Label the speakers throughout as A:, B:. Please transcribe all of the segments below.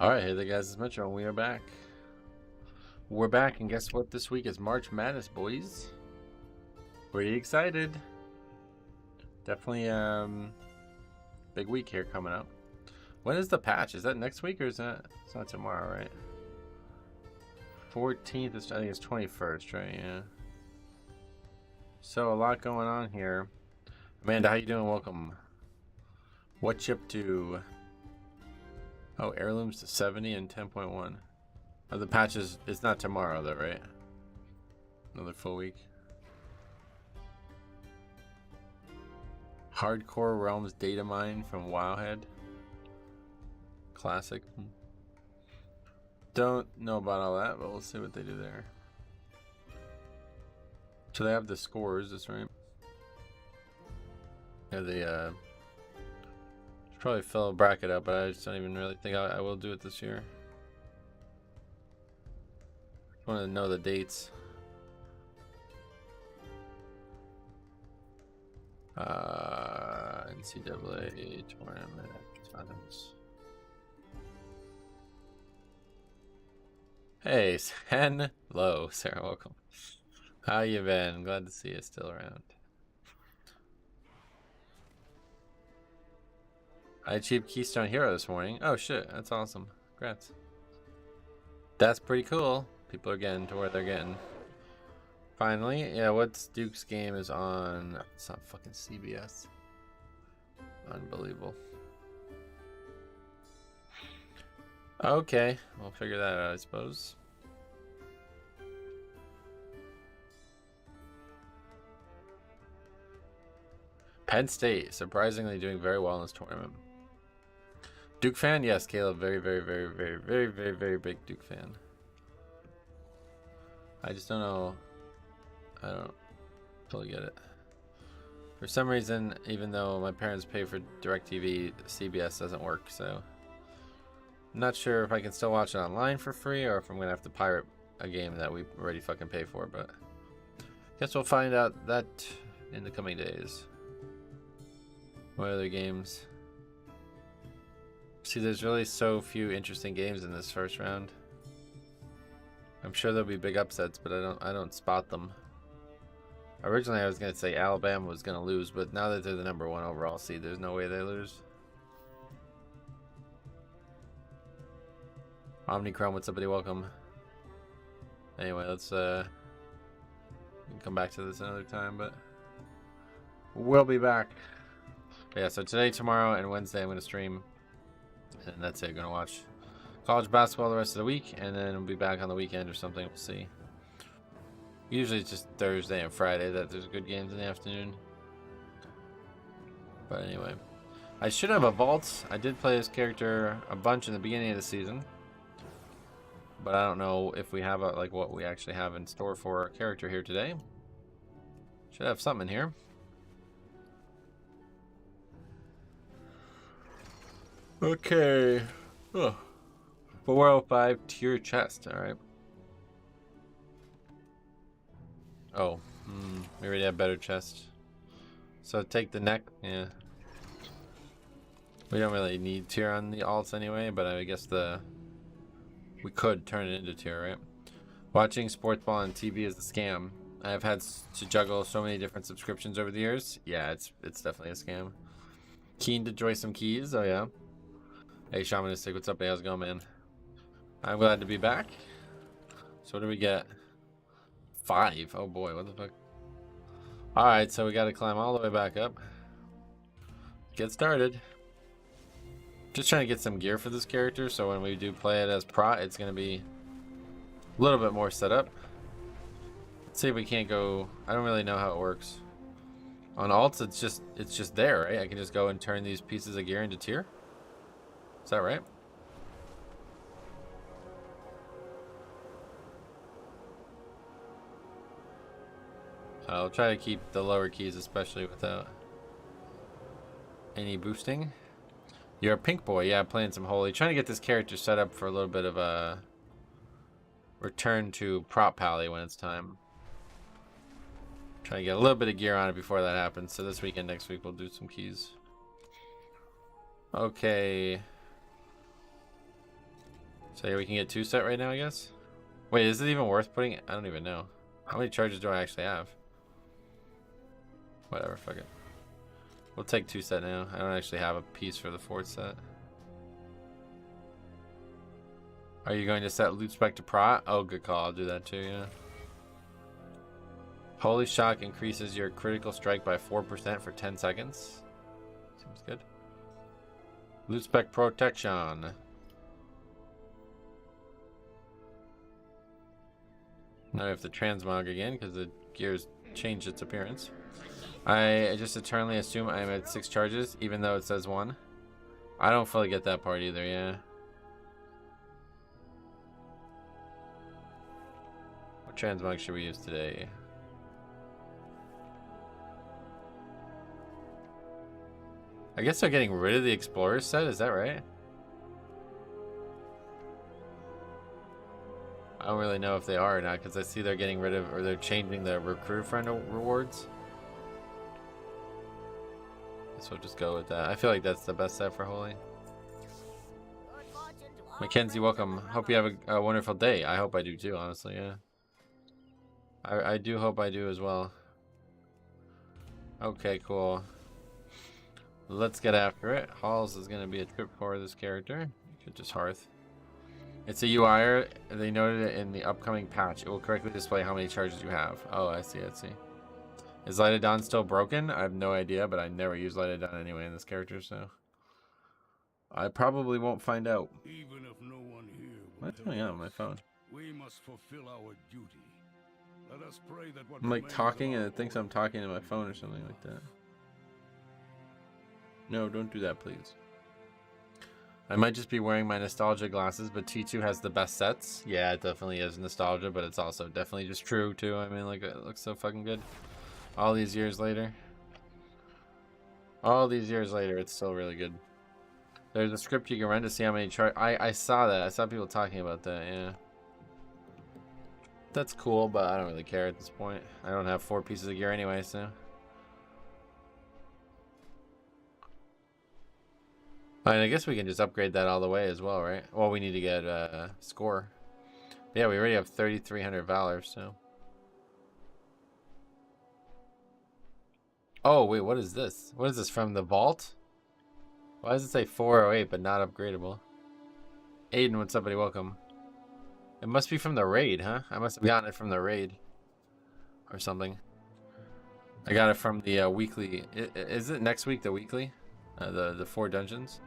A: Alright, hey there guys, it's Metro and we are back. We're back, and guess what? This week is March Madness, boys. Pretty excited. Definitely big week here coming up. When is the patch? Is that next week or is that it's not tomorrow, right? 14th is, I think it's 21st, right? Yeah. So a lot going on here. Amanda, how you doing? Welcome. What chip to heirlooms to 70 and 10.1. Oh, the patches, it's not tomorrow though, right? Another full week. Hardcore Realms data mine from Wowhead. Classic. Don't know about all that, but we'll see what they do there. So they have the scores, that's right. Yeah, they should probably fill a bracket up, but I just don't even really think I will do it this year. I want to know the dates. NCAA tournament times. Hey, hello, Sarah. Welcome. How you been? Glad to see you still around. I achieved Keystone Hero this morning. Oh shit, that's awesome. Congrats. That's pretty cool. People are getting to where they're getting. Finally, yeah, what's Duke's game is on? It's not fucking CBS. Unbelievable. Okay, we'll figure that out, I suppose. Penn State, surprisingly doing very well in this tournament. Duke fan? Yes, Caleb. Very big Duke fan. I just don't know. I don't totally get it. For some reason, even though my parents pay for DirecTV, CBS doesn't work, so I'm not sure if I can still watch it online for free or if I'm gonna have to pirate a game that we already fucking pay for, but guess we'll find out that in the coming days. What other games? See, there's really so few interesting games in this first round. I'm sure there'll be big upsets, but I don't spot them. Originally, I was gonna say Alabama was gonna lose, but now that they're the #1 overall seed, there's no way they lose. Omnichrome, what's up, buddy? Welcome. Anyway, let's we can come back to this another time, but we'll be back. Yeah, so today, tomorrow, and Wednesday, I'm gonna stream. And that's it. Gonna watch college basketball the rest of the week, and then we'll be back on the weekend or something. We'll see. Usually it's just Thursday and Friday that there's good games in the afternoon. But anyway, I should have a vault. I did play this character a bunch in the beginning of the season, but I don't know if we have like what we actually have in store for our character here today. Should have something in here. Okay. Oh. 405 tier chest. All right. Oh. We already have better chest. So take the neck. Yeah. We don't really need tier on the alts anyway, but I guess we could turn it into tier, right? Watching sports ball on TV is a scam. I've had to juggle so many different subscriptions over the years. Yeah, it's definitely a scam. Keen to enjoy some keys. Oh yeah. Hey, Shamanistic, what's up? Hey, how's it going, man? I'm glad to be back. So what do we get? 5. Oh boy, what the fuck? Alright, so we gotta climb all the way back up. Get started. Just trying to get some gear for this character, so when we do play it as prot, it's gonna be a little bit more set up. Let's see if we can't go. I don't really know how it works. On alts, it's just there, right? I can just go and turn these pieces of gear into tier. Is that right? I'll try to keep the lower keys, especially without any boosting. You're a pink boy, yeah, playing some holy. Trying to get this character set up for a little bit of a return to prop pally when it's time. Trying to get a little bit of gear on it before that happens. So this weekend, next week, we'll do some keys. Okay. So yeah, we can get 2 set right now, I guess. Wait, is it even worth putting it? I don't even know. How many charges do I actually have? Whatever, fuck it. We'll take 2 set now. I don't actually have a piece for the 4th set. Are you going to set loot spec to prot? Oh, good call. I'll do that too, yeah. Holy Shock increases your critical strike by 4% for 10 seconds. Seems good. Loot spec protection. Now we have to transmog again because the gear's changed its appearance. I just eternally assume I'm at 6 charges, even though it says 1. I don't fully get that part either, yeah. What transmog should we use today? I guess they're getting rid of the Explorer set, is that right? I don't really know if they are or not, because I see they're getting rid of, or they're changing the recruit friend rewards. Guess we'll just go with that. I feel like that's the best set for Holy. Mackenzie, welcome. Hope you have a wonderful day. I hope I do too, honestly, yeah. I do hope I do as well. Okay, cool. Let's get after it. Halls is going to be a trip for this character. You could just Hearth. It's a UI. They noted it in the upcoming patch. It will correctly display how many charges you have. Oh, I see, I see. Is Lightodon still broken? I have no idea, but I never use Lightodon anyway in this character, so I probably won't find out.
B: Even if no one here
A: What's going on with my phone?
B: we must fulfill our duty. Let us pray that what
A: I'm like
B: remains
A: talking
B: of
A: and
B: our
A: it thinks I'm talking to my phone or something like that. No, don't do that, please. I might just be wearing my nostalgia glasses, but T2 has the best sets. Yeah, it definitely is nostalgia, but it's also definitely just true too. I mean, like, it looks so fucking good. All these years later. All these years later, it's still really good. There's a script you can run to see how many I saw that. I saw people talking about that, yeah. That's cool, but I don't really care at this point. I don't have 4 pieces of gear anyway, so. I guess we can just upgrade that all the way as well, right? Well, we need to get score. But yeah, we already have 3,300 Valor, so. Oh, wait, what is this? What is this, from the vault? Why does it say 408 but not upgradable? Aiden, what's up, buddy? Welcome. It must be from the raid, huh? I must have gotten it from the raid. Or something. I got it from the weekly. Is it next week, the weekly? The 4 dungeons?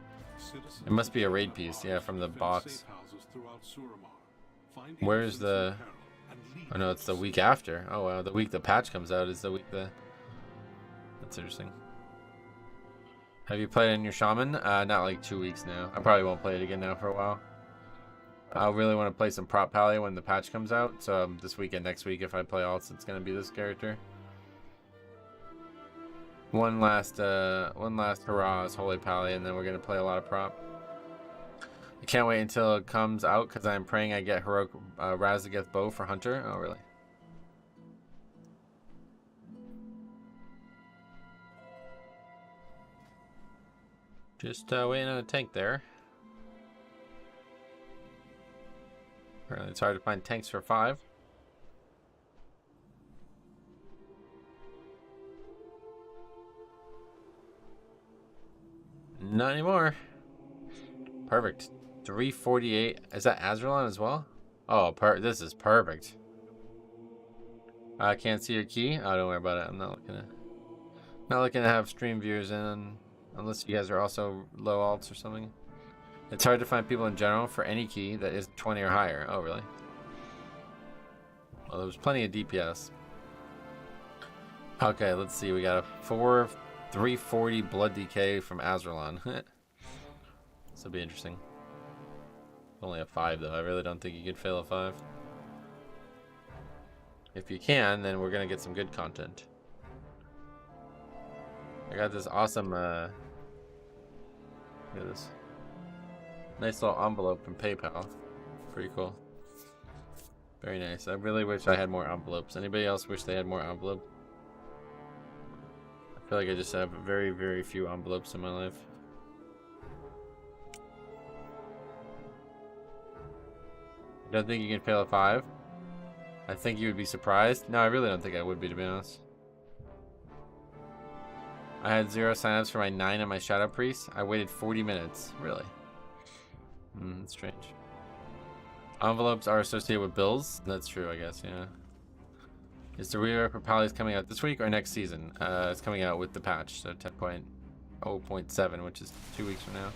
A: It must be a raid piece, yeah, from the box. Where's the... Oh no, it's the week after. Oh wow, the week the patch comes out is the week the... That's interesting. Have you played in your Shaman? Not like 2 weeks now. I probably won't play it again now for a while. I really want to play some Prop Paladin when the patch comes out. So this weekend, next week, if I play alts, it's going to be this character. One last hurrah is Holy Paladin, and then we're going to play a lot of Prop. I can't wait until it comes out because I'm praying I get Heroic Razageth Bow for Hunter. Oh, really? Just waiting on a tank there. Apparently it's hard to find tanks for 5. Not anymore. Perfect. 348. Is that Azraelon as well? Oh, this is perfect. I can't see your key. Oh, don't worry about it. I'm not looking to have stream viewers in unless you guys are also low alts or something. It's hard to find people in general for any key that is 20 or higher. Oh, really? Well, there's plenty of DPS. Okay, let's see. We got a 340 blood decay from Azraelon. This will be interesting. Only a 5 though. I really don't think you could fail a 5. If you can, then we're gonna get some good content. I got this awesome look at this. Nice little envelope from PayPal. Pretty cool. Very nice. I really wish I had more envelopes. Anybody else wish they had more envelopes? I feel like I just have very, very few envelopes in my life. Don't think you can fail a 5? I think you would be surprised. No, I really don't think I would be, to be honest. I had 0 signups for my 9 and my Shadow Priest. I waited 40 minutes. Really? That's strange. Envelopes are associated with bills. That's true, I guess, yeah. Is the rework for Paladin coming out this week or next season? It's coming out with the patch, so 10.0.7, which is 2 weeks from now.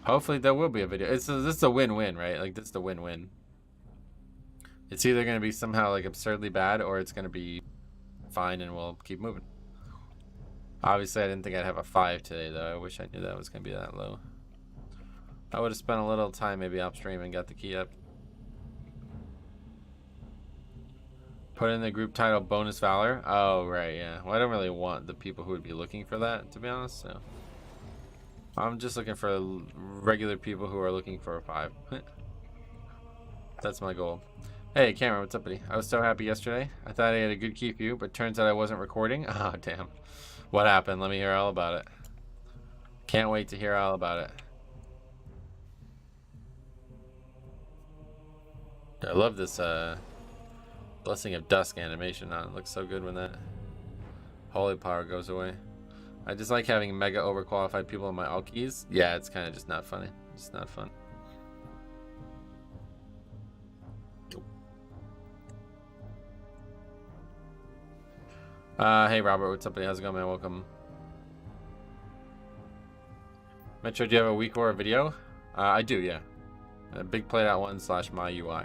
A: Hopefully there will be a video. This is a win-win, right? Like, this is the win-win. It's either going to be somehow, like, absurdly bad, or it's going to be fine and we'll keep moving. Obviously, I didn't think I'd have a 5 today, though. I wish I knew that was going to be that low. I would have spent a little time maybe off stream and got the key up. Put in the group title Bonus Valor. Oh, right, yeah. Well, I don't really want the people who would be looking for that, to be honest, so. I'm just looking for regular people who are looking for a 5. That's my goal. Hey, Cameron, what's up, buddy? I was so happy yesterday. I thought I had a good key for you, but turns out I wasn't recording. Oh, damn. What happened? Let me hear all about it. Can't wait to hear all about it. I love this Blessing of Dusk animation on. It looks so good when that holy power goes away. I just like having mega overqualified people in my alt keys. Yeah, it's kind of just not funny. It's not fun. Hey Robert, what's up, buddy? How's it going, man? Welcome. Metro, do you have a week or a video? I do, yeah. Big Played Out 1/my UI.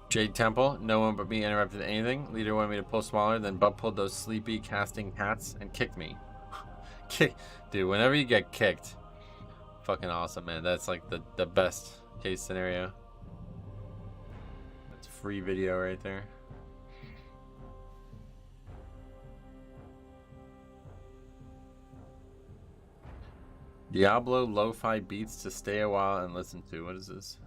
A: Jade Temple, no one but me interrupted anything. Leader wanted me to pull smaller, then butt pulled those sleepy casting cats and kicked me. Dude, whenever you get kicked, fucking awesome, man. That's like the best case scenario. That's free video right there. Diablo lo-fi beats to stay a while and listen to. What is this?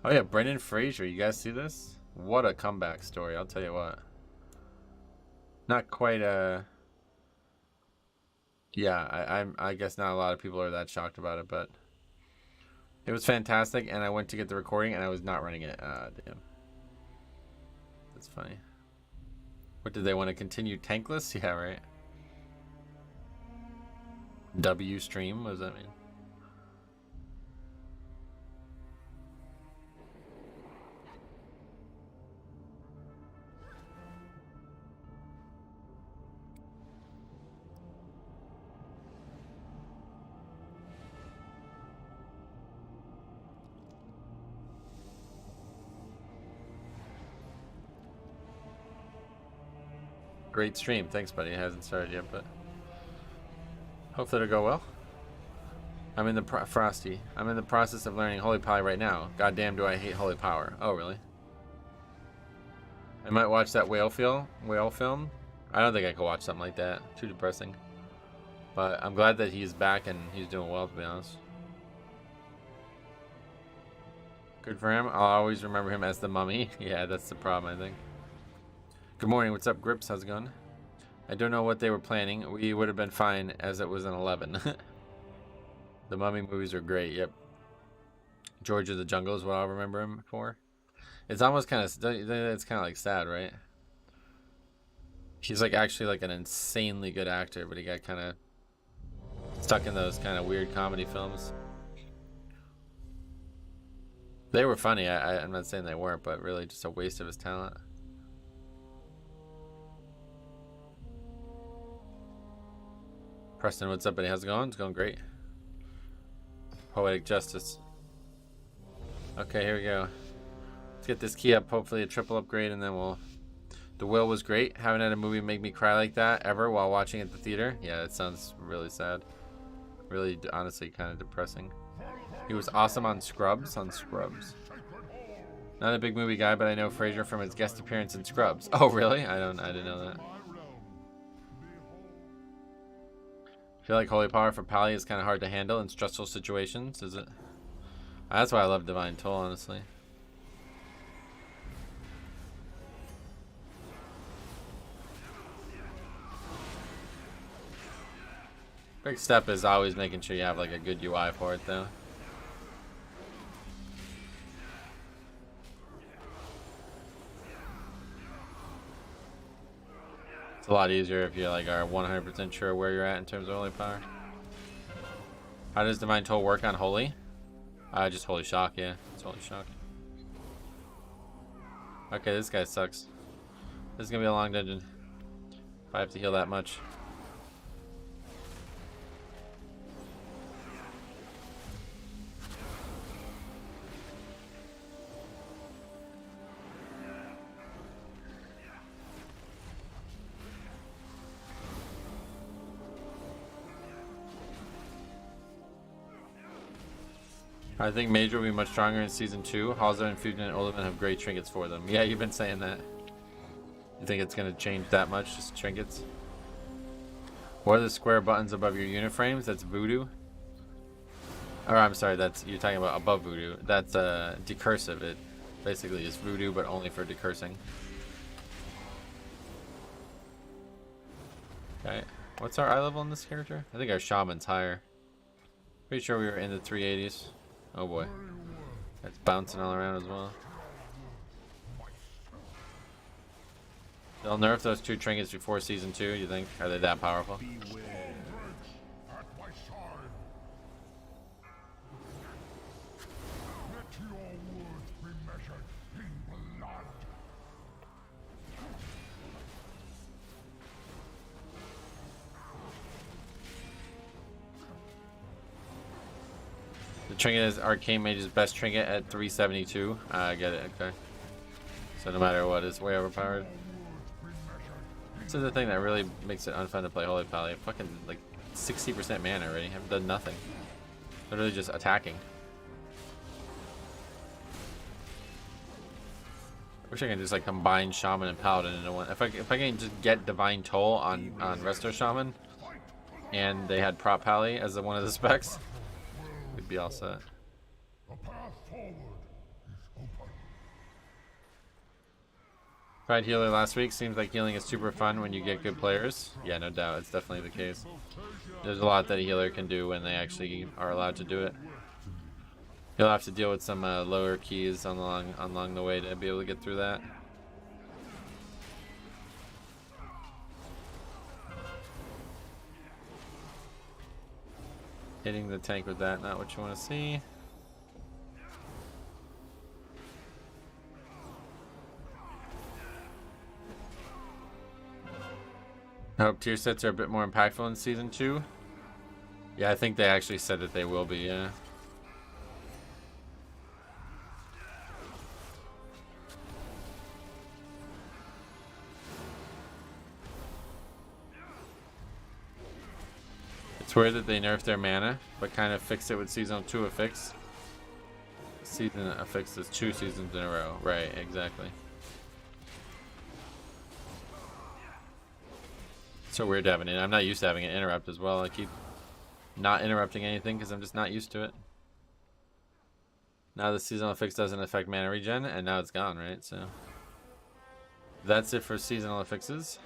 A: Oh yeah, Brendan Fraser. You guys see this? What a comeback story, I'll tell you what. Not quite yeah, I guess not a lot of people are that shocked about it, but it was fantastic, and I went to get the recording and I was not running it. Damn. That's funny. What, did they want to continue tankless? Yeah, right. W stream, what does that mean? Great stream. Thanks, buddy. It hasn't started yet, but hopefully it'll go well. I'm in the Frosty. I'm in the process of learning Holy Power right now. Goddamn, do I hate Holy Power. Oh, really? I might watch that whale film. I don't think I could watch something like that. Too depressing. But I'm glad that he's back and he's doing well, to be honest. Good for him. I'll always remember him as the mummy. Yeah, that's the problem, I think. Good morning. What's up, Grips? How's it going? I don't know what they were planning. We would have been fine as it was an 11. The Mummy movies are great. Yep. George of the Jungle is what I'll remember him for. It's almost kind of, it's kind of like sad, right? He's like actually like an insanely good actor, but he got kind of stuck in those kind of weird comedy films. They were funny. I'm not saying they weren't, but really just a waste of his talent. Preston, what's up, buddy? How's it going? It's going great. Poetic Justice. Okay, here we go. Let's get this key up. Hopefully a triple upgrade, and then we'll... The Will was great. Haven't had a movie make me cry like that ever while watching at the theater. Yeah, it sounds really sad. Really, honestly, kind of depressing. He was awesome on Scrubs. Not a big movie guy, but I know Fraser from his guest appearance in Scrubs. Oh, really? I didn't know that. feel like holy power for Pally is kind of hard to handle in stressful situations, is it? That's why I love Divine Toll, honestly. Big step is always making sure you have like a good UI for it though. It's a lot easier if you like are 100% sure where you're at in terms of holy power. How does Divine Toll work on holy? Just holy shock, yeah. It's holy shock. Okay, this guy sucks. This is gonna be a long dungeon. If I have to heal that much. I think Major will be much stronger in Season 2. Halza and Fusion and Olivan have great trinkets for them. Yeah, you've been saying that. You think it's going to change that much, just trinkets? What are the square buttons above your unit frames? That's voodoo. Or I'm sorry, that's you're talking about above voodoo. That's decursive. It basically is voodoo, but only for decursing. Okay, what's our eye level in this character? I think our shaman's higher. Pretty sure we were in the 380s. Oh boy, that's bouncing all around as well. They'll nerf those 2 trinkets before Season 2, you think? Are they that powerful? The trinket is Arcane Mage's best trinket at 372. I get it, okay. So no matter what, it's way overpowered. This is the thing that really makes it unfun to play Holy Pally. Fucking like 60% mana already. Haven't done nothing. Literally just attacking. Wish I could just like combine Shaman and Paladin into one. If I can just get Divine Toll on Resto Shaman, and they had Prop Pally as one of the specs, we'd be all set. Tried healer last week. Seems like healing is super fun when you get good players. Yeah, no doubt. It's definitely the case. There's a lot that a healer can do when they actually are allowed to do it. You'll have to deal with some lower keys along the way to be able to get through that. Hitting the tank with that, not what you want to see. I hope tier sets are a bit more impactful in Season 2. Yeah, I think they actually said that they will be, yeah. It's weird that they nerfed their mana, but kind of fixed it with Season 2 affix. Season affix is 2 seasons in a row. Right, exactly. So weird having it. I'm not used to having it interrupt as well. I keep not interrupting anything because I'm just not used to it. Now the seasonal fix doesn't affect mana regen, and now it's gone, right? So that's it for seasonal fixes.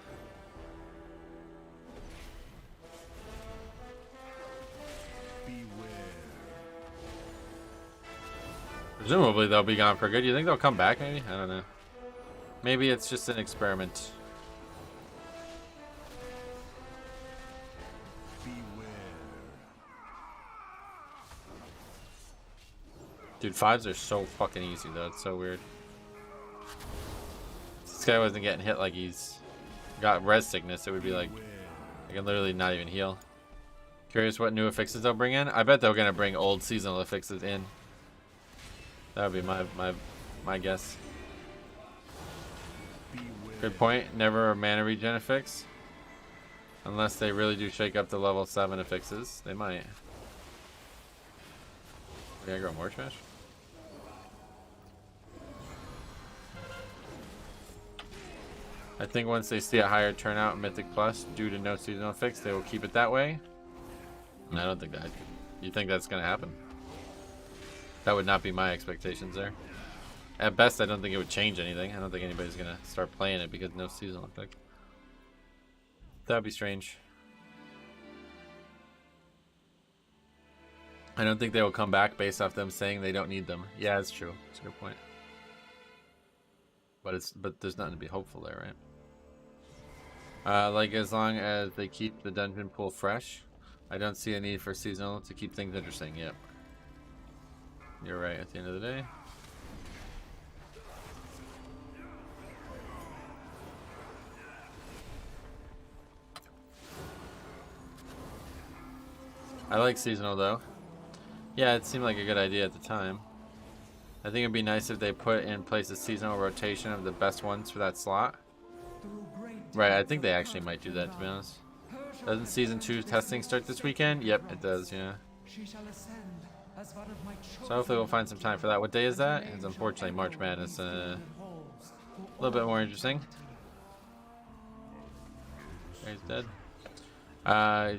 A: Presumably they'll be gone for good. You think they'll come back maybe? I don't know. Maybe it's just an experiment. Dude, 5s are so fucking easy though. It's so weird. If this guy wasn't getting hit like he's got res sickness, it would be like I can literally not even heal. Curious what new affixes they'll bring in. I bet they're gonna bring old seasonal affixes in. That would be my guess. Good point. Never a mana regen affix. Unless they really do shake up the level 7 affixes. They might. We gotta grow more trash. I think once they see a higher turnout in Mythic Plus due to no seasonal fix, they will keep it that way. I don't think that. You think that's gonna happen? That would not be my expectations there. At best, I don't think it would change anything. I don't think anybody's gonna start playing it because no seasonal effect. That'd be strange. I don't think they will come back based off them saying they don't need them. Yeah, it's true. It's a good point. But there's nothing to be hopeful there, right? Like as long as they keep the dungeon pool fresh, I don't see a need for seasonal to keep things interesting. Yep. You're right at the end of the day. I like seasonal though. Yeah, it seemed like a good idea at the time. I think it'd be nice if they put in place a seasonal rotation of the best ones for that slot. Right, I think they actually might do that, to be honest. Doesn't Season 2 testing start this weekend? Yep, it does, yeah. So hopefully we'll find some time for that. What day is that? It's unfortunately March Madness. A little bit more interesting. He's dead.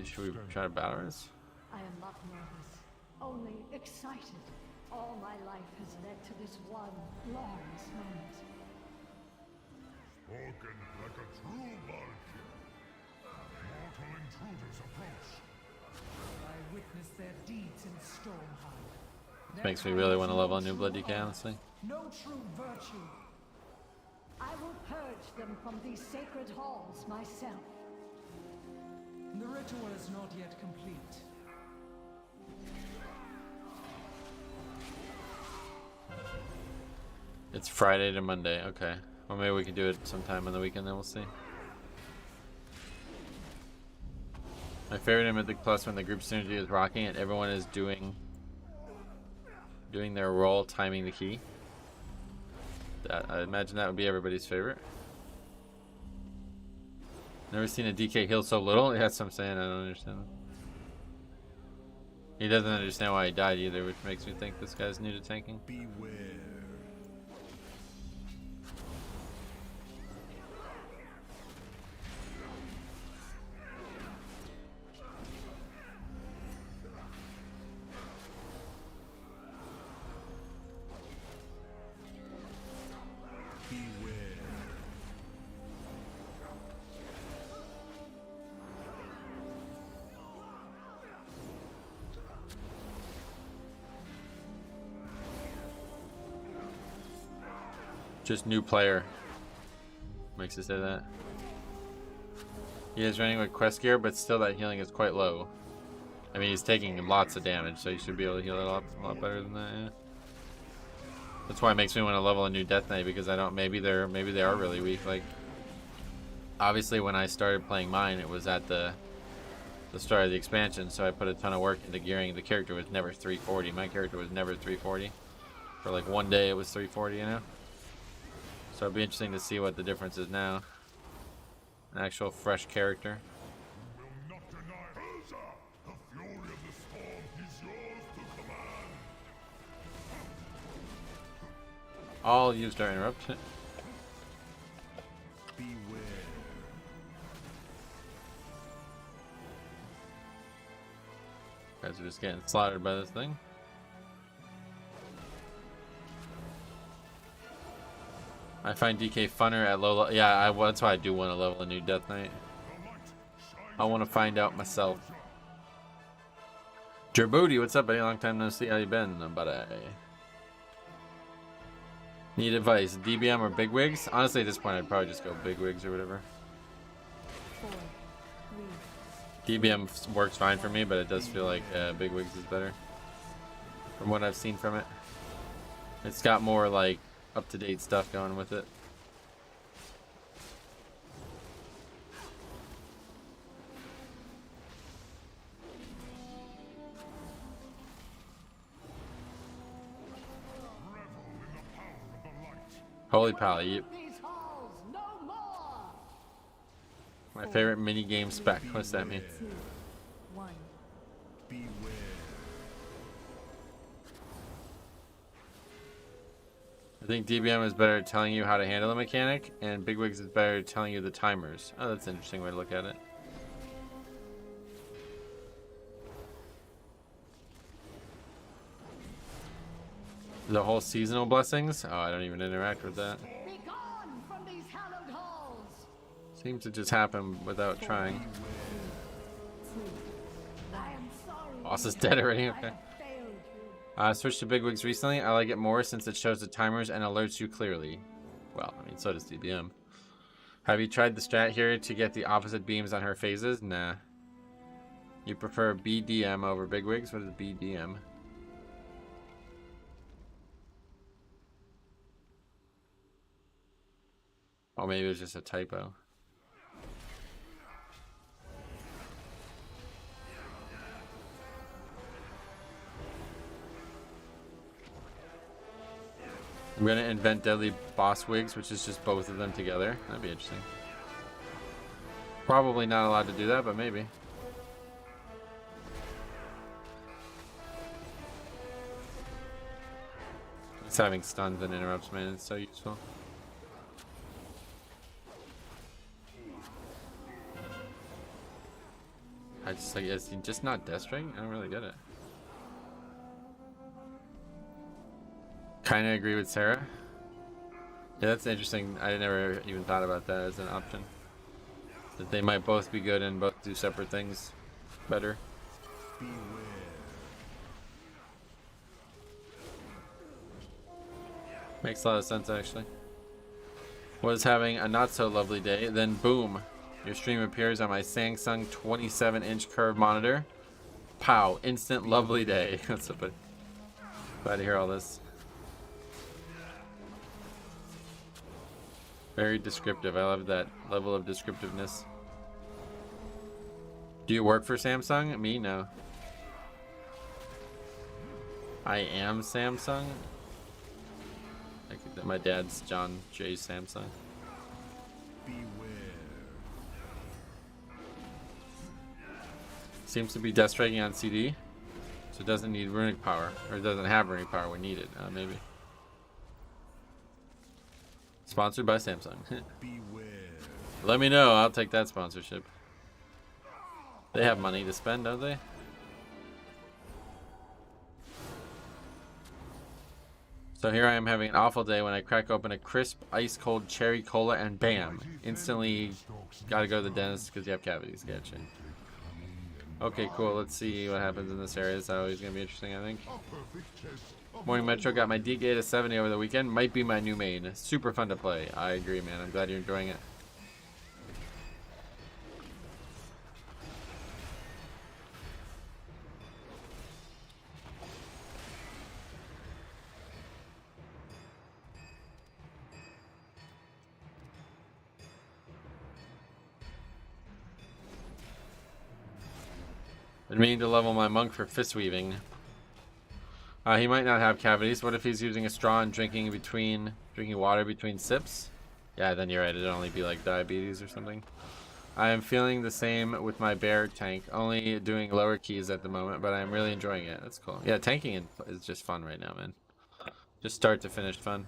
A: Should we try to battle this?
C: I am not nervous, only excited. All my life has led to this one glorious moment.
B: Spoken like a true Valkyr. Mortal intruders approach.
D: I witness their deeds in Stormheim.
A: This makes me really want to level a new blood DK, honestly.
D: No true virtue.
C: I will purge them from these sacred halls myself.
D: The ritual is not yet complete.
A: It's Friday to Monday, okay. Well, maybe we can do it sometime on the weekend, then we'll see. My favorite in Mythic Plus when the group synergy is rocking and everyone is doing their role, timing the key. I imagine that would be everybody's favorite. Never seen a DK heal so little. That's what I'm saying. I don't understand. He doesn't understand why he died either, which makes me think this guy's new to tanking.
B: Beware.
A: Just new player. Makes it say that. He is running with quest gear, but still that healing is quite low. I mean, he's taking lots of damage, so you should be able to heal it a lot better than that, yeah. That's why it makes me want to level a new Death Knight, because I don't, maybe they are really weak. Like, obviously when I started playing mine, it was at the start of the expansion, so I put a ton of work into gearing. The character was never 340. My character was never 340. For like one day it was 340, you know? So it'd be interesting to see what the difference is now. An actual fresh character.
B: Will not deny Urza! The fury of the storm is yours to command.
A: I'll use our interrupt.
B: Beware.
A: Guys are just getting slaughtered by this thing. I find DK funner at low level. Yeah, that's why I do want to level a new Death Knight. I want to find out myself. Djibouti, what's up, buddy? Long time no see. How you been, buddy? Need advice? DBM or bigwigs? Honestly, at this point, I'd probably just go bigwigs or whatever.
C: 4, 3.
A: DBM works fine for me, but it does feel like bigwigs is better. From what I've seen from it. It's got more, like, up-to-date stuff going with it. Holy pally, yep.
C: These halls no more.
A: My favorite mini game spec. What's that mean?
C: 2, 1.
B: Beware.
A: I think DBM is better at telling you how to handle a mechanic, and Bigwigs is better at telling you the timers. Oh, that's an interesting way to look at it. The whole seasonal blessings? Oh, I don't even interact with that.
C: Be gone from these hallowed halls.
A: Seems to just happen without trying.
C: I am sorry.
A: Boss is dead already?
C: I
A: Okay.
C: have failed you.
A: I switched to Bigwigs recently. I like it more since it shows the timers and alerts you clearly. Well, I mean, so does DBM. Have you tried the strat here to get the opposite beams on her phases? Nah. You prefer BDM over Bigwigs? What is BDM? Oh, maybe it was just a typo. I'm gonna invent deadly boss wigs, which is just both of them together. That'd be interesting. Probably not allowed to do that, but maybe. It's having stuns and interrupts, man. It's so useful. I just like, is he just not death strike? I don't really get it. Kind of agree with Sarah. Yeah, that's interesting. I never even thought about that as an option. That they might both be good and both do separate things better. Makes a lot of sense, actually. Was having a not so lovely day, then boom, your stream appears on my Samsung 27-inch curved monitor. Pow, instant lovely day. That's so funny. Glad to hear all this. Very descriptive. I love that level of descriptiveness. Do you work for Samsung? Me? No. I am Samsung. My dad's John J. Samsung. Seems to be death striking on CD, so it doesn't need runic power, or it doesn't have runic power when needed. Maybe. Sponsored by Samsung. Let me know. I'll take that sponsorship. They have money to spend, don't they? So here I am having an awful day when I crack open a crisp, ice-cold cherry cola and bam! Instantly gotta go to the dentist because you have cavities. Gotcha. Okay, cool. Let's see what happens in this area. It's always gonna be interesting, I think. Morning Metro got my DK to 70 over the weekend. Might be my new main. Super fun to play. I agree, man. I'm glad you're enjoying it. Been meaning to level my monk for fist weaving. He might not have cavities. What if he's using a straw and drinking water between sips? Yeah, then you're right. It'd only be like diabetes or something. I am feeling the same with my bear tank. Only doing lower keys at the moment, but I'm really enjoying it. That's cool. Yeah, tanking is just fun right now, man. Just start to finish fun.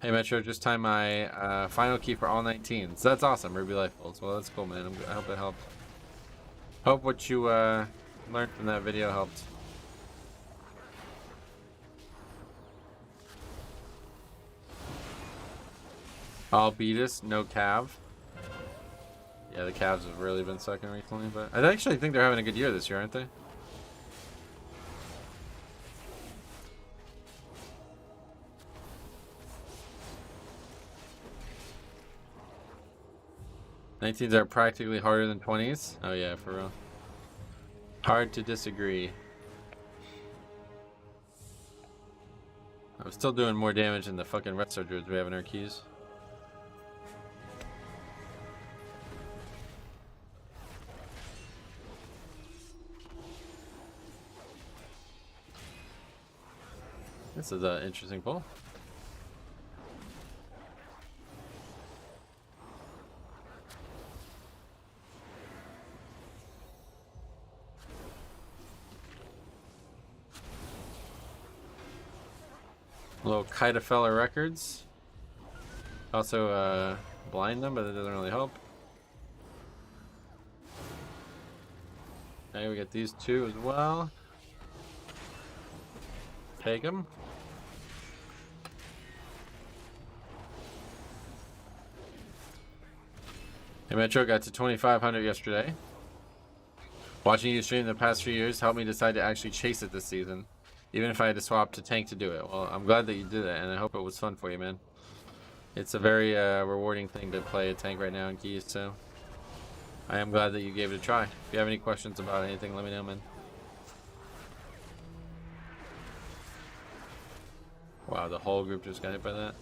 A: Hey Metro, just time my final key for all 19. So that's awesome, Ruby Life Bolts. Well, that's cool, man. I hope it helped. Hope what you learned from that video helped. All Beatus, no Cav. Yeah, the Cavs have really been sucking recently, but I actually think they're having a good year this year, aren't they? '19s are practically harder than 20s. Oh yeah, for real. Hard to disagree. I'm still doing more damage than the fucking Resto Druids we have in our keys. This is an interesting pull. Little Kitefeller records. Also blind them, but it doesn't really help. Okay, we got these two as well. Take him. Hey Metro, got to 2,500 yesterday. Watching you stream the past few years helped me decide to actually chase it this season. Even if I had to swap to tank to do it. Well, I'm glad that you did it, and I hope it was fun for you, man. It's a very rewarding thing to play a tank right now in Keys, so I am glad that you gave it a try. If you have any questions about anything, let me know, man. Wow, the whole group just got hit by that.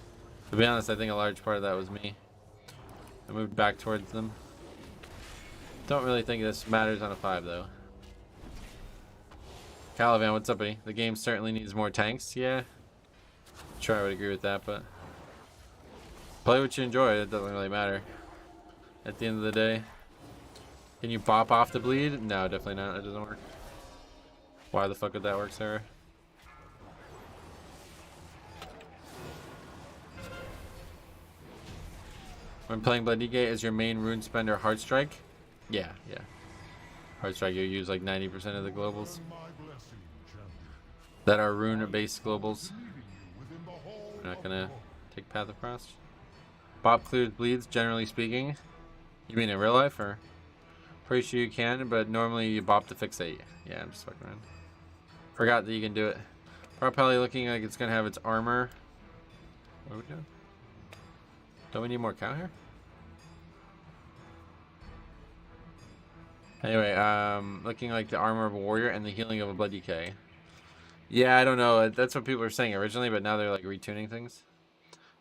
A: To be honest, I think a large part of that was me. I moved back towards them. Don't really think this matters on a 5, though. Calivan, what's up, buddy? The game certainly needs more tanks. Yeah. Sure, I would agree with that, but play what you enjoy. It doesn't really matter. At the end of the day. Can you bop off the bleed? No, definitely not. It doesn't work. Why the fuck would that work, Sarah? When playing Bloody Gate, is your main rune spender Heartstrike? Yeah. Heartstrike, you use like 90% of the globals that are rune-based globals. We're not gonna take Path of Frost. Bop clears bleeds, generally speaking. You mean in real life, or? Pretty sure you can, but normally you bop to fixate. Yeah, I'm just fucking around. Forgot that you can do it. Probably looking like it's gonna have its armor. What are we doing? Don't we need more cow here? Anyway, looking like the armor of a warrior and the healing of a blood decay. Yeah, I don't know. That's what people were saying originally, but now they're like retuning things.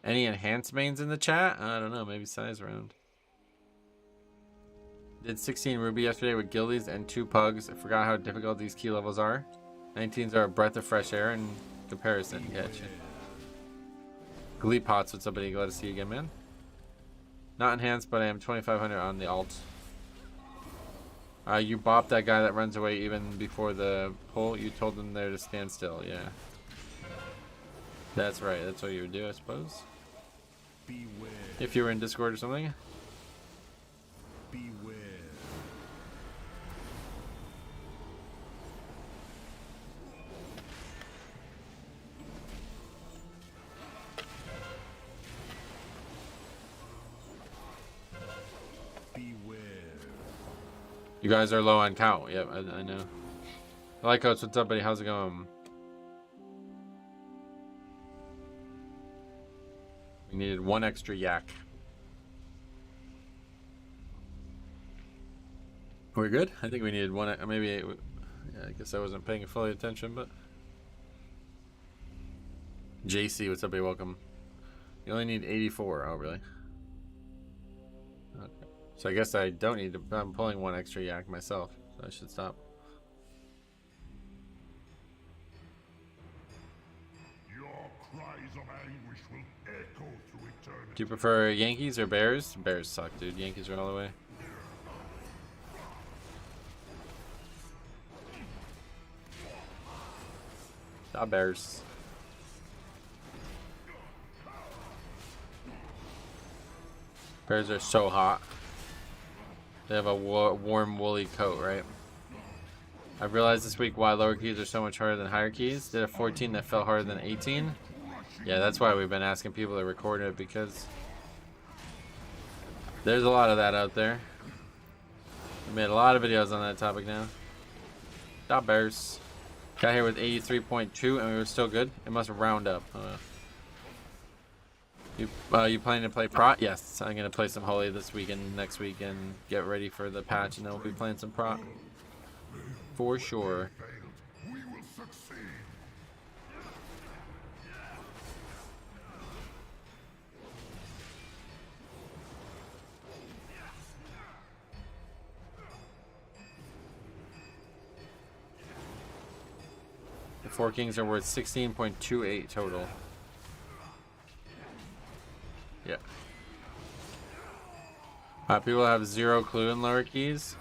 A: Any enhanced mains in the chat? I don't know. Maybe size round. Did 16 ruby yesterday with guildies and 2 pugs. I forgot how difficult these key levels are. 19s are a breath of fresh air in comparison. Gotcha. Glee Pots, what's up, buddy? Glad to see you again, man. Not enhanced, but I am 2,500 on the alt. You bopped that guy that runs away even before the pull. You told them there to stand still. Yeah. That's right. That's what you would do, I suppose.
B: Beware.
A: If you were in Discord or something.
B: Beware.
A: You guys are low on count. Yep, I know. I like Coach. What's up, buddy? How's it going? We needed 1 extra yak. We're good? I think we needed 1. Maybe. Yeah, I guess I wasn't paying fully attention, but. JC, what's up, buddy? Welcome. You only need 84. Oh, really? Okay. So I guess I don't need to. I'm pulling 1 extra yak myself, so I should stop.
B: Your cries of anguish will echo through eternity.
A: Do you prefer Yankees or Bears? Bears suck, dude. Yankees are all the way. Bears. Bears are so hot. They have a warm, woolly coat, right? I've realized this week why lower keys are so much harder than higher keys. Did a 14 that felt harder than 18. Yeah, that's why we've been asking people to record it, because there's a lot of that out there. We made a lot of videos on that topic now. Stop Bears. Got here with 83.2 and we were still good. It must round up. You planning to play Prot? Yes, I'm gonna play some Holy this weekend, next week, and get ready for the patch, and then we'll be playing some Prot for sure.
B: We will succeed.
A: The 4 kings are worth 16.28 total. Yeah. People have 0 clue in lower keys.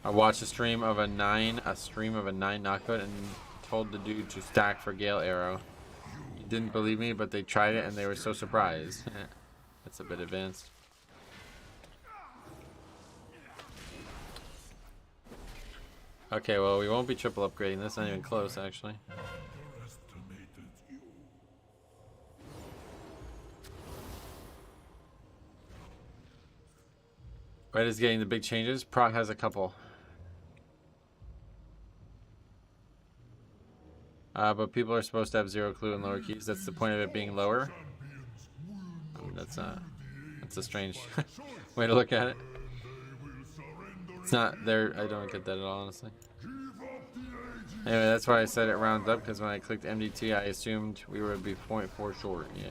A: I watched a stream of a 9 knockout and told the dude to stack for Gale Arrow. He didn't believe me, but they tried it and they were so surprised. That's a bit advanced. Okay, well, we won't be triple upgrading this. Not even close, actually.
B: Underestimated you.
A: Red is getting the big changes. Proc has a couple. But people are supposed to have 0 clue in lower keys. That's the point of it being lower. I mean, that's a strange way to look at it. It's not there. I don't get that at all, honestly. Anyway, that's why I said it rounds up, because when I clicked MDT, I assumed we would be 0.4 short. Yeah.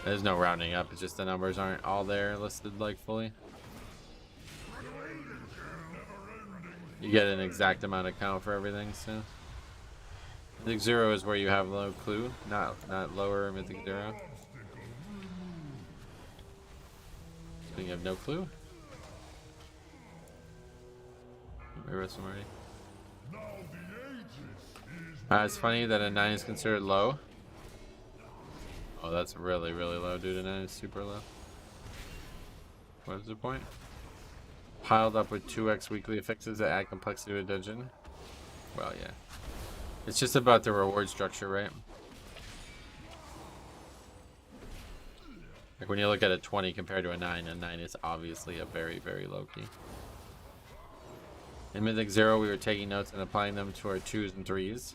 A: There's no rounding up. It's just the numbers aren't all there listed like fully. You get an exact amount of count for everything, so. Mythic 0 is where you have low clue, not lower Mythic 0. So you have no clue? Maybe that's already. It's funny that a 9 is considered low. Oh, that's really, really low, dude. A 9 is super low. What is the point? Piled up with 2x weekly fixes that add complexity to a dungeon. Well, yeah. It's just about the reward structure, right? Like when you look at a 20 compared to a 9 is obviously a very, very low key. In Mythic 0, we were taking notes and applying them to our 2s and 3s.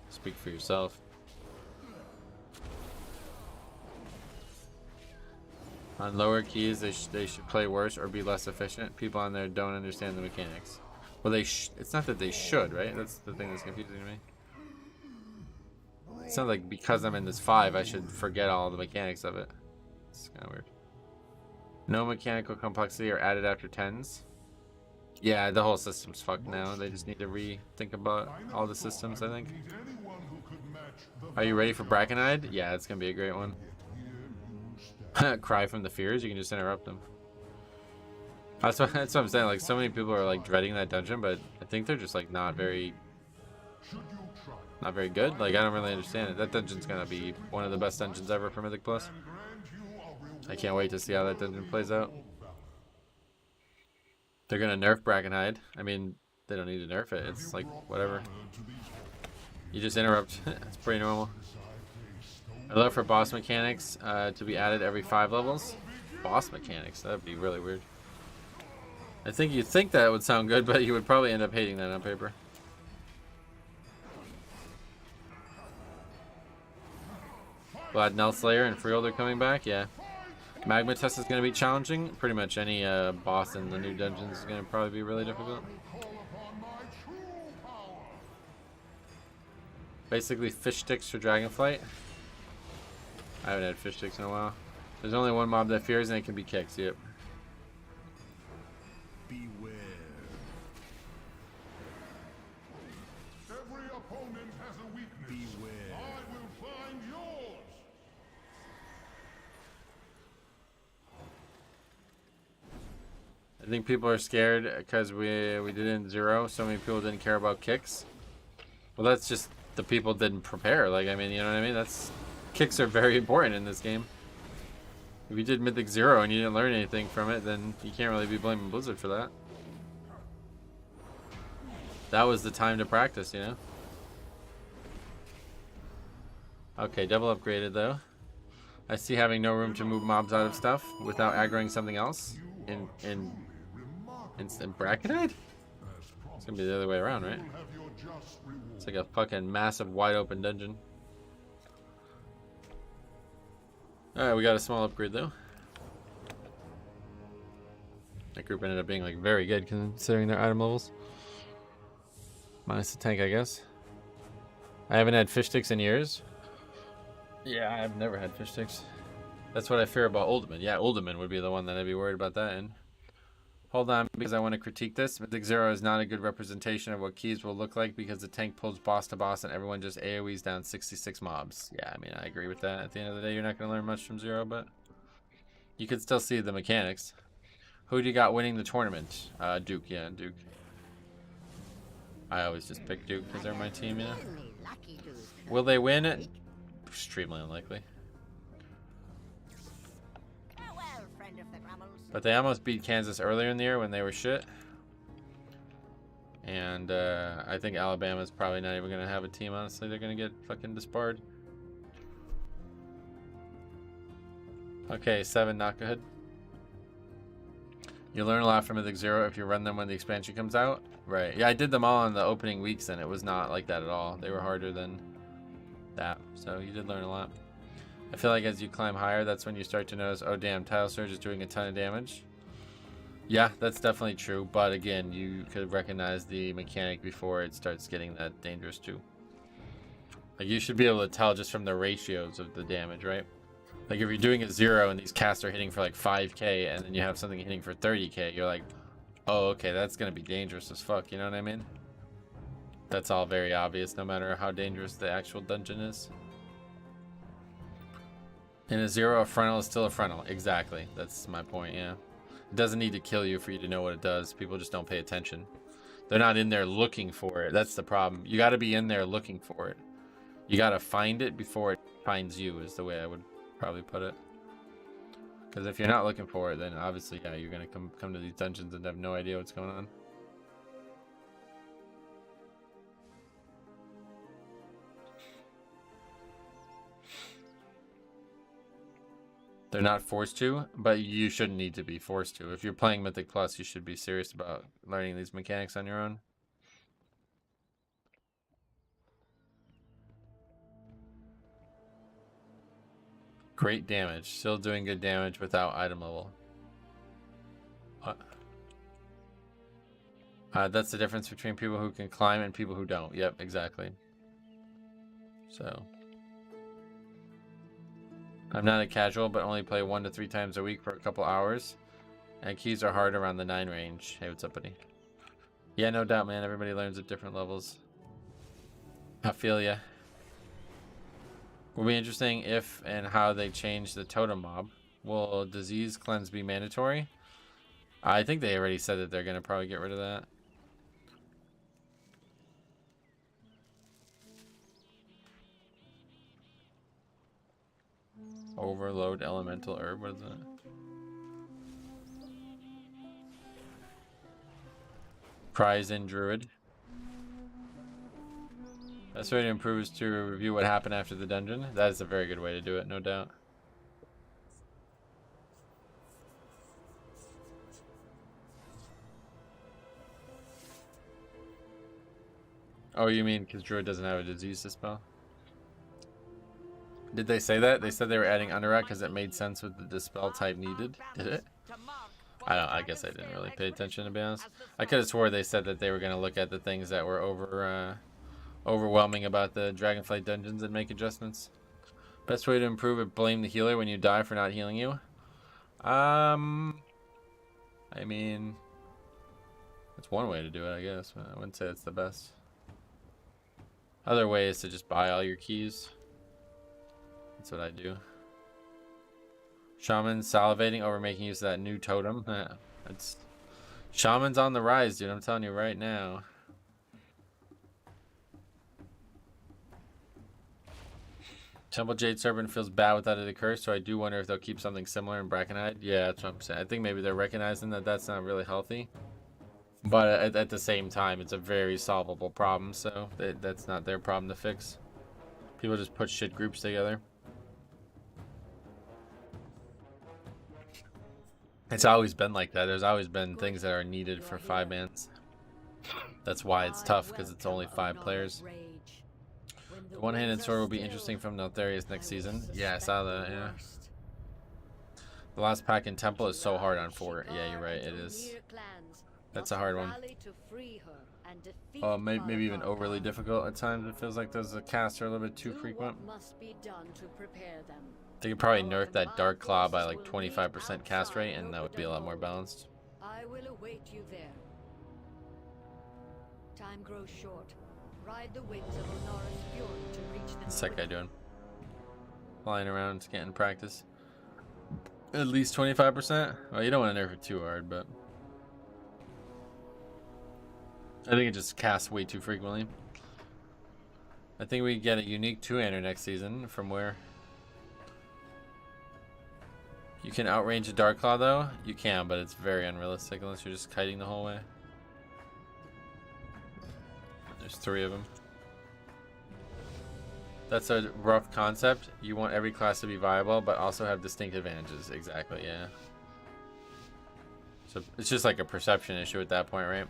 A: Speak for yourself. On lower keys, they should play worse or be less efficient. People on there don't understand the mechanics. Well, it's not that they should, right? That's the thing that's confusing to me. It's not like because I'm in this 5, I should forget all the mechanics of it. It's kind of weird. No mechanical complexity are added after 10s. Yeah, the whole system's fucked now. They just need to rethink about all the systems, I think. Are you ready for Brackenide? Yeah, it's gonna be a great one. Cry from the fears, you can just interrupt them. That's what I'm saying. Like, so many people are like dreading that dungeon, but I think they're just like not very good. Like, I don't really understand it. That dungeon's gonna be one of the best dungeons ever for Mythic Plus. I can't wait to see how that dungeon plays out. They're gonna nerf Brackenhide. I mean, they don't need to nerf it. It's like whatever. You just interrupt. It's pretty normal. I love for boss mechanics to be added every 5 levels. Boss mechanics? That'd be really weird. I think you'd think that would sound good, but you would probably end up hating that on paper. Glad Nelslayer and Freehold are coming back, yeah. Magma Test is going to be challenging. Pretty much any boss in the new dungeons is going to probably be really difficult. Basically fish sticks for Dragonflight. I haven't had fish sticks in a while. There's only one mob that fears and it can be kicks, yep.
B: Beware. Every opponent has a weakness. Beware. I will find yours.
A: I think people are scared because we did it in 0. So many people didn't care about kicks. Well, that's just the people didn't prepare. Like, I mean, you know what I mean? Kicks are very important in this game. If you did Mythic 0 and you didn't learn anything from it, then you can't really be blaming Blizzard for that. That was the time to practice, you know? Okay, double upgraded though. I see having no room to move mobs out of stuff without aggroing something else in Brackenide? It's gonna be the other way around, right? It's like a fucking massive wide open dungeon. Alright, we got a small upgrade though. That group ended up being like very good considering their item levels. Minus the tank, I guess. I haven't had fish sticks in years. Yeah, I've never had fish sticks. That's what I fear about Ultimate. Yeah, Ultimate would be the one that I'd be worried about that in. Hold on, because I want to critique this. Mythic 0 is not a good representation of what keys will look like because the tank pulls boss to boss and everyone just AoEs down 66 mobs. Yeah, I mean, I agree with that. At the end of the day, you're not going to learn much from 0, but you can still see the mechanics. Who do you got winning the tournament? Duke, yeah, Duke. I always just pick Duke because they're my team, you know? Will they win? Extremely unlikely. But they almost beat Kansas earlier in the year when they were shit. And I think Alabama's probably not even going to have a team, honestly. They're going to get fucking disbarred. Okay, 7 Knockahood. You learn a lot from Mythic Zero if you run them when the expansion comes out. Right. Yeah, I did them all in the opening weeks, and it was not like that at all. They were harder than that. So you did learn a lot. I feel like as you climb higher, that's when you start to notice, oh damn, Tile Surge is doing a ton of damage. Yeah, that's definitely true. But again, you could recognize the mechanic before it starts getting that dangerous too. Like you should be able to tell just from the ratios of the damage, right? Like if you're doing a 0 and these casts are hitting for like 5k and then you have something hitting for 30k, you're like, oh, okay, that's going to be dangerous as fuck. You know what I mean? That's all very obvious no matter how dangerous the actual dungeon is. In a 0, a frontal is still a frontal. Exactly. That's my point, yeah. It doesn't need to kill you for you to know what it does. People just don't pay attention. They're not in there looking for it. That's the problem. You got to be in there looking for it. You got to find it before it finds you is the way I would probably put it. Because if you're not looking for it, then obviously, yeah, you're going to come to these dungeons and have no idea what's going on. They're not forced to, but you shouldn't need to be forced to. If you're playing Mythic Plus, you should be serious about learning these mechanics on your own. Great damage. Still doing good damage without item level. That's the difference between people who can climb and people who don't. Yep, exactly. So... I'm not a casual, but only play 1 to 3 times a week for a couple hours. And keys are hard around the 9 range. Hey, what's up, buddy? Yeah, no doubt, man. Everybody learns at different levels. I feel ya. Will be interesting if and how they change the totem mob. Will disease cleanse be mandatory? I think they already said that they're going to probably get rid of that. Overload elemental herb, what is that? Prize in druid. Best way to improve is to review what happened after the dungeon. That is a very good way to do it, no doubt. Oh, you mean because druid doesn't have a disease dispel? Did they say that? They said they were adding Underrat because it made sense with the dispel type needed. Did it? I guess I didn't really pay attention, to be honest. I could have swore they said that they were going to look at the things that were overwhelming about the Dragonflight dungeons and make adjustments. Best way to improve it, blame the healer when you die for not healing you. I mean, that's one way to do it, I guess, but I wouldn't say it's the best. Other way is to just buy all your keys. That's what I do. Shaman salivating over making use of that new totem. That's Shaman's on the rise, dude. I'm telling you right now. Temple Jade Serpent feels bad without it a curse, so I do wonder if they'll keep something similar in Brackenhide. Yeah, that's what I'm saying. I think maybe they're recognizing that that's not really healthy. But at the same time, it's a very solvable problem, so that's not their problem to fix. People just put shit groups together. It's always been like that. There's always been things that are needed for 5-mans. That's why it's tough, because it's only 5 players. The one-handed sword will be interesting from Neltharius next season. Yeah, I saw that, yeah. The last pack in Temple is so hard on 4. Yeah, you're right, it is. That's a hard one. Maybe even overly difficult at times. It feels like those casts are a little bit too frequent. They could probably nerf that Dark Claw by like 25% cast rate, and that would be a lot more balanced.
C: I will await you there. Time grows short. Ride the wings of Onora's Fjord to reach the
A: What's that guy doing? Flying around, getting practice. At least 25%? Well, you don't want to nerf it too hard, but... I think it just casts way too frequently. I think we get a unique 2-hander next season from where... You can outrange a Dark Claw though? You can, but it's very unrealistic unless you're just kiting the whole way. There's 3 of them. That's a rough concept. You want every class to be viable, but also have distinct advantages. Exactly, yeah. So it's just like a perception issue at that point, right?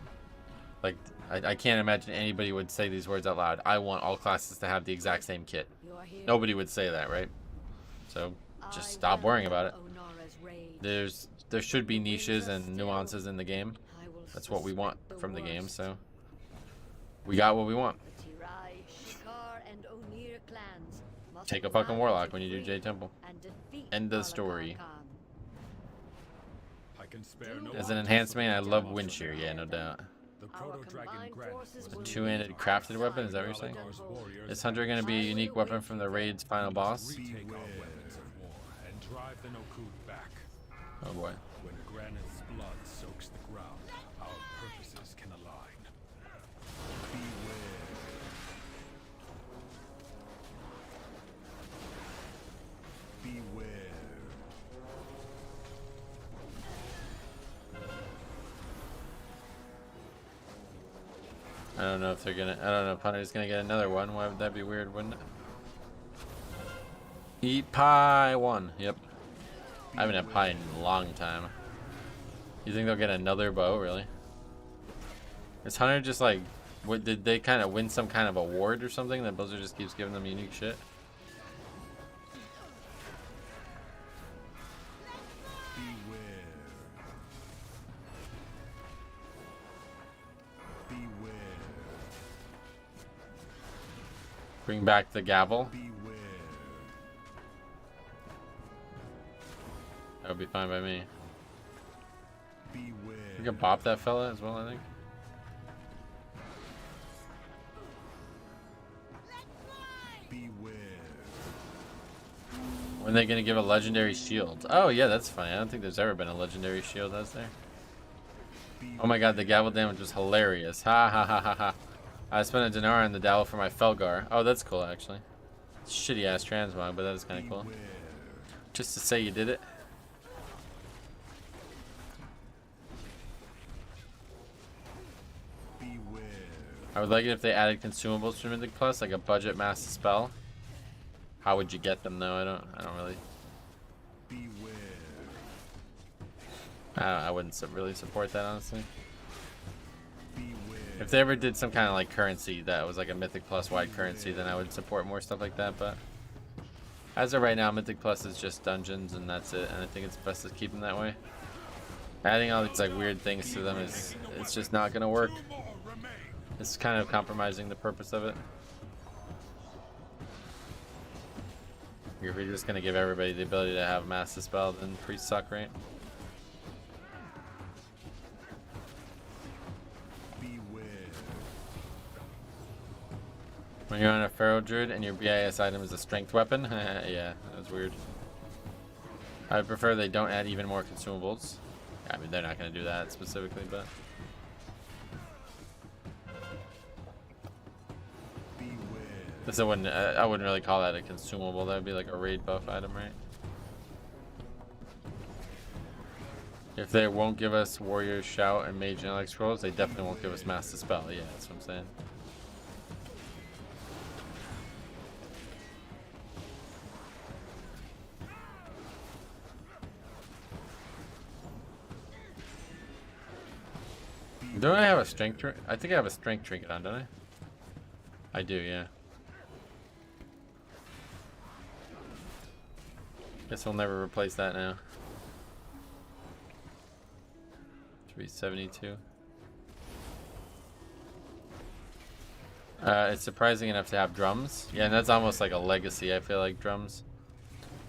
A: Like, I can't imagine anybody would say these words out loud. I want all classes to have the exact same kit. Nobody would say that, right? So just stop worrying about it. There should be niches and nuances in the game. That's what we want from the game, so we got what we want. Take a fucking warlock when you do J Temple. End of the story. As an enhanced main, I love wind shear. Yeah, no doubt. A 2-handed crafted weapon, is that what you're saying? Is Hunter going to be a unique weapon from the raid's final boss? Oh boy.
B: When Granite's blood soaks the ground, our purposes can align. Beware. Beware.
A: I don't know if they're gonna. I don't know if Hunter's gonna get another one. Why would that be weird, wouldn't it? Eat pie 1. Yep. I haven't had pie in a long time. You think they'll get another bow, really? Is Hunter just like, what, did they kind of win some kind of award or something that Blizzard just keeps giving them unique shit? Bring back the gavel. That would be fine by me. We can bop that fella as well, I think. When are they gonna give a legendary shield? Oh yeah, that's funny. I don't think there's ever been a legendary shield, has there? Oh my god, the gavel damage was hilarious. Ha ha ha ha ha. I spent a dinar on the dowel for my Felgar. Oh, that's cool, actually. Shitty ass transmog, but that is kind of cool. Just to say you did it. I would like it if they added consumables to Mythic Plus, like a budget master spell. How would you get them though? I don't really. I wouldn't really support that, honestly. If they ever did some kind of like currency that was like a Mythic Plus wide currency, then I would support more stuff like that. But as of right now, Mythic Plus is just dungeons and that's it. And I think it's best to keep them that way. Adding all these like weird things to them it's just not gonna work. It's kind of compromising the purpose of it. If you're just gonna give everybody the ability to have Master Spell, then priests suck, right? When you're on a Pharaoh Druid and your BIS item is a strength weapon, yeah, that was weird. I would prefer they don't add even more consumables. I mean, they're not gonna do that specifically, but. This I wouldn't really call that a consumable. That would be like a raid buff item, right? If they won't give us Warrior Shout and Mage and Elect Scrolls, they definitely won't give us Master Spell. Yeah, that's what I'm saying. Don't I have a strength trinket? I think I have a strength trinket on, don't I? I do, yeah. Guess we'll never replace that now. 372. It's surprising enough to have drums. Yeah, and that's almost like a legacy, I feel like, drums.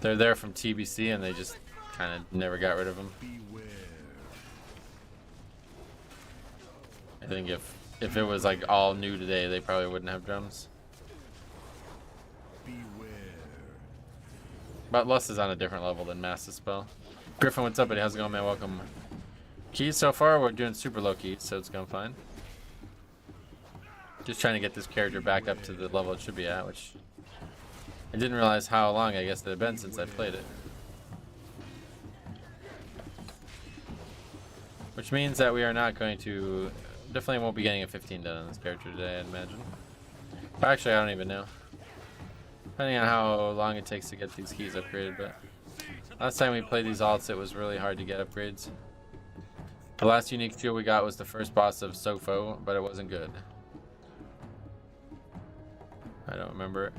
A: They're there from TBC and they just kind of never got rid of them. I think if it was like all new today, they probably wouldn't have drums. But Lust is on a different level than Master Spell. Griffin, what's up, buddy? How's it going, man? Welcome. Keys so far, we're doing super low keys, so it's going fine. Just trying to get this character back up to the level it should be at, which I didn't realize how long I guess it had been since I played it. Which means that we are not going to Definitely won't be getting a 15 done on this character today, I'd imagine. But actually, I don't even know. Depending on how long it takes to get these keys upgraded, but last time we played these alts, it was really hard to get upgrades. The last unique fuel we got was the first boss of Sofo, but it wasn't good. I don't remember it.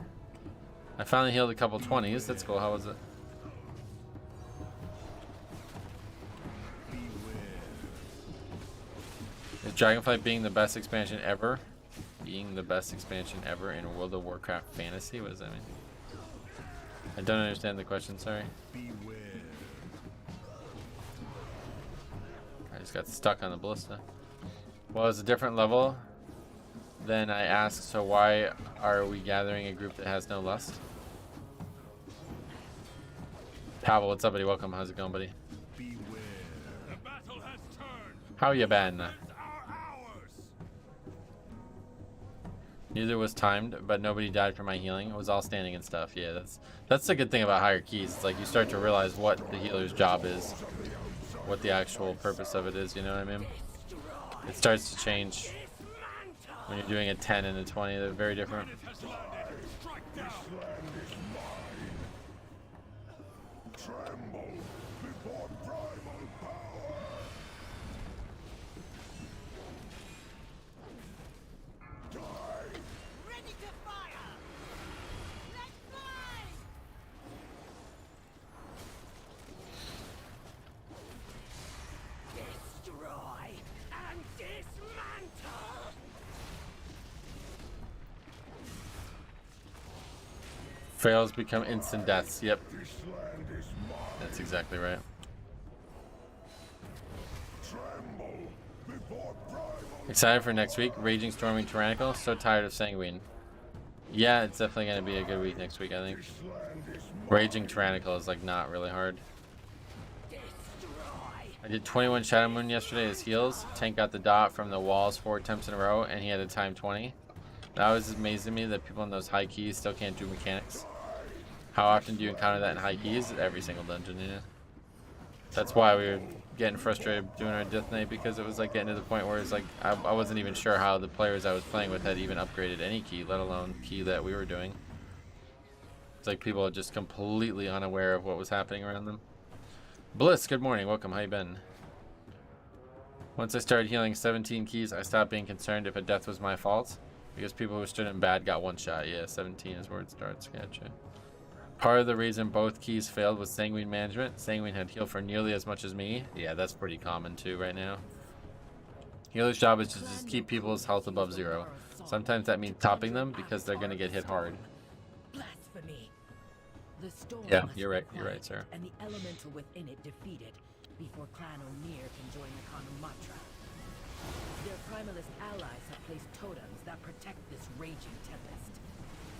A: I finally healed a couple 20s. That's cool. How was it? Is Dragonflight being the best expansion ever? Being the best expansion ever in World of Warcraft Fantasy? What does that mean? I don't understand the question, sorry. I just got stuck on the ballista. Well, it's a different level. Then I asked, so why are we gathering a group that has no lust? Pavel, what's up, buddy? Welcome. How's it going, buddy?
B: The battle has turned.
A: How you been?
B: Are ours.
A: Neither was timed, but nobody died from my healing. It was all standing and stuff. Yeah, that's the good thing about higher keys. It's like you start to realize what the healer's job is, what the actual purpose of it is. You know what I mean? It starts to change when you're doing a 10 and a 20. They're very different.
B: It has landed. Strike down.
E: Tremble before primal power.
F: Ready to fire! Let's fly! Destroy and dismantle!
A: Fails become instant deaths. Yep,
E: This land is mine.
A: that's exactly right.
E: Tremble before primal.
A: Excited for next week. Raging, Storming, Tyrannical. So tired of Sanguine. Yeah, it's definitely going to be a good week next week, I think.
E: This land is mine.
A: Raging Tyrannical is like not really hard.
F: Destroy!
A: I did 21 Shadow Moon yesterday as heals. Tank got the dot from the walls 4 attempts in a row, and he had a time 20. That was amazing to me that people in those high keys still can't do mechanics. How often do you encounter that in high keys? Every single dungeon, yeah. That's why we were getting frustrated doing our Death Knight, because it was like getting to the point where it's like I wasn't even sure how the players I was playing with had even upgraded any key, let alone key that we were doing. It's like people are just completely unaware of what was happening around them. Bliss, good morning, welcome, how you been? Once I started healing 17 keys, I stopped being concerned if a death was my fault, because people who stood in bad got one shot. Yeah, 17 is where it starts. Gotcha. Part of the reason both keys failed was Sanguine management. Sanguine had healed for nearly as much as me. Yeah, that's pretty common too right now. Healer's job is to just keep people's health above 0. Sometimes that means topping them because they're going to get hit hard.
F: Blasphemy! The storm
A: Yeah,
F: must
A: you're right,
F: be
A: you're right,
F: quiet
A: sir.
F: And the elemental within it defeated before Clan O'Neill can join the Kanamatra. Their primalist allies have placed totems that protect this raging tempest.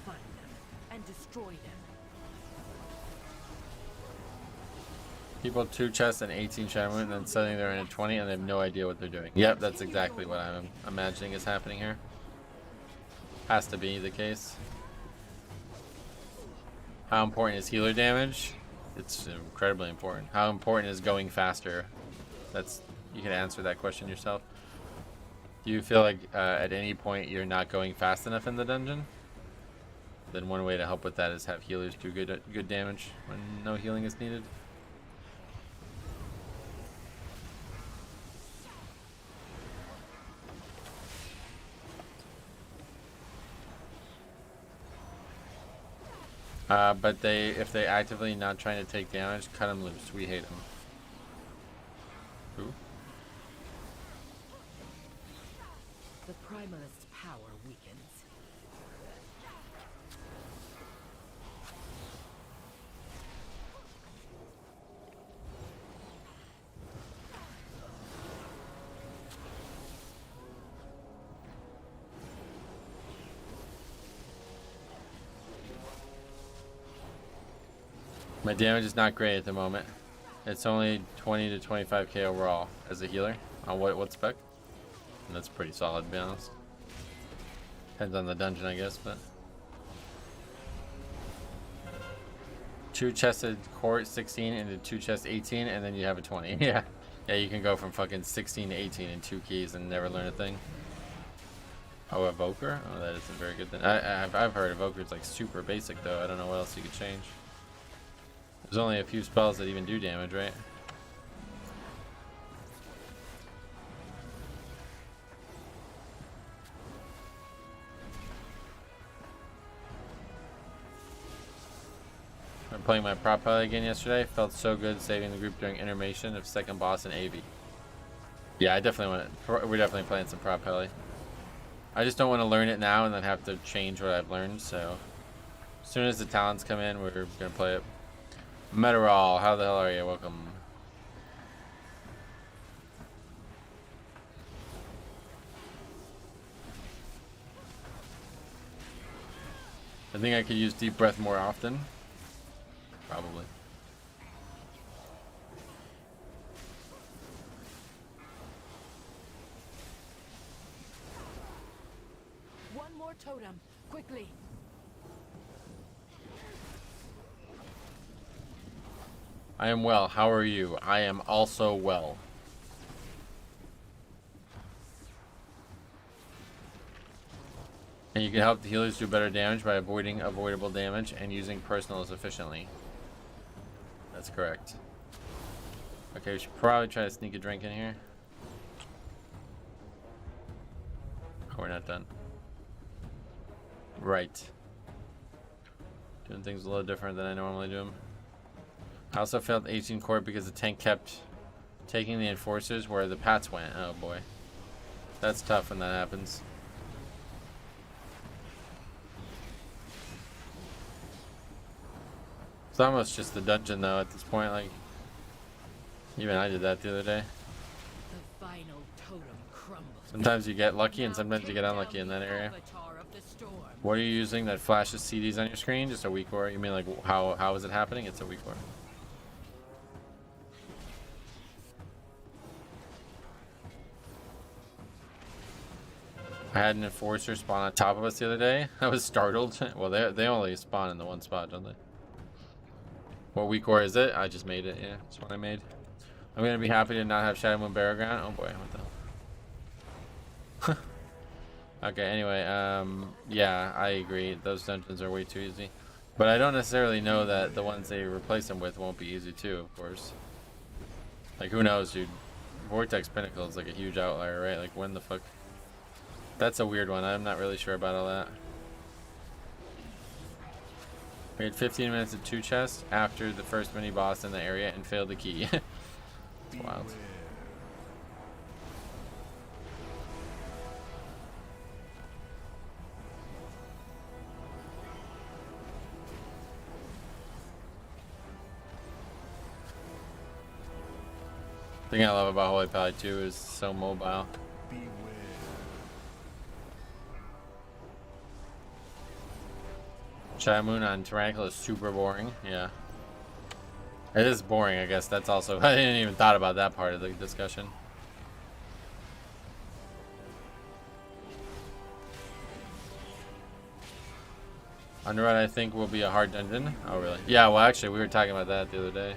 F: Find them and destroy them.
A: People 2 chests and 18 Shadow Moon, and then suddenly they're in a 20 and they have no idea what they're doing. Yep, that's exactly what I'm imagining is happening here. Has to be the case. How important is healer damage? It's incredibly important. How important is going faster? That's, you can answer that question yourself. Do you feel like at any point you're not going fast enough in the dungeon? Then one way to help with that is have healers do good damage when no healing is needed. But if they actively not trying to take damage, cut them loose. We hate them. Who?
F: The primalist's power weakens.
A: My damage is not great at the moment. It's only 20 to 25k overall as a healer. On what spec? And that's pretty solid, to be honest. Depends on the dungeon, I guess, but 2 chested court 16 into 2 chest 18, and then you have a 20. Yeah, Yeah, you can go from fucking 16 to 18 in 2 keys and never learn a thing. Oh, Evoker? Oh, that isn't very good then. I've heard Evoker's like super basic though. I don't know what else you could change. There's only a few spells that even do damage, right? I'm playing my prop Paladin again yesterday. Felt so good saving the group during intermission of second boss in AV. Yeah, I definitely want. We're definitely playing some prop Paladin. I just don't want to learn it now and then have to change what I've learned. So as soon as the talents come in, we're gonna play it. Meteorol, how the hell are you? Welcome. I think I could use deep breath more often. Probably.
F: One more totem, quickly.
A: I am well. How are you? I am also well. And you can help the healers do better damage by avoiding avoidable damage and using personals efficiently. That's correct. Okay, we should probably try to sneak a drink in here. Oh, we're not done. Right. Doing things a little different than I normally do them. I also failed 18 court because the tank kept taking the enforcers where the pats went. Oh boy. That's tough when that happens. It's almost just the dungeon though at this point, like even I did that the other day.
F: The final totem crumbles.
A: Sometimes you get lucky and sometimes you get unlucky in that area. What are you using that flashes CDs on your screen? Just a weak aura? You mean like how is it happening? It's a weak aura. I had an enforcer spawn on top of us the other day. I was startled. Well, they only spawn in the one spot, don't they? What weak aura is it? I just made it. Yeah, that's what I made. I'm gonna be happy to not have Shadow Moon Barrow Ground. Oh boy, what the hell? Okay, anyway, yeah, I agree. Those dungeons are way too easy. But I don't necessarily know that the ones they replace them with won't be easy too, of course. Like, who knows, dude? Vortex Pinnacle is like a huge outlier, right? Like, when the fuck? That's a weird one. I'm not really sure about all that. We had 15 minutes of 2 chests after the first mini boss in the area and failed the key. It's wild. The thing I love about Holy Paladin 2 is so mobile. Shadow Moon on Tyrannical is super boring. Yeah. It is boring, I guess. That's also... I didn't even thought about that part of the discussion. Underrun, I think, will be a hard dungeon. Oh, really? Yeah, well, actually, we were talking about that the other day.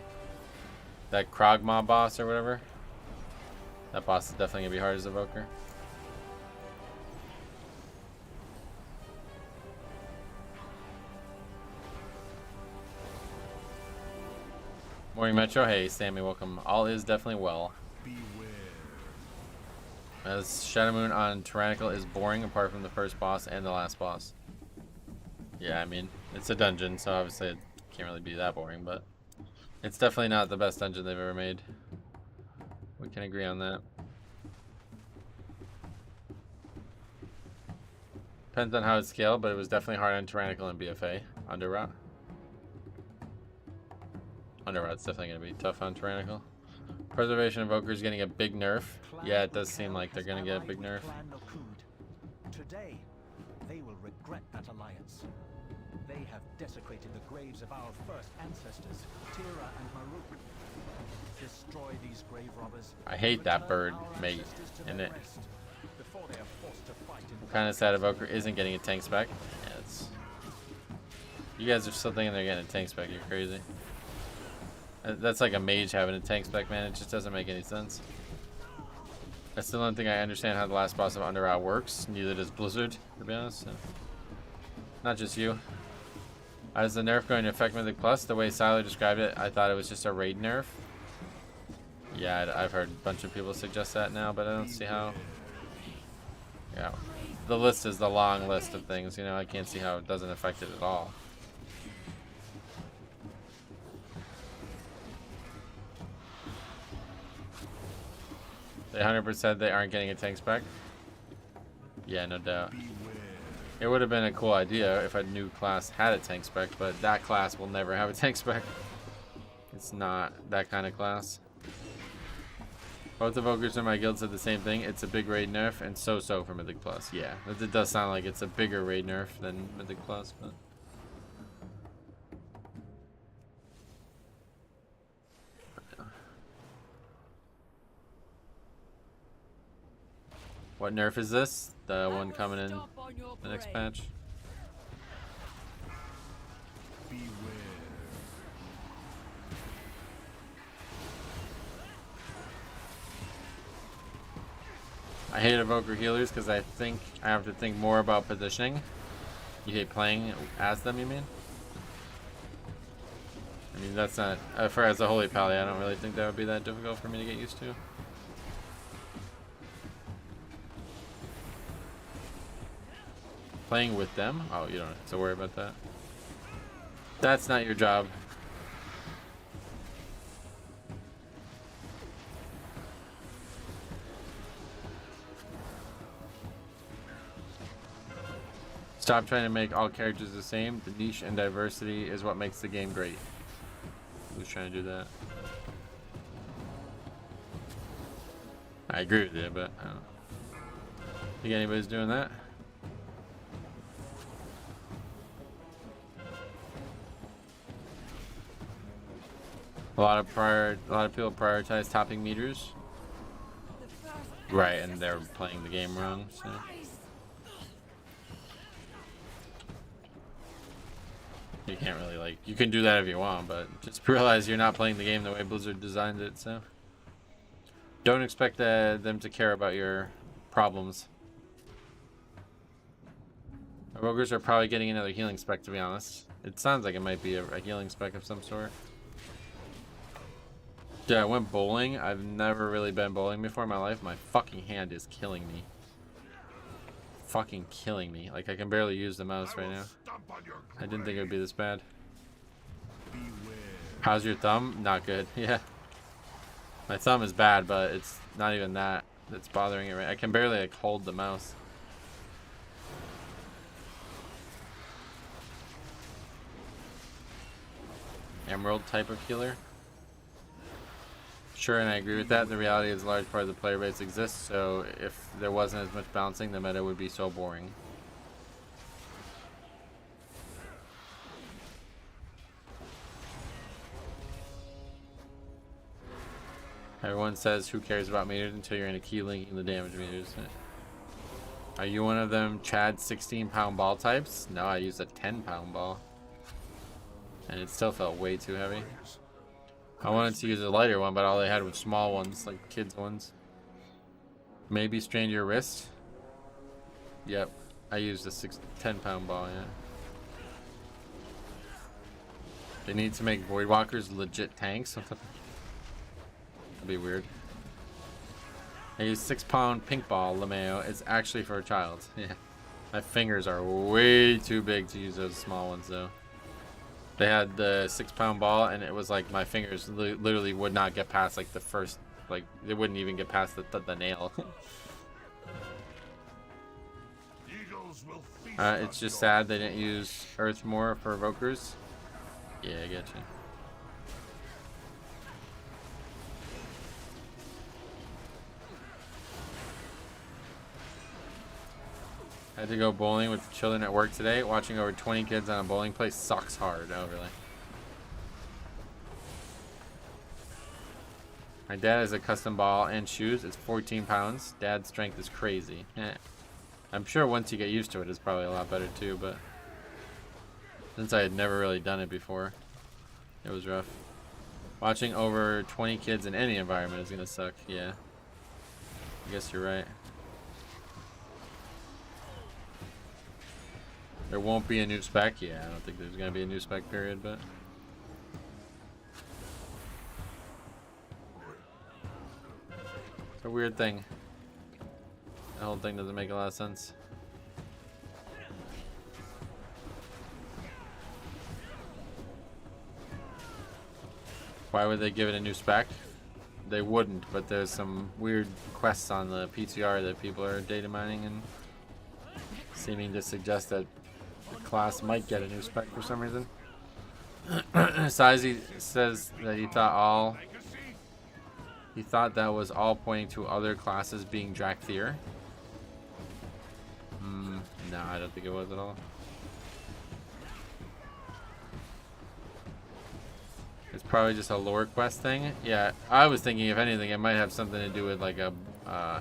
A: That Krogmaw boss or whatever. That boss is definitely going to be hard as Evoker. Morning Metro, hey Sammy, welcome. All is definitely well. As Shadow Moon on Tyrannical is boring apart from the first boss and the last boss. Yeah, I mean, it's a dungeon, so obviously it can't really be that boring, but it's definitely not the best dungeon they've ever made. We can agree on that. Depends on how it's scaled, but it was definitely hard on Tyrannical and BFA. Underrot. Underrot's definitely going to be tough on Tyrannical. Preservation Evoker is getting a big nerf. Yeah, it does seem like they're going to get a big nerf.
G: Today, they will regret that alliance. They have desecrated the graves of our first ancestors, Tira and Maruk. Destroy these grave robbers.
A: I hate that bird mate in it. I'm kind of sad Evoker isn't getting a tank spec. Yeah, it's... You guys are still thinking they're getting a tank spec. You're crazy. That's like a mage having a tank spec, man. It just doesn't make any sense. I still don't think I understand how the last boss of Under Out works. Neither does Blizzard, to be honest. Not just you. Is the nerf going to affect Mythic Plus? The way Siler described it, I thought it was just a raid nerf. Yeah, I've heard a bunch of people suggest that now, but I don't see how. Yeah, the list is the long list of things, you know. I can't see how it doesn't affect it at all. They 100% they aren't getting a tank spec. Yeah, no doubt. It would have been a cool idea if a new class had a tank spec, but that class will never have a tank spec. It's not that kind of class. Both the Ogres in my guild said the same thing. It's a big raid nerf and so-so for Mythic Plus. Yeah, it does sound like it's a bigger raid nerf than Mythic Plus, but... What nerf is this? The one coming in the next patch? I hate evoker healers because I think I have to think more about positioning. You hate playing as them, you mean? I mean, that's not... for as a holy pally, I don't really think that would be that difficult for me to get used to. Playing with them? Oh, you don't have to worry about that. That's not your job. Stop trying to make all characters the same. The niche and diversity is what makes the game great. Who's trying to do that? I agree with you, but I don't think anybody's doing that. A lot of people prioritize topping meters. Right, and they're playing the game wrong, so. You can't really, like, you can do that if you want, but just realize you're not playing the game the way Blizzard designed it, so. Don't expect them to care about your problems. Our Ogres are probably getting another healing spec, to be honest. It sounds like it might be a healing spec of some sort. Dude, I went bowling. I've never really been bowling before in my life. My fucking hand is killing me. Fucking killing me. Like, I can barely use the mouse right now. I didn't think it would be this bad. How's your thumb? Not good. Yeah. My thumb is bad, but it's not even that that's bothering it, right? I can barely, like, hold the mouse. Emerald type of healer? Sure, and I agree with that. The reality is a large part of the player base exists, so if there wasn't as much bouncing, the meta would be so boring. Everyone says who cares about meters until you're in a key linking the damage meters. Are you one of them Chad 16-pound ball types? No, I used a 10-pound ball. And it still felt way too heavy. I wanted to use a lighter one, but all they had was small ones, like kids' ones. Maybe strained your wrist? Yep, I used a 10-pound ball, yeah. They need to make Voidwalkers legit tanks. That'd be weird. I use 6-pound pink ball, LeMayo. It's actually for a child. Yeah. My fingers are way too big to use those small ones, though. They had the 6-pound ball, and it was like my fingers literally would not get past like the first, like they wouldn't even get past the nail. It's just sad they didn't use Earth more for evokers. Yeah, I get you. I had to go bowling with children at work today. Watching over 20 kids on a bowling place sucks hard. Oh, really? My dad has a custom ball and shoes. It's 14 pounds. Dad's strength is crazy. I'm sure once you get used to it, it's probably a lot better too, but since I had never really done it before, it was rough. Watching over 20 kids in any environment is gonna suck. Yeah. I guess you're right. There won't be a new spec. Yeah, I don't think there's gonna be a new spec period, but. It's a weird thing. The whole thing doesn't make a lot of sense. Why would they give it a new spec? They wouldn't, but there's some weird quests on the PTR that people are data mining and seeming to suggest that the class might get a new spec for some reason. Sizey says that he thought that was all pointing to other classes being Drakthir. No, I don't think it was at all. It's probably just a lore quest thing. Yeah, I was thinking if anything it might have something to do with like a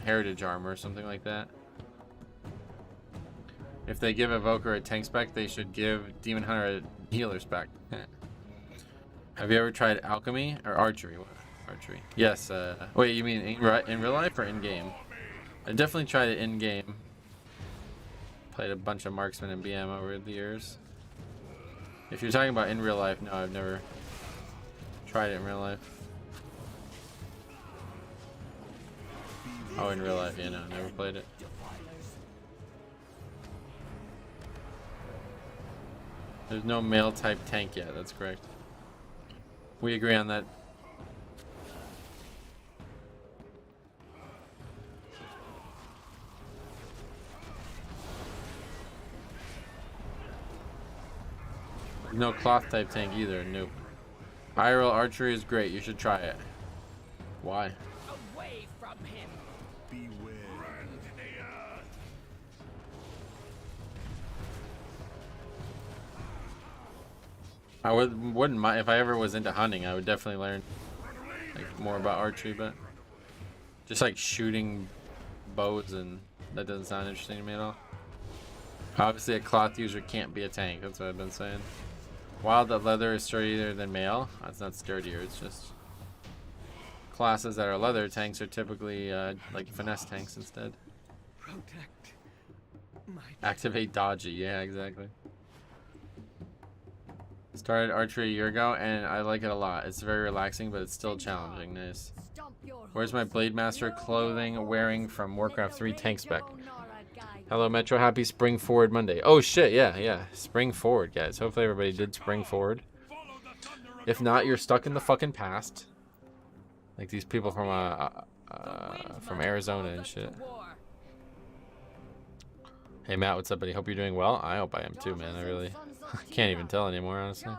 A: heritage armor or something like that. If they give Evoker a tank spec, they should give Demon Hunter a healer spec. Have you ever tried alchemy or archery? Archery. Yes. Wait, you mean in real life or in game? I definitely tried it in game. Played a bunch of marksman and BM over the years. If you're talking about in real life, no, I've never tried it in real life. Oh, in real life, yeah, no, never played it. There's no male type tank yet, that's correct. We agree on that. No cloth type tank either, nope. IRL archery is great, you should try it. Why?
F: Away from him.
G: Beware.
A: I wouldn't mind if I ever was into hunting. I would definitely learn like more about archery, but just like shooting bows, and that doesn't sound interesting to me at all. Obviously, a cloth user can't be a tank. That's what I've been saying. While the leather is sturdier than mail, that's not sturdier. It's just classes that are leather tanks are typically like finesse tanks instead.
D: Protect my
A: Activate dodgy. Yeah, exactly. Started archery a year ago, and I like it a lot. It's very relaxing, but it's still challenging. Nice. Where's my Blade Master clothing wearing from Warcraft 3 tank spec? Hello, Metro. Happy Spring Forward Monday. Oh, shit. Yeah. Spring forward, guys. Hopefully everybody did spring forward. If not, you're stuck in the fucking past. Like these people from Arizona and shit. Hey, Matt. What's up, buddy? Hope you're doing well. I hope I am too, man. I really can't even tell anymore, honestly.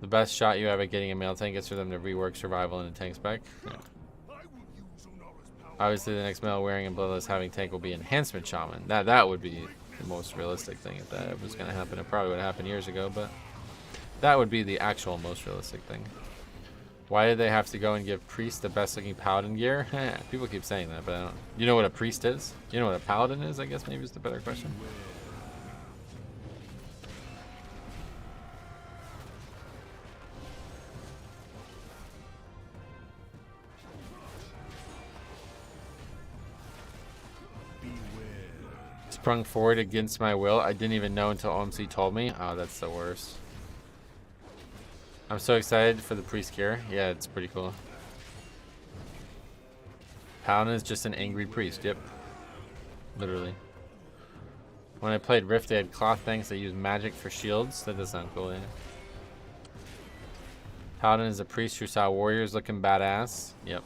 A: The best shot you have at getting a male tank is for them to rework survival in a tank spec. Yeah. Obviously, the next male wearing and bloodless having tank will be enhancement shaman. That would be the most realistic thing if that was going to happen. It probably would have happened years ago, but that would be the actual most realistic thing. Why did they have to go and give priest the best looking paladin gear? People keep saying that, but I don't. You know what a priest is? You know what a paladin is? I guess maybe is the better question. Sprung forward against my will. I didn't even know until OMC told me. Oh, that's the worst. I'm so excited for the priest gear. Yeah, it's pretty cool. Paladin is just an angry priest. Yep. Literally. When I played Rift, they had cloth things that use magic for shields. That does sound cool, yeah. Paladin is a priest who saw warriors looking badass. Yep.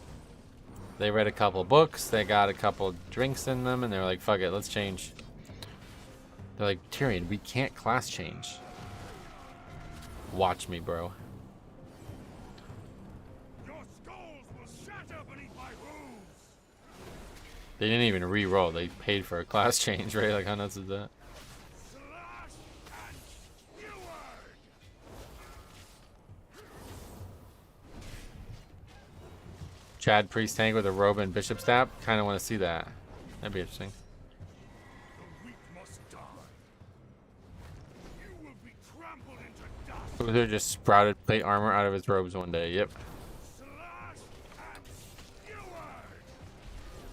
A: They read a couple books. They got a couple drinks in them, and they were like, fuck it, let's change. They're like, Tyrion, we can't class change. Watch me, bro.
B: Your skulls will shatter beneath my hooves.
A: They didn't even re-roll. They paid for a class change, right? Like, how nuts is that?
B: Slash and skewered.
A: Chad priest tank with a robe and bishop staff. Kind of want to see that. That'd be interesting.
B: The weak must die. You will be trampled into dust.
A: Uther just sprouted plate armor out of his robes one day. Yep.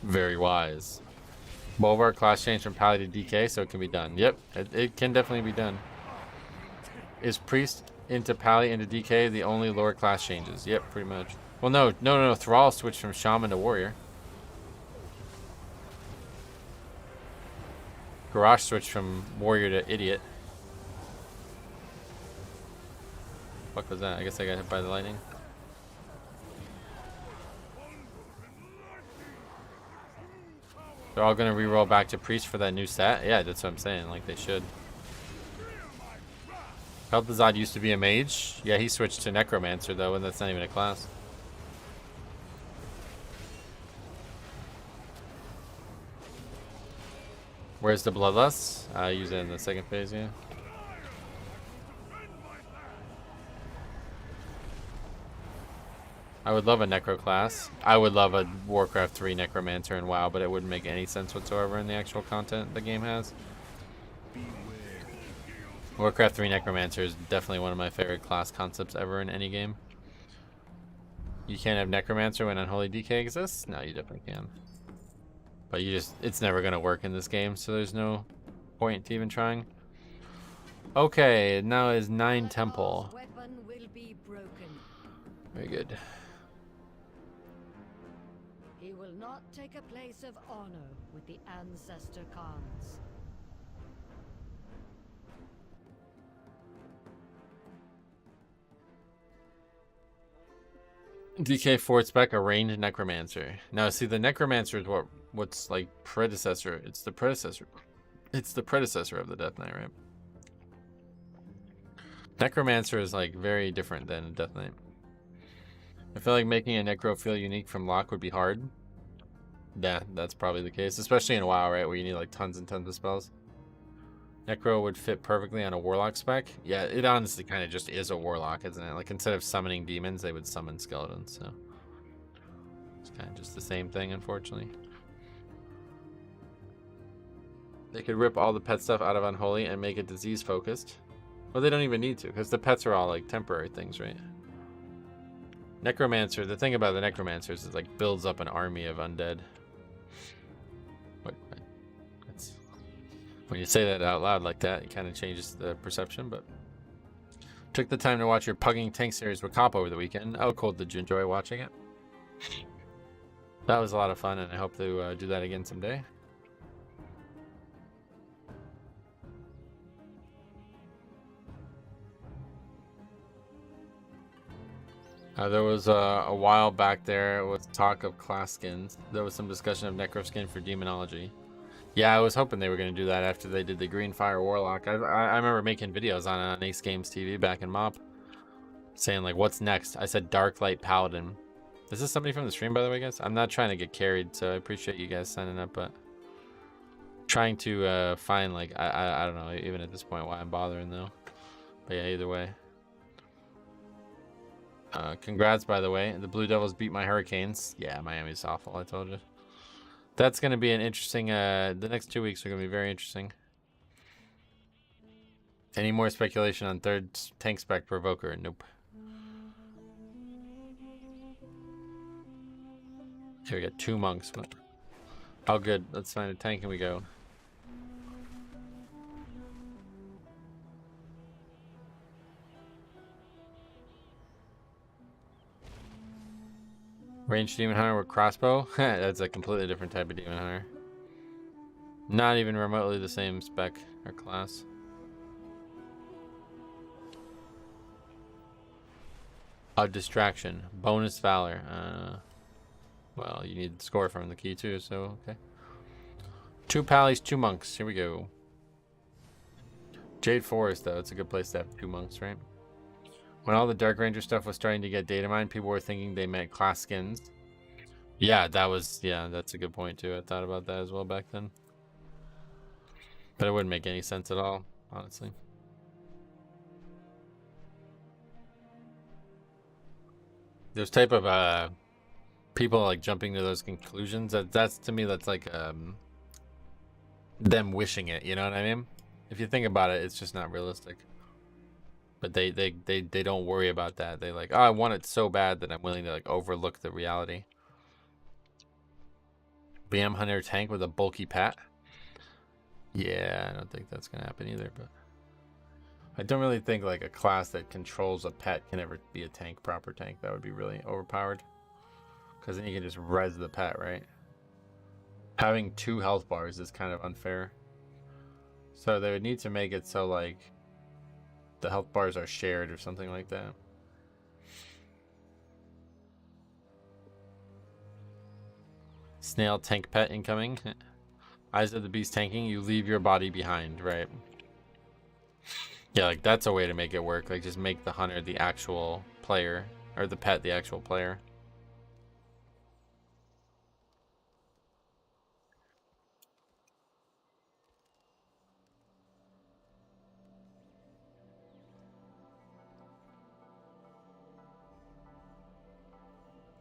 A: Very wise. Bulwark class change from Pally to DK, so it can be done. Yep, it can definitely be done. Is Priest into Pally into DK the only lore class changes? Yep, pretty much. Well, no. Thrall switched from Shaman to Warrior. Garrosh switched from Warrior to Idiot. What was that? I guess I got hit by the lightning. They're all gonna reroll back to Priest for that new stat? Yeah, that's what I'm saying. Like, they should. Peltazad used to be a mage. Yeah, he switched to Necromancer, though, and that's not even a class. Where's the Bloodlust? I use it in the second phase, yeah. I would love a Necro class. I would love a Warcraft 3 Necromancer in WoW, but it wouldn't make any sense whatsoever in the actual content the game has. Warcraft 3 Necromancer is definitely one of my favorite class concepts ever in any game. You can't have Necromancer when Unholy DK exists? No, you definitely can. But it's never going to work in this game, so there's no point to even trying. Okay, now is 9 Temple. Very good.
C: He will not take a place of honor with the Ancestor Khans.
A: DK Fort Spec, a ranged Necromancer. Now, see, the Necromancer is what's like predecessor. It's the predecessor. It's the predecessor of the Death Knight, right? Necromancer is like very different than a Death Knight. I feel like making a Necro feel unique from lock would be hard. Yeah, that's probably the case, especially in WoW, right, where you need like tons and tons of spells. Necro would fit perfectly on a Warlock spec. Yeah, it honestly kind of just is a Warlock, isn't it? Like, instead of summoning demons, they would summon skeletons, so it's kind of just the same thing, unfortunately. They could rip all the pet stuff out of Unholy and make it disease focused. Well, they don't even need to, because the pets are all like temporary things, right? Necromancer, the thing about the Necromancers is like builds up an army of undead. That's, when you say that out loud like that, it kind of changes the perception, but took the time to watch your Pugging Tank series with Cop over the weekend. Oh, cool. Did you enjoy watching it? That was a lot of fun, and I hope to do that again someday. There was a while back there with talk of class skins. There was some discussion of Necro skin for Demonology. Yeah, I was hoping they were going to do that after they did the Green Fire Warlock. I remember making videos on Ace Games TV back in MOP, saying like, what's next? I said Dark Light Paladin. This is somebody from the stream, by the way, guys. I'm not trying to get carried, so I appreciate you guys signing up, but trying to find, like, I don't know, even at this point, why I'm bothering, though. But yeah, either way. Congrats, by the way. The Blue Devils beat my Hurricanes. Yeah, Miami's awful, I told you. That's going to be an interesting... the next 2 weeks are going to be very interesting. Any more speculation on third tank spec Provoker? Nope. Okay, we got 2 monks. Oh, good. Let's find a tank and we go. Ranged Demon Hunter with crossbow? That's a completely different type of Demon Hunter. Not even remotely the same spec or class. A distraction. Bonus Valor. Well, you need the score from the key too, so okay. 2 Pallies, 2 monks. Here we go. Jade Forest, though. It's a good place to have 2 monks, right? When all the Dark Ranger stuff was starting to get data mined, people were thinking they meant class skins. Yeah, that's a good point too. I thought about that as well back then. But it wouldn't make any sense at all, honestly. Those type of people like jumping to those conclusions, that's to me, that's like them wishing it, you know what I mean? If you think about it, it's just not realistic. But they don't worry about that. They like, oh, I want it so bad that I'm willing to like overlook the reality. BM Hunter tank with a bulky pet. Yeah, I don't think that's gonna happen either, but I don't really think like a class that controls a pet can ever be a tank, proper tank. That would be really overpowered. Because then you can just res the pet, right? Having 2 health bars is kind of unfair. So they would need to make it so like the health bars are shared or something like that. Snail tank pet incoming. Eyes of the Beast tanking, you leave your body behind, right? Yeah, like that's a way to make it work. Like just make the hunter the actual player, or the pet the actual player.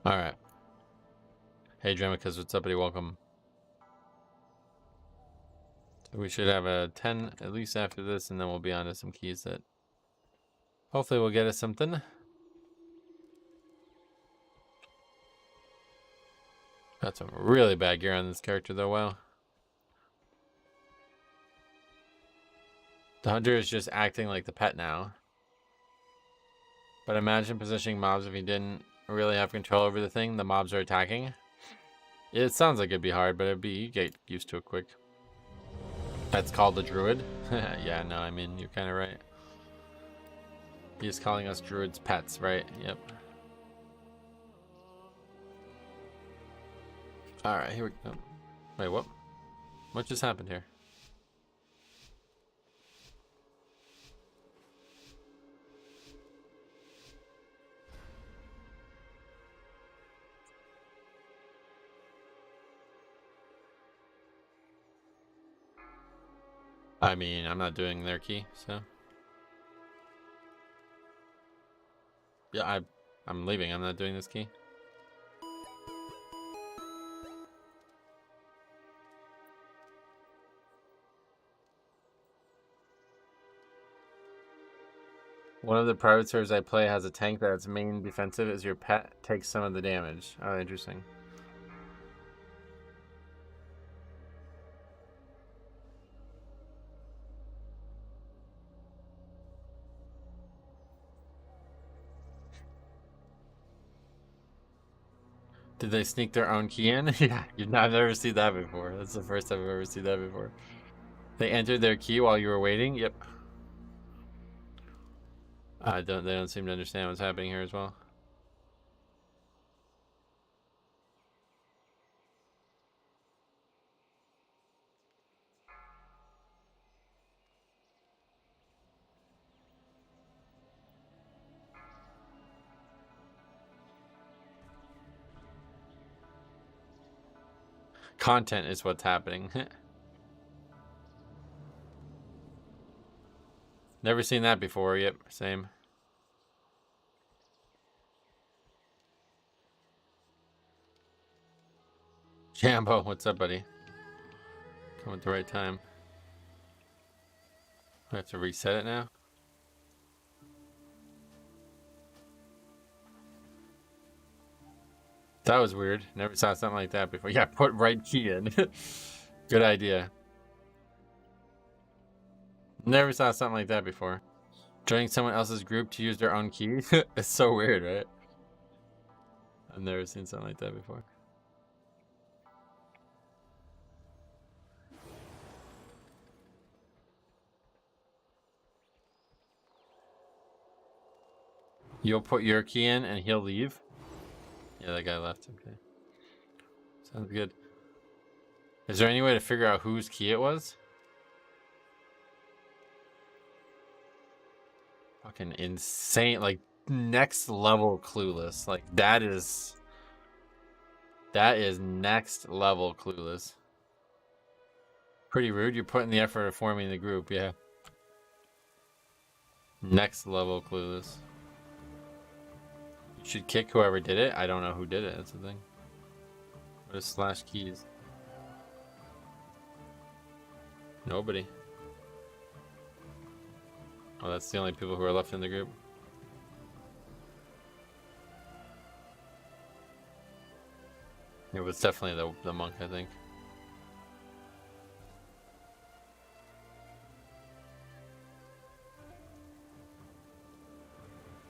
A: Alright. Hey Dremicus, what's up buddy? Welcome. So we should have a 10 at least after this, and then we'll be on to some keys that hopefully will get us something. Got some really bad gear on this character though, wow. The hunter is just acting like the pet now. But imagine positioning mobs if you didn't really have control over the thing the mobs are attacking. It sounds like it'd be hard, but you get used to it quick. That's called the druid? Yeah, no, I mean, you're kind of right. He's calling us druids pets, right? Yep. Alright, here we go. Wait, what? What just happened here? I mean, I'm not doing their key, so. Yeah, I'm leaving. I'm not doing this key. One of the private servers I play has a tank that its main defensive is your pet takes some of the damage. Oh, interesting. Did they sneak their own key in? Yeah, I've never seen that before. That's the first time I've ever seen that before. They entered their key while you were waiting? Yep. They don't seem to understand what's happening here as well. Content is what's happening. Never seen that before. Yep, same. Jambo, what's up, buddy? Come at the right time. I have to reset it now. That was weird. Never saw something like that before. Yeah, put right key in. Good idea. Never saw something like that before. Joining someone else's group to use their own key? It's so weird, right? I've never seen something like that before. You'll put your key in and he'll leave? Yeah, that guy left. Okay. Sounds good. Is there any way to figure out whose key it was? Fucking insane. Like, next level clueless. Like, that is next level clueless. Pretty rude. You're putting the effort of forming the group, yeah. Next level clueless. You should kick whoever did it. I don't know who did it. That's the thing. What is slash keys? Nobody. Well, that's the only people who are left in the group. It was definitely the monk, I think.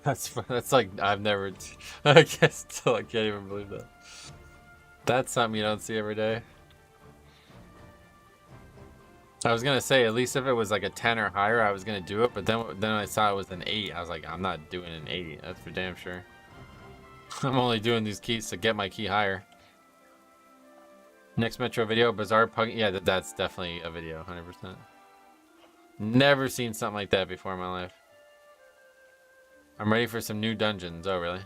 A: That's like I've never. I guess still I can't even believe that. That's something you don't see every day. I was gonna say at least if it was like a 10 or higher, I was gonna do it. But then I saw it was an 8. I was like, I'm not doing an 8. That's for damn sure. I'm only doing these keys to get my key higher. Next Metro video, Bizarre Pugging. Yeah, that's definitely a video, 100%. Never seen something like that before in my life. I'm ready for some new dungeons. Oh, really? Do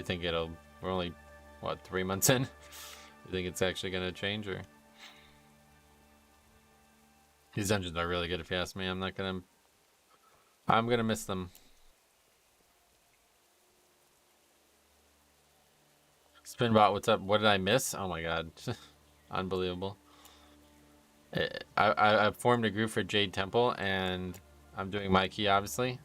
A: you think we're only, what, 3 months in? You think it's actually gonna change, or? These dungeons are really good if you ask me. I'm gonna miss them. Spinbot, what's up? What did I miss? Oh my god. Unbelievable. I formed a group for Jade Temple, and I'm doing my key, obviously.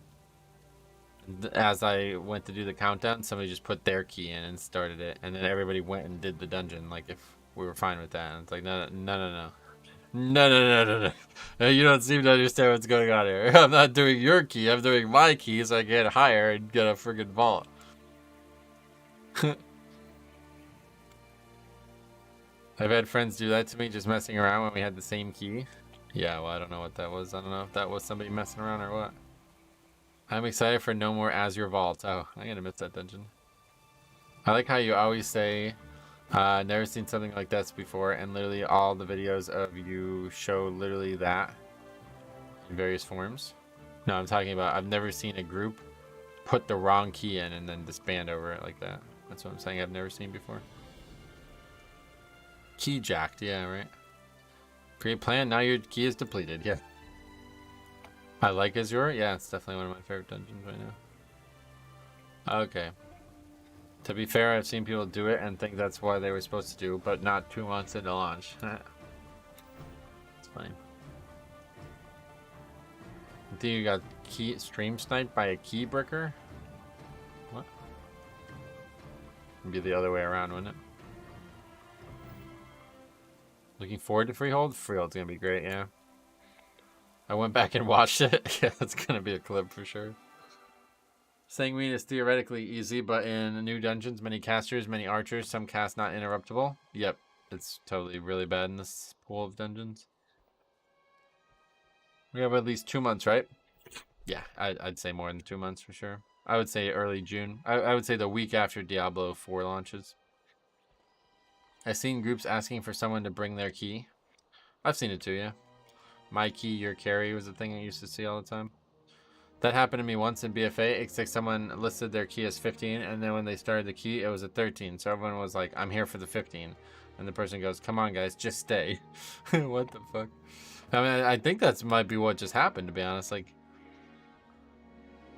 A: As I went to do the countdown, somebody just put their key in and started it, and then everybody went and did the dungeon, like if we were fine with that. And it's like, no. You don't seem to understand what's going on here. I'm not doing your key, I'm doing my key so I get higher and get a friggin' vault. I've had friends do that to me, just messing around when we had the same key. Yeah, well, I don't know what that was. I don't know if that was somebody messing around or what. I'm excited for No More Azure Vault. Oh, I'm gonna miss that dungeon. I like how you always say, never seen something like this before, and literally all the videos of you show literally that in various forms. No, I'm talking about I've never seen a group put the wrong key in and then disband over it like that. That's what I'm saying I've never seen before. Key jacked, yeah, right. Great plan, now your key is depleted, yeah. I like Azure, yeah, it's definitely one of my favorite dungeons right now. Okay. To be fair, I've seen people do it and think that's why they were supposed to do, but not 2 months into launch. It's funny. I think you got stream sniped by a key breaker? What? It'd be the other way around, wouldn't it? Looking forward to Freehold? Freehold's gonna be great, yeah. I went back and watched it. Yeah, it's gonna be a clip for sure. Sanguine is theoretically easy, but in new dungeons, many casters, many archers, some cast not interruptible. Yep, it's totally really bad in this pool of dungeons. We have at least 2 months, right? Yeah, I'd say more than 2 months for sure. I would say early June. I would say the week after Diablo 4 launches. I've seen groups asking for someone to bring their key. I've seen it too, yeah. My key, your carry was a thing I used to see all the time. That happened to me once in BFA, except someone listed their key as 15, and then when they started the key, it was a 13. So everyone was like, I'm here for the 15. And the person goes, come on, guys, just stay. What the fuck? I mean, I think that might be what just happened, to be honest. Like,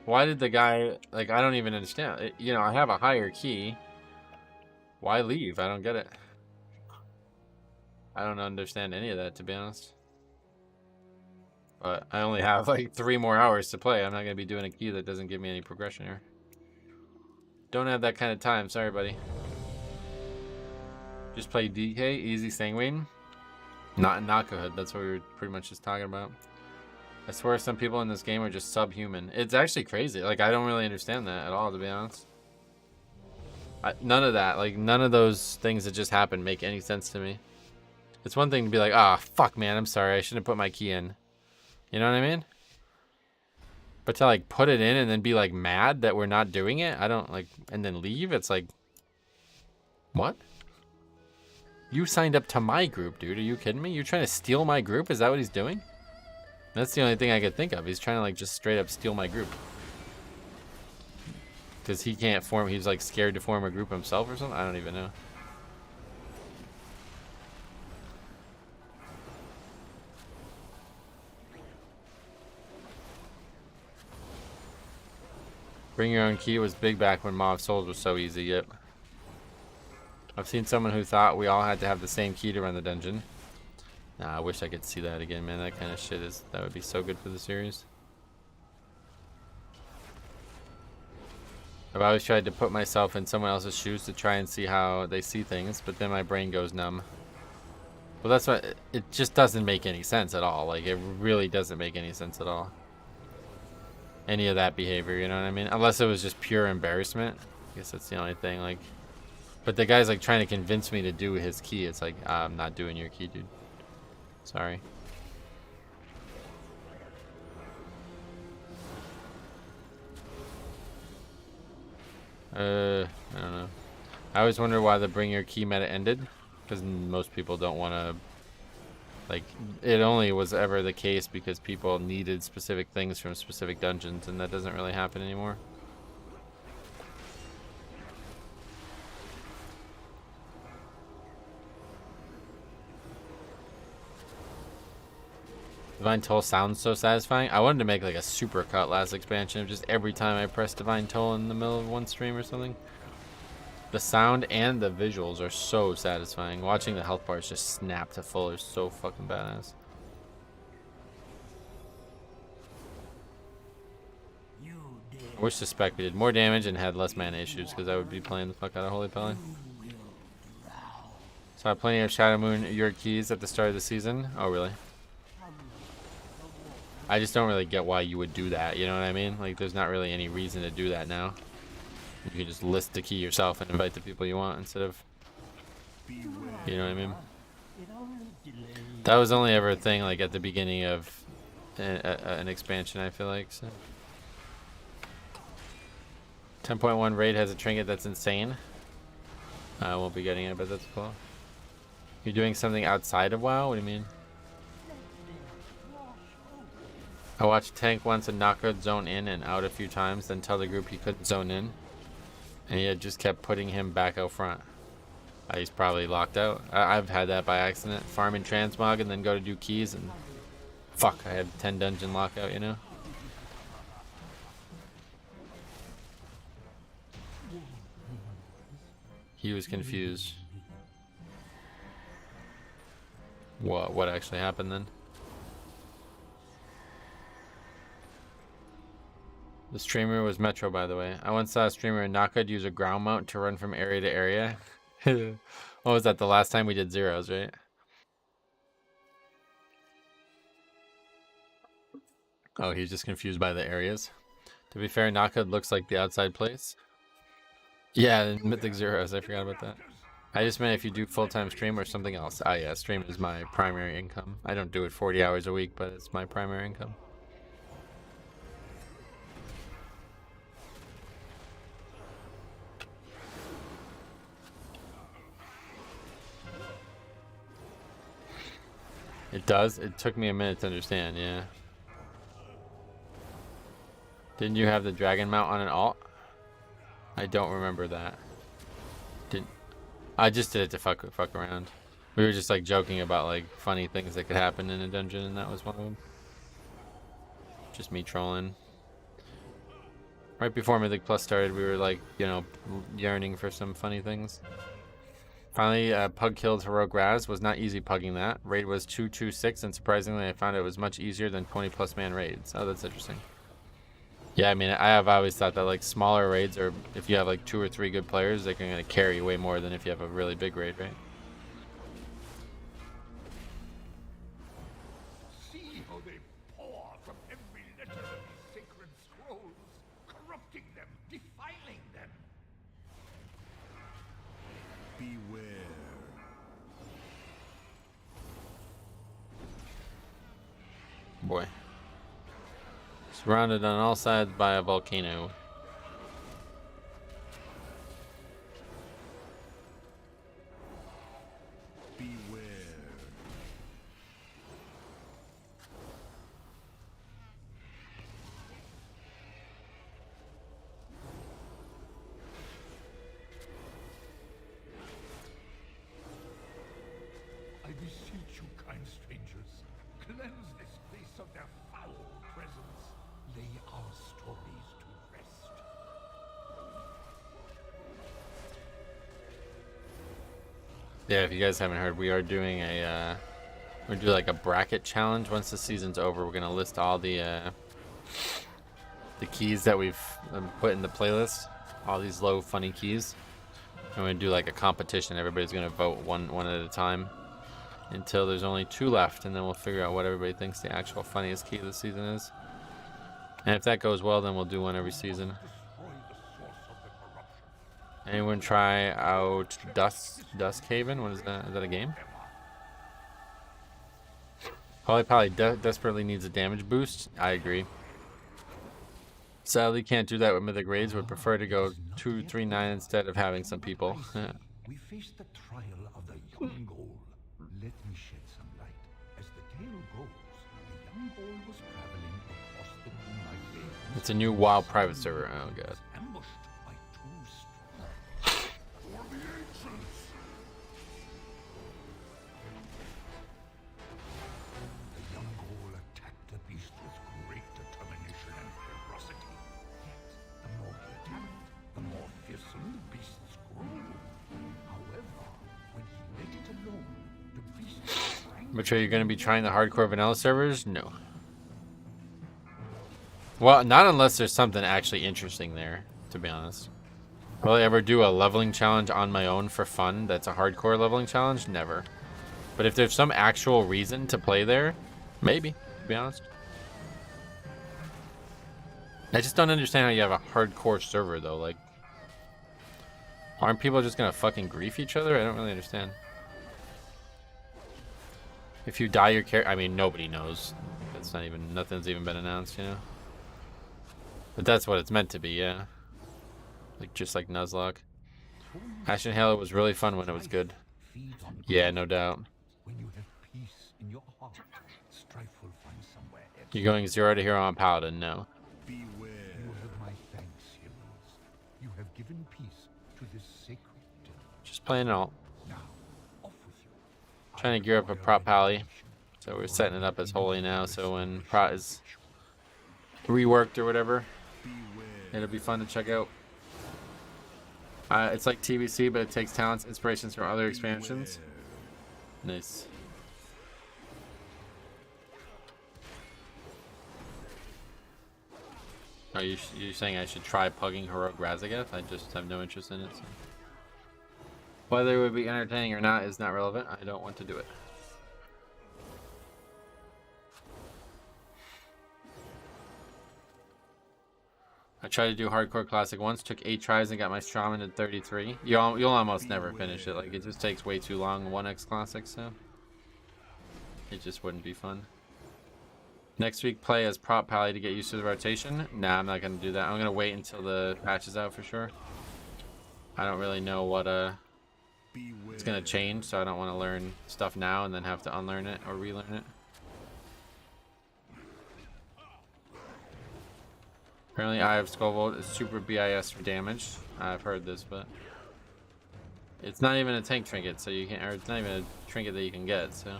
A: why did the guy, like, I don't even understand. You know, I have a higher key. Why leave? I don't get it. I don't understand any of that, to be honest. But I only have like 3 more hours to play. I'm not going to be doing a key that doesn't give me any progression here. Don't have that kind of time. Sorry, buddy. Just play DK, easy sanguine. Not in Knockahood. That's what we were pretty much just talking about. I swear some people in this game are just subhuman. It's actually crazy. Like, I don't really understand that at all, to be honest. None of that. Like, none of those things that just happened make any sense to me. It's one thing to be like, ah, fuck, man, I'm sorry. I shouldn't have put my key in. You know what I mean? But to, like, put it in and then be, like, mad that we're not doing it, I don't, like, and then leave, it's like, what? You signed up to my group, dude. Are you kidding me? You're trying to steal my group? Is that what he's doing? That's the only thing I could think of. He's trying to, like, just straight up steal my group. Because he can't form, he's, like, scared to form a group himself or something? I don't even know. Bring your own key was big back when Maw of Souls was so easy, yep. I've seen someone who thought we all had to have the same key to run the dungeon. Nah, I wish I could see that again, man. That kind of shit that would be so good for the series. I've always tried to put myself in someone else's shoes to try and see how they see things, but then my brain goes numb. Well, that's what it just doesn't make any sense at all. Like, it really doesn't make any sense at all. Any of that behavior, you know what I mean? Unless it was just pure embarrassment. I guess that's the only thing. Like, but the guy's like trying to convince me to do his key. It's like, I'm not doing your key, dude. Sorry. I don't know. I always wonder why the bring your key meta ended, because most people don't want to. Like, it only was ever the case because people needed specific things from specific dungeons, and that doesn't really happen anymore. Divine Toll sounds so satisfying. I wanted to make like a super cut last expansion of just every time I press Divine Toll in the middle of one stream or something. The sound and the visuals are so satisfying. Watching the health bars just snap to full is so fucking badass. I wish the spec did more damage and had less mana issues, because I would be playing the fuck out of Holy Paladin. So I have plenty of Shadow Moon your keys at the start of the season. Oh really? I just don't really get why you would do that, you know what I mean? Like, there's not really any reason to do that now. You can just list the key yourself and invite the people you want instead of, you know what I mean? That was only ever a thing like at the beginning of an expansion, I feel like. So 10.1 raid has a trinket that's insane. I won't be getting it, but that's cool. You're doing something outside of WoW? What do you mean? I watched Tank once and Knockout zone in and out a few times, then tell the group he couldn't zone in. And he had just kept putting him back out front. He's probably locked out. I've had that by accident. Farm in transmog and then go to do keys and fuck, I had 10 dungeon lockout, you know? He was confused. What actually happened then? The streamer was Metro, by the way. I once saw a streamer in Naka use a ground mount to run from area to area. What was that, the last time we did zeros, right? Oh, he's just confused by the areas. To be fair, Naka looks like the outside place. Yeah, Mythic Zeros, I forgot about that. I just meant if you do full-time stream or something else. Ah yeah, stream is my primary income. I don't do it 40 hours a week, but it's my primary income. It does? It took me a minute to understand, yeah. Didn't you have the dragon mount on an alt? I don't remember that. I just did it to fuck around. We were just like joking about like funny things that could happen in a dungeon, and that was one of them. Just me trolling. Right before Mythic Plus started, we were like, you know, yearning for some funny things. Finally, Pug killed Heroic Raz. Was not easy pugging that. Raid was 226, and surprisingly, I found it was much easier than 20+ man raids. Oh, that's interesting. Yeah, I mean, I have always thought that like smaller raids, or if you have like 2 or 3 good players, they're going to carry way more than if you have a really big raid, right?
B: See how they pour from every letter of the sacred scrolls, corrupting them, defiling them.
E: Beware.
A: Boy. Surrounded on all sides by a volcano.
E: Beware.
B: I beseech you, kind strangers, cleanse this place of their foul presence. Lay our stories to rest.
A: Yeah, if you guys haven't heard, we are doing a we're doing like a bracket challenge. Once the season's over, we're gonna list all the keys that we've put in the playlist. all these low funny keys. I'm gonna do like a competition. Everybody's gonna vote one at a time until there's only 2 left, and then we'll figure out what everybody thinks the actual funniest key of the season is. And if that goes well, then we'll do one every season. Anyone try out Duskhaven? What is that? Is that a game? Probably desperately needs a damage boost. I agree. Sadly, can't do that with Mythic Raids. Would prefer to go 2-3-9 instead of having some people.
B: We faced the trial of the young Ghoul. Let me shed some light. As the tale goes, the young Ghoul was traveling across the moonlight waves.
A: It's a new WoW private server. Oh god.
B: Ambushed by 2 strong. For the ancients! The young Ghoul attacked the beast with great determination and ferocity. Yet, the more he attacked, the more fearsome the beasts grew. However, when he let it alone, the beast sprang.
A: But are you going to be trying the hardcore vanilla servers? No. Well, not unless there's something actually interesting there, to be honest. Will I ever do a leveling challenge on my own for fun that's a hardcore leveling challenge? Never. But if there's some actual reason to play there, maybe, to be honest. I just don't understand how you have a hardcore server, though. Like, aren't people just going to fucking grief each other? I don't really understand. If you die your character, I mean, nobody knows. That's not even, nothing's even been announced, you know? But that's what it's meant to be, yeah. Like, just like Nuzlocke. Ashen Halo was really fun when it was good. Yeah, no doubt.
B: When you have peace in your heart, strife will find somewhere else.
A: You're going 0 to hero on Paladin, no.
B: You have my thanks, heroes. You have given peace to this sacred temple.
A: Just playing alt.
B: Now, off with you.
A: Trying to gear up a prop pally. So we're setting it up as holy now, so when prot is reworked or whatever, it'll be fun to check out. It's like TBC, but it takes talents, inspirations from other expansions. Nice. Are you saying I should try pugging Heroic Razagath? I just have no interest in it. So. Whether it would be entertaining or not is not relevant. I don't want to do it. I tried to do hardcore classic once, took 8 tries and got my Shaman at 33. You'll almost never finish it. Like, it just takes way too long. 1x classic, so it just wouldn't be fun. Next week, play as prop pally to get used to the rotation. Nah, I'm not gonna do that. I'm gonna wait until the patch is out for sure. I don't really know what it's gonna change, so I don't want to learn stuff now and then have to unlearn it or relearn it. Apparently, Eye of Skullvolt is super BIS for damage. I've heard this, but it's not even a tank trinket, so you can't. Or it's not even a trinket that you can get, so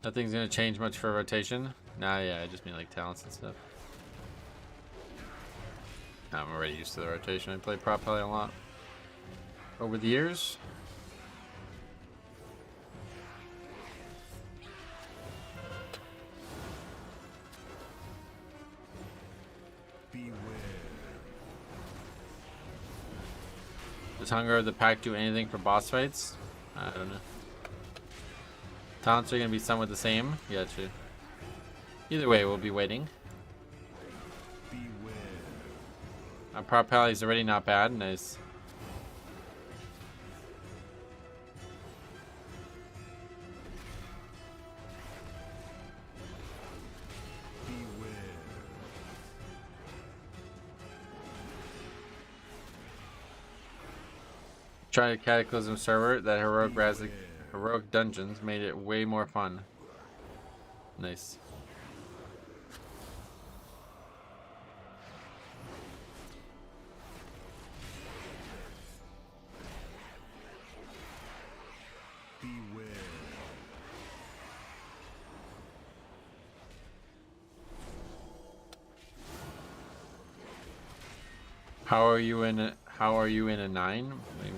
A: nothing's gonna change much for rotation. Nah, yeah, I just mean like talents and stuff. I'm already used to the rotation. I played prop pally a lot over the years. Does Hunger of the Pack do anything for boss fights? I don't know. Talents are going to be somewhat the same. Gotcha. Either way, we'll be waiting. Our prop pally is already not bad. Nice. Try a Cataclysm server. That heroic dungeons made it way more fun. Nice. How are you in a 9? Maybe.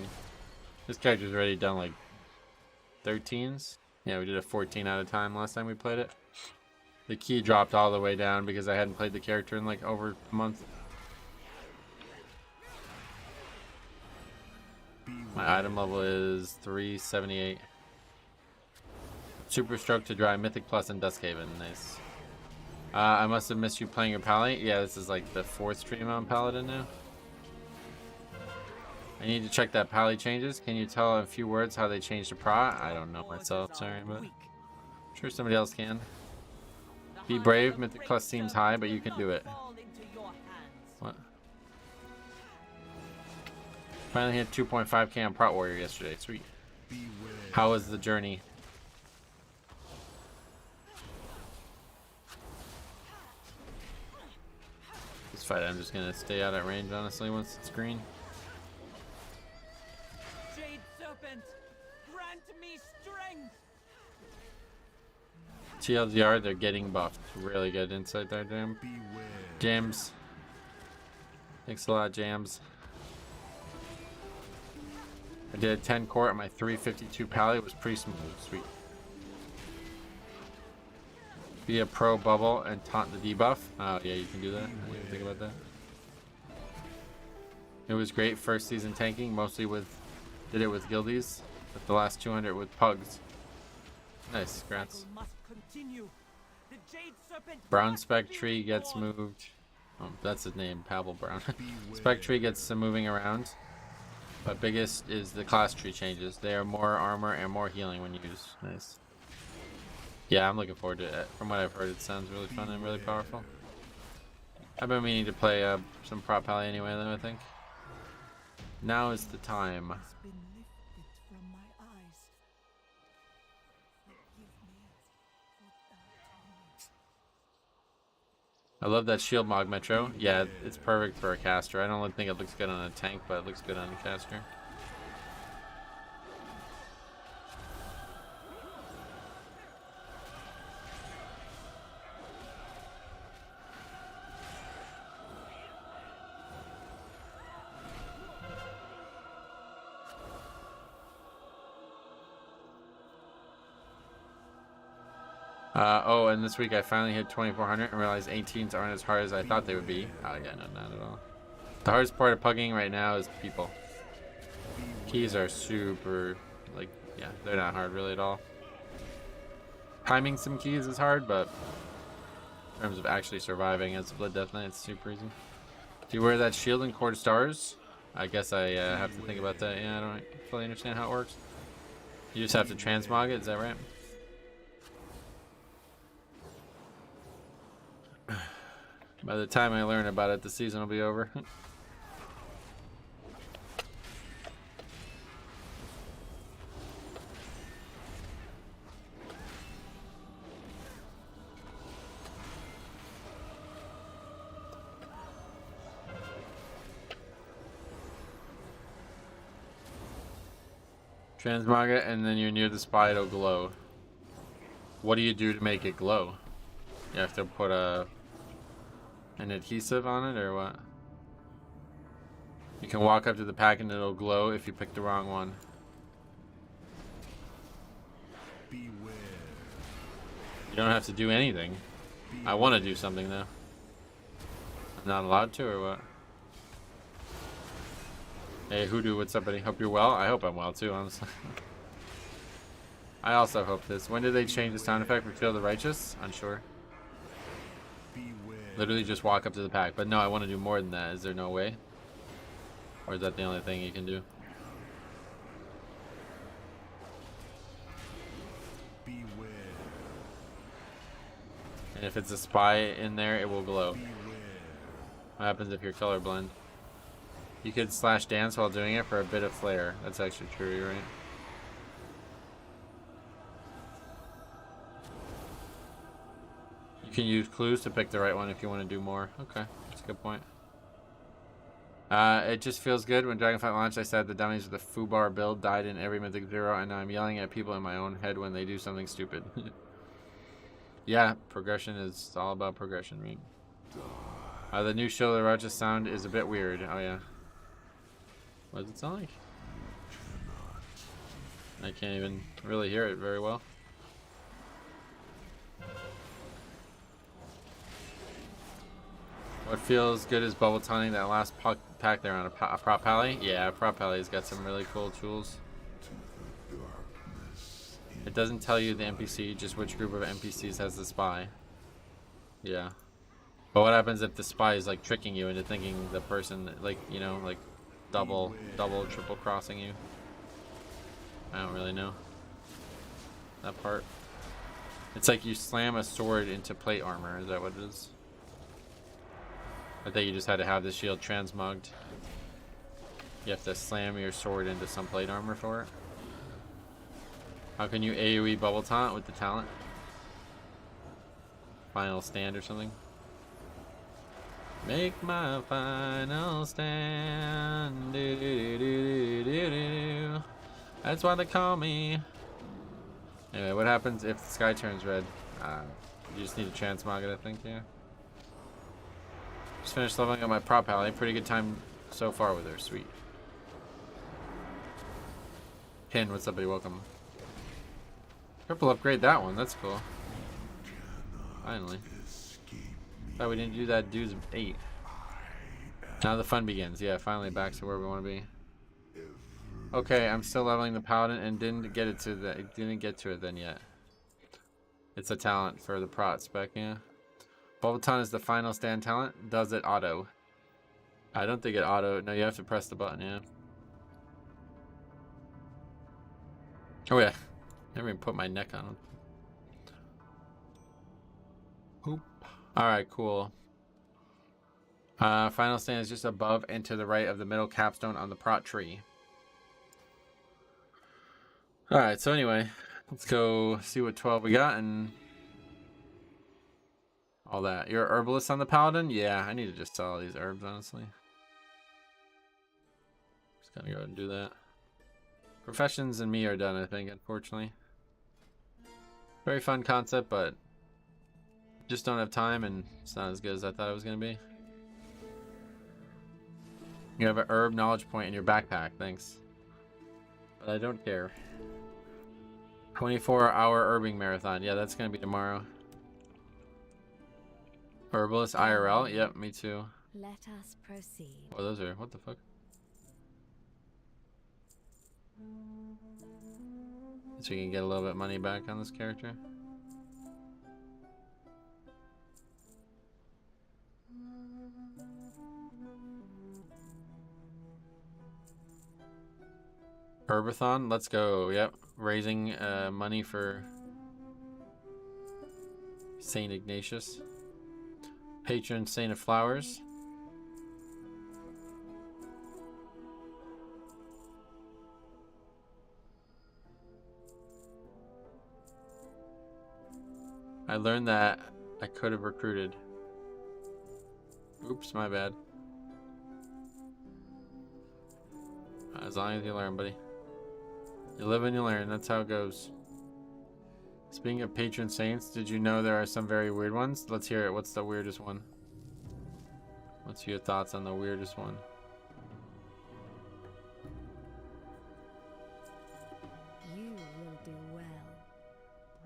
A: This character's already done like 13s. Yeah, we did a 14 out of time last time we played it. The key dropped all the way down because I hadn't played the character in like over a month. My item level is 378. Super Stroke to Dry, Mythic Plus, and Duskhaven. Nice. I must have missed you playing your Pally. Yeah, this is like the 4th stream on Paladin now. I need to check that Pally changes. Can you tell in a few words how they changed the Pra? I don't know myself, sorry, but I'm sure somebody else can. Be brave. Mythic Plus seems high, but you can do it. What? Finally hit 2.5k on Prot Warrior yesterday. Sweet. How was the journey? This fight, I'm just gonna stay out at range, honestly, once it's green.
D: Jade Serpent, grant me strength.
A: TLDR, they're getting buffed. Really good insight there, Jam. Jams. Thanks a lot, Jams. I did a 10 core at my 352 Pally. It was pretty smooth. Sweet. Be a pro bubble and taunt the debuff. Oh, yeah, you can do that. I didn't even think about that. It was great first season tanking, mostly with, did it with guildies, but the last 200 with pugs. Nice, congrats. Brown Spec Tree gets moved. Oh, that's his name, Pavel Brown. Spec Tree gets some moving around, but biggest is the class tree changes. They are more armor and more healing when used. Nice. Yeah, I'm looking forward to it. From what I've heard, it sounds really fun and really powerful. I've been meaning to play some prop pally anyway, though, I think. Now is the time. I love that shield mog metro. Yeah, it's perfect for a caster. I don't think it looks good on a tank, but it looks good on a caster. Oh, and this week I finally hit 2400 and realized 18s aren't as hard as I thought they would be. Oh yeah, no, not at all. The hardest part of pugging right now is people. Keys are super, like, yeah, they're not hard really at all. Timing some keys is hard, but in terms of actually surviving as Blood Death Knight, it's super easy. Do you wear that shield in Court of Stars? I guess I have to think about that. Yeah, I don't fully understand how it works. You just have to transmog it, is that right? By the time I learn about it, the season will be over. Transmog it, and then you're near the spot, it'll glow. What do you do to make it glow? You have to put an adhesive on it, or what? You can walk up to the pack and it'll glow if you pick the wrong one.
E: Beware.
A: You don't have to do anything. I want to do something though. I'm not allowed to, or what? Hey Hoodoo, what's up buddy? Hope you're well. I hope I'm well too, honestly. I also hope this. When did they change the sound effect for Kill the Righteous? Unsure. Literally just walk up to the pack. But no, I want to do more than that. Is there no way? Or is that the only thing you can do?
E: Beware.
A: And if it's a spy in there, it will glow.
E: Beware.
A: What happens if you're colorblind? You could slash dance while doing it for a bit of flair. That's actually true, you're right. You can use clues to pick the right one if you want to do more. Okay, that's a good point. It just feels good. When Dragonflight launched, I said the dummies with the Fubar build died in every Mythic 0, and now I'm yelling at people in my own head when they do something stupid. Yeah, progression is all about progression, right? The new Show the Righteous sound is a bit weird. Oh, yeah. What does it sound like? I can't even really hear it very well. What feels good is bubble tunning that last pack there on a prop pally. Yeah, prop pally's got some really cool tools. It doesn't tell you the NPC, just which group of NPCs has the spy. Yeah. But what happens if the spy is like tricking you into thinking the person, like, you know, like double, triple crossing you? I don't really know that part. It's like you slam a sword into plate armor. Is that what it is? I think you just had to have the shield transmugged. You have to slam your sword into some plate armor for it. How can you AoE bubble taunt with the talent? Final stand or something? Make my final stand. Do, do, do, do, do, do. That's why they call me. Anyway, what happens if the sky turns red? You just need to transmog it, I think, yeah. Just finished leveling up my prop pally. Pretty good time so far with her. Sweet. Pin, what's up, buddy? Welcome. Triple upgrade that one. That's cool. Finally. Thought we didn't do that dude's 8. Now the fun begins. Yeah, finally back to where we want to be. Okay, I'm still leveling the Paladin and didn't get to it then yet. It's a talent for the prot spec, yeah. Bulbaton is the final stand talent. Does it auto? I don't think it auto. No, you have to press the button, yeah. Oh yeah. Never even put my neck on him. Oop. Alright, cool. Final stand is just above and to the right of the middle capstone on the prot tree. Alright, so anyway, let's go see what 12 we got and all that. You're a herbalist on the Paladin? Yeah, I need to just sell all these herbs, honestly. Just gotta go and do that. Professions and me are done, I think, unfortunately. Very fun concept, but just don't have time, and it's not as good as I thought it was going to be. You have an herb knowledge point in your backpack, thanks. But I don't care. 24-hour herbing marathon. Yeah, that's going to be tomorrow. Herbalist IRL? Yep, me too.
H: Let us proceed.
A: Oh, those are... what the fuck? So you can get a little bit of money back on this character. Herbathon, let's go. Yep, raising money for Saint Ignatius, patron saint of flowers. I learned that I could have recruited. Oops, my bad. As long as you learn, buddy. You live and you learn, that's how it goes. Speaking of patron saints, did you know there are some very weird ones? Let's hear it. What's the weirdest one? What's your thoughts on the weirdest one?
H: You will do well.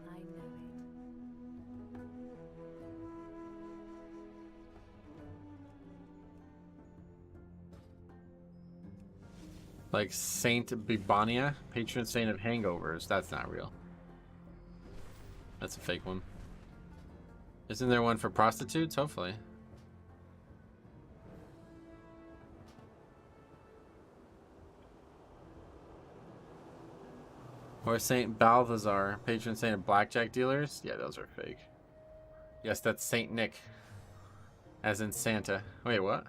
H: I know it.
A: Like Saint Bibania, patron saint of hangovers. That's not real. That's a fake one. Isn't there one for prostitutes? Hopefully. Or Saint Balthazar, patron saint of blackjack dealers. Yeah, those are fake. Yes, that's Saint Nick. As in Santa. Wait, what?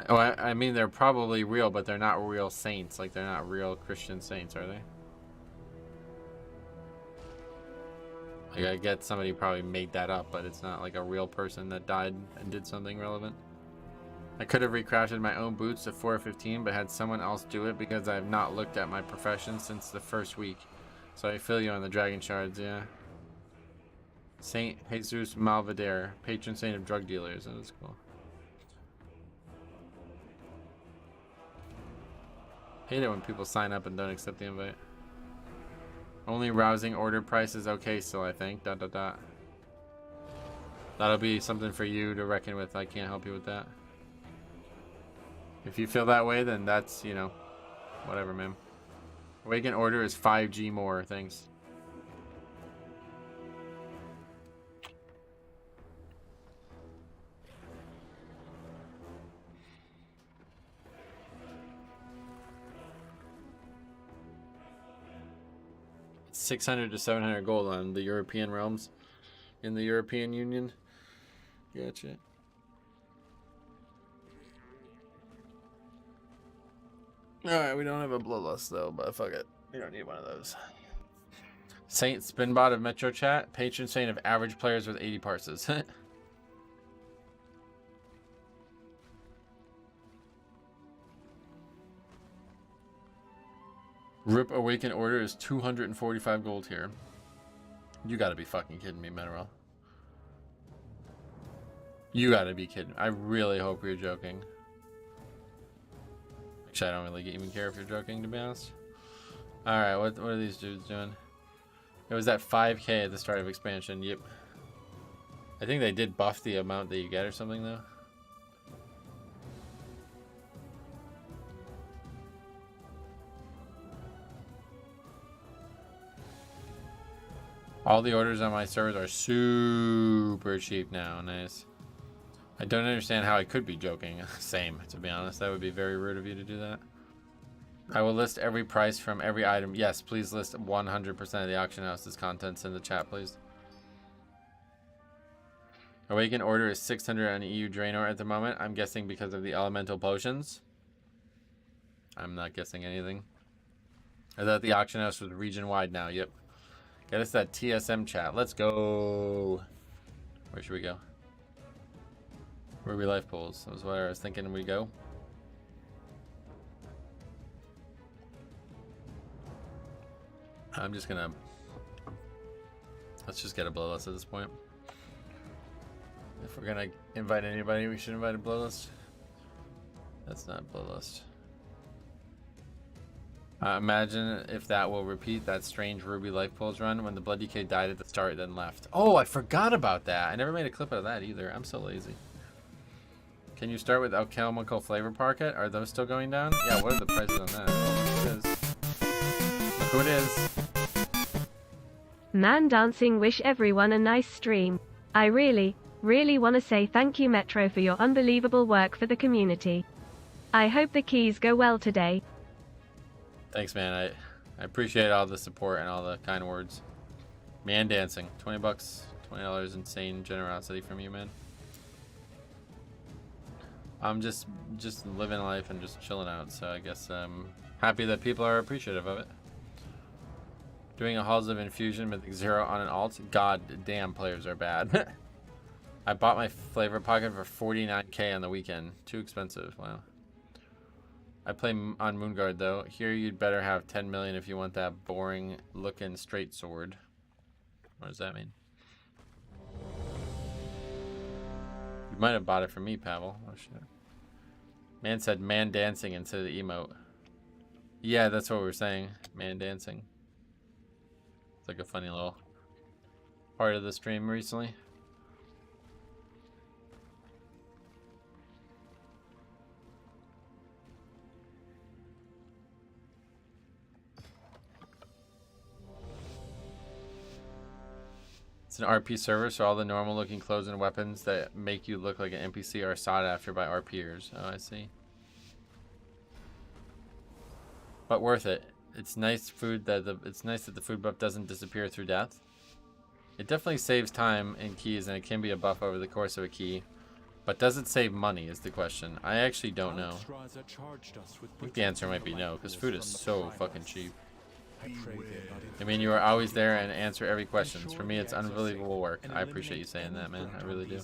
A: Oh, I mean, they're probably real, but they're not real saints. Like, they're not real Christian saints, are they? Like, I get somebody probably made that up, but it's not like a real person that died and did something relevant. I could have recrafted my own boots to 415, but had someone else do it because I have not looked at my profession since the first week. So I feel you on the dragon shards, yeah. Saint Jesus Malvadere, patron saint of drug dealers. That is cool. Hate it when people sign up and don't accept the invite. Only rousing order price is okay still, I think. ... That'll be something for you to reckon with. I can't help you with that. If you feel that way, then that's, you know, whatever, man. Awaken order is 5G more. Thanks. It's 600 to 700 gold on the European realms in the European Union. Gotcha. Alright, we don't have a bloodlust though, but fuck it. We don't need one of those. Saint Spinbot of Metro Chat, patron saint of average players with 80 parses. Rip Awaken order is 245 gold here. You gotta be fucking kidding me, Mineral. You gotta be kidding. I really hope you're joking. Actually, I don't really even care if you're joking, to be honest. Alright, what are these dudes doing? It was at 5k at the start of expansion. Yep. I think they did buff the amount that you get or something, though. All the orders on my servers are super cheap now. Nice. I don't understand how I could be joking. Same, to be honest. That would be very rude of you to do that. I will list every price from every item. Yes, please list 100% of the auction house's contents in the chat, please. Awaken order is 600 on EU Draenor at the moment. I'm guessing because of the elemental potions. I'm not guessing anything. I thought the auction house was region-wide now. Yep. Get us that TSM chat. Let's go. Where should we go? Ruby life pools. That was where I was thinking we go. I'm just gonna... Let's just get a bloodlust at this point. If we're gonna invite anybody, we should invite a bloodlust. That's not bloodlust. Imagine if that will repeat that strange Ruby Life Pools run when the Blood DK died at the start then left. Oh, I forgot about that. I never made a clip of that either. I'm so lazy. Can you start with alchemical flavor packet? Are those still going down? Yeah, what are the prices on that? Oh, it is. Look who it is.
I: Man Dancing wish everyone a nice stream. I really want to say thank you Metro for your unbelievable work for the community. I hope the keys go well today.
A: Thanks, man. I appreciate all the support and all the kind words. Man Dancing. 20 bucks. $20 insane generosity from you, man. I'm just living life and just chilling out, so I guess I'm happy that people are appreciative of it. Doing a Halls of Infusion Mythic 0 on an alt? God damn, players are bad. I bought my flavor pocket for 49k on the weekend. Too expensive. Wow. I play on Moonguard though. Here you'd better have 10 million if you want that boring looking straight sword. What does that mean? You might have bought it for me, Pavel. Oh shit. Man said man dancing instead of the emote. Yeah, that's what we were saying. Man dancing. It's like a funny little part of the stream recently. It's an RP server, so all the normal looking clothes and weapons that make you look like an NPC are sought after by RPers. Oh, I see. But worth it. It's nice food that it's nice that the food buff doesn't disappear through death. It definitely saves time in keys, and it can be a buff over the course of a key. But does it save money is the question. I actually don't know. I think the answer might be no, because food is so fucking cheap. I mean, you are always there and answer every question. For me, it's unbelievable work. I appreciate you saying that, man. I really do.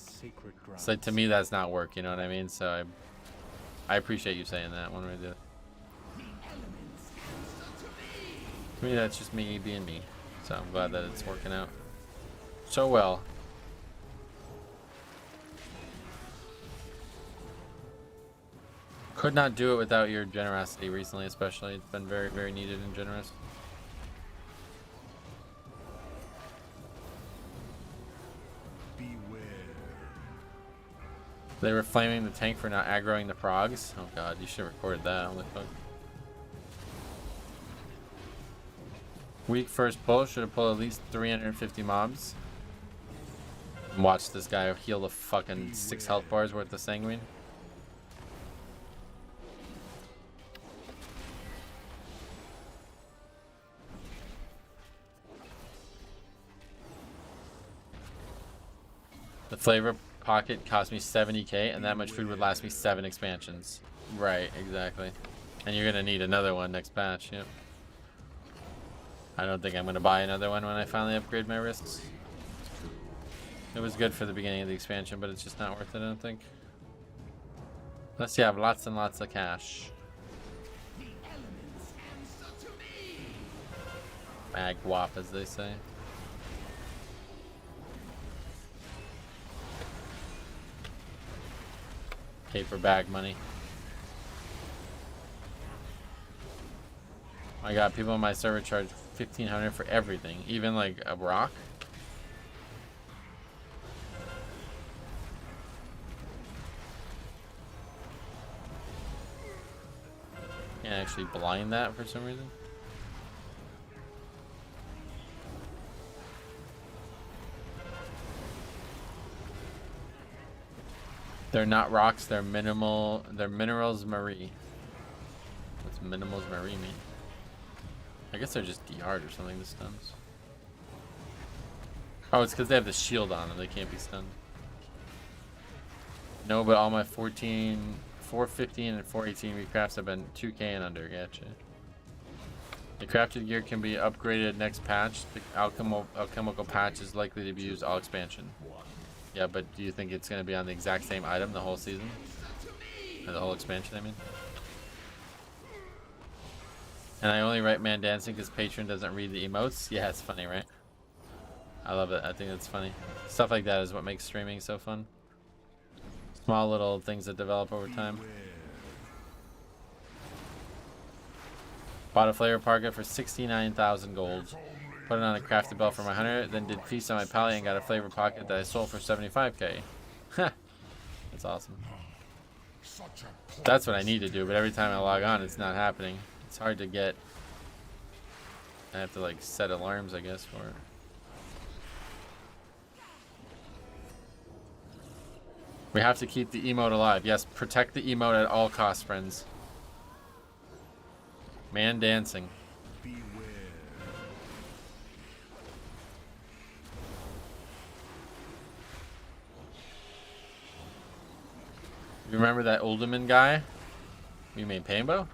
A: It's like, to me, that's not work, you know what I mean? So I appreciate you saying that one way or the other. To me, that's just me being me. So I'm glad that it's working out so well. Could not do it without your generosity recently, especially. It's been very, very needed and generous. They were flaming the tank for not aggroing the progs. Oh god, you should have recorded that. Holy fuck. Weak first pull, should have pulled at least 350 mobs. And watch this guy heal the fucking 6 health bars worth of sanguine. The flavor pocket cost me 70k, and that much food would last me 7 expansions. Right, exactly. And you're gonna need another one next patch, yep. I don't think I'm gonna buy another one when I finally upgrade my wrists. It was good for the beginning of the expansion, but it's just not worth it, I don't think. Unless you have lots and lots of cash. Mag wop, as they say. Paper bag money. I got people on my server charge 1,500 for everything, even like a rock. Can't actually blind that for some reason. They're not rocks, they're minerals Marie. What's minerals Marie mean? I guess they're just DR'd or something, the stuns. Oh, it's because they have the shield on them, they can't be stunned. No, but all my 415 and 418 recrafts have been 2k and under, gotcha. The crafted gear can be upgraded next patch. The alchemical patch is likely to be used all expansion. Yeah, but do you think it's going to be on the exact same item the whole season? Or the whole expansion, I mean? And I only write man dancing because Patreon doesn't read the emotes. Yeah, it's funny, right? I love it. I think it's funny. Stuff like that is what makes streaming so fun. Small little things that develop over time. Bought a flavor pocket for 69,000 gold. Put it on a crafted belt for my 100. Then did feast on my Paladin and got a flavor pocket that I sold for 75k. That's awesome. That's what I need to do, but every time I log on, it's not happening. It's hard to get. I have to like set alarms, I guess, for it. We have to keep the emote alive. Yes, protect the emote at all costs, friends. Man dancing.
E: Beware.
A: You remember that Uldaman guy? You mean Painbow?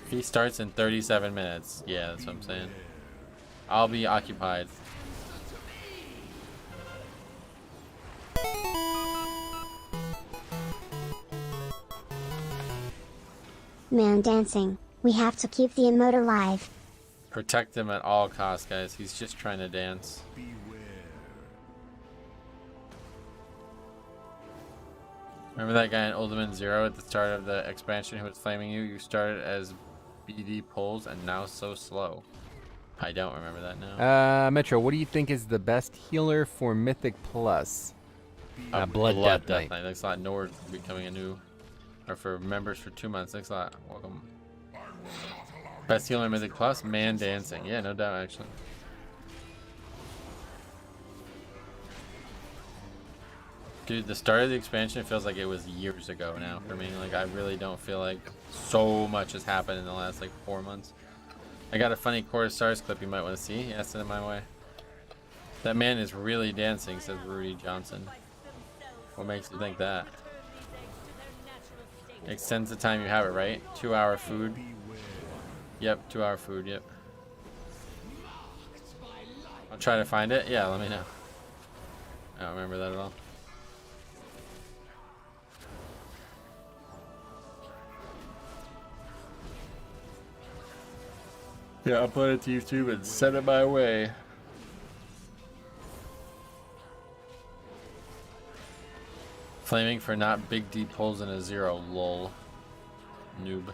A: He starts in 37 minutes. Yeah, that's what I'm saying. I'll be occupied.
J: Man dancing. We have to keep the emote alive.
A: Protect him at all costs, guys. He's just trying to dance. Remember that guy in Uldaman 0 at the start of the expansion who was flaming you? You started as BD pulls and now so slow. I don't remember that now.
K: Metro, what do you think is the best healer for Mythic Plus? Blood Death Knight.
A: Thanks a lot. Nord becoming a new, or for members for 2 months. Thanks a lot. Welcome. Best healer Mythic Plus? Man dancing. Yeah, no doubt, actually. Dude, the start of the expansion feels like it was years ago now for me. Like, I really don't feel like so much has happened in the last, like, 4 months. I got a funny Core Stars clip you might want to see. Yeah, send it my way. That man is really dancing, says Rudy Johnson. What makes you think that? Extends the time you have it, right? 2 hour food. Yep, 2 hour food, yep. I'll try to find it. Yeah, let me know. I don't remember that at all. Yeah, upload it to YouTube and send it my way. Flaming for not big deep pulls in a 0, lol. Noob.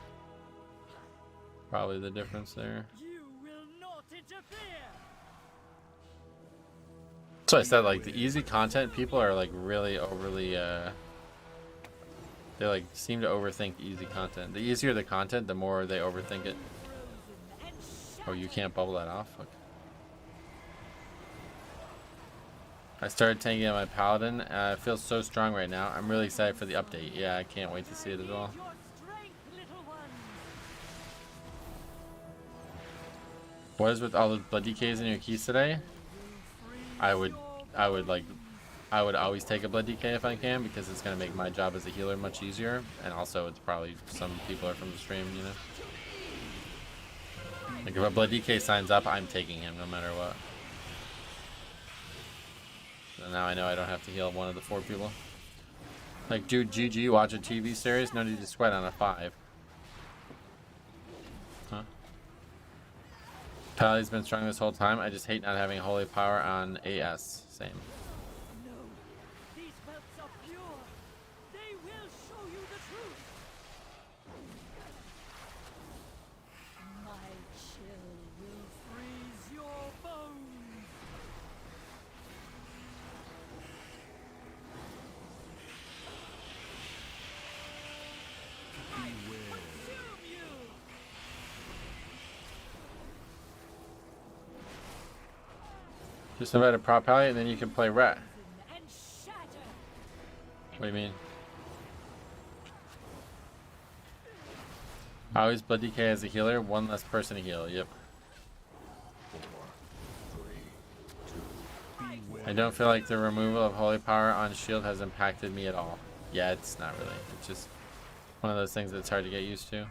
A: Probably the difference there.
F: You will not interfere.
A: So I said, like, the easy content people are like really overly they like seem to overthink easy content. The easier the content, the more they overthink it. Oh, you can't bubble that off? Fuck. I started tanking on my Paladin. It feels so strong right now. I'm really excited for the update. Yeah, I can't wait to see it as well. What is with all the blood DKs in your keys today? I would always take a blood DK if I can, because it's gonna make my job as a healer much easier, and also it's probably some people are from the stream, you know. Like if a blood DK signs up, I'm taking him no matter what. So now I know I don't have to heal one of the 4 people. Like, dude, GG, watch a TV series, no need to sweat on a 5. Huh? Paladin's been strong this whole time. I just hate not having holy power on AS. Same.
F: No, these belts are pure. They will show you the truth. My chill will freeze your bones. Consume you.
A: Just invite a prop pally and then you can play rat.
F: And shatter.
A: What do you mean? I always blood DK as a healer, one less person to heal. Yep. I don't feel like the removal of holy power on shield has impacted me at all. Yeah, it's not really. It's just one of those things that's hard to get used to.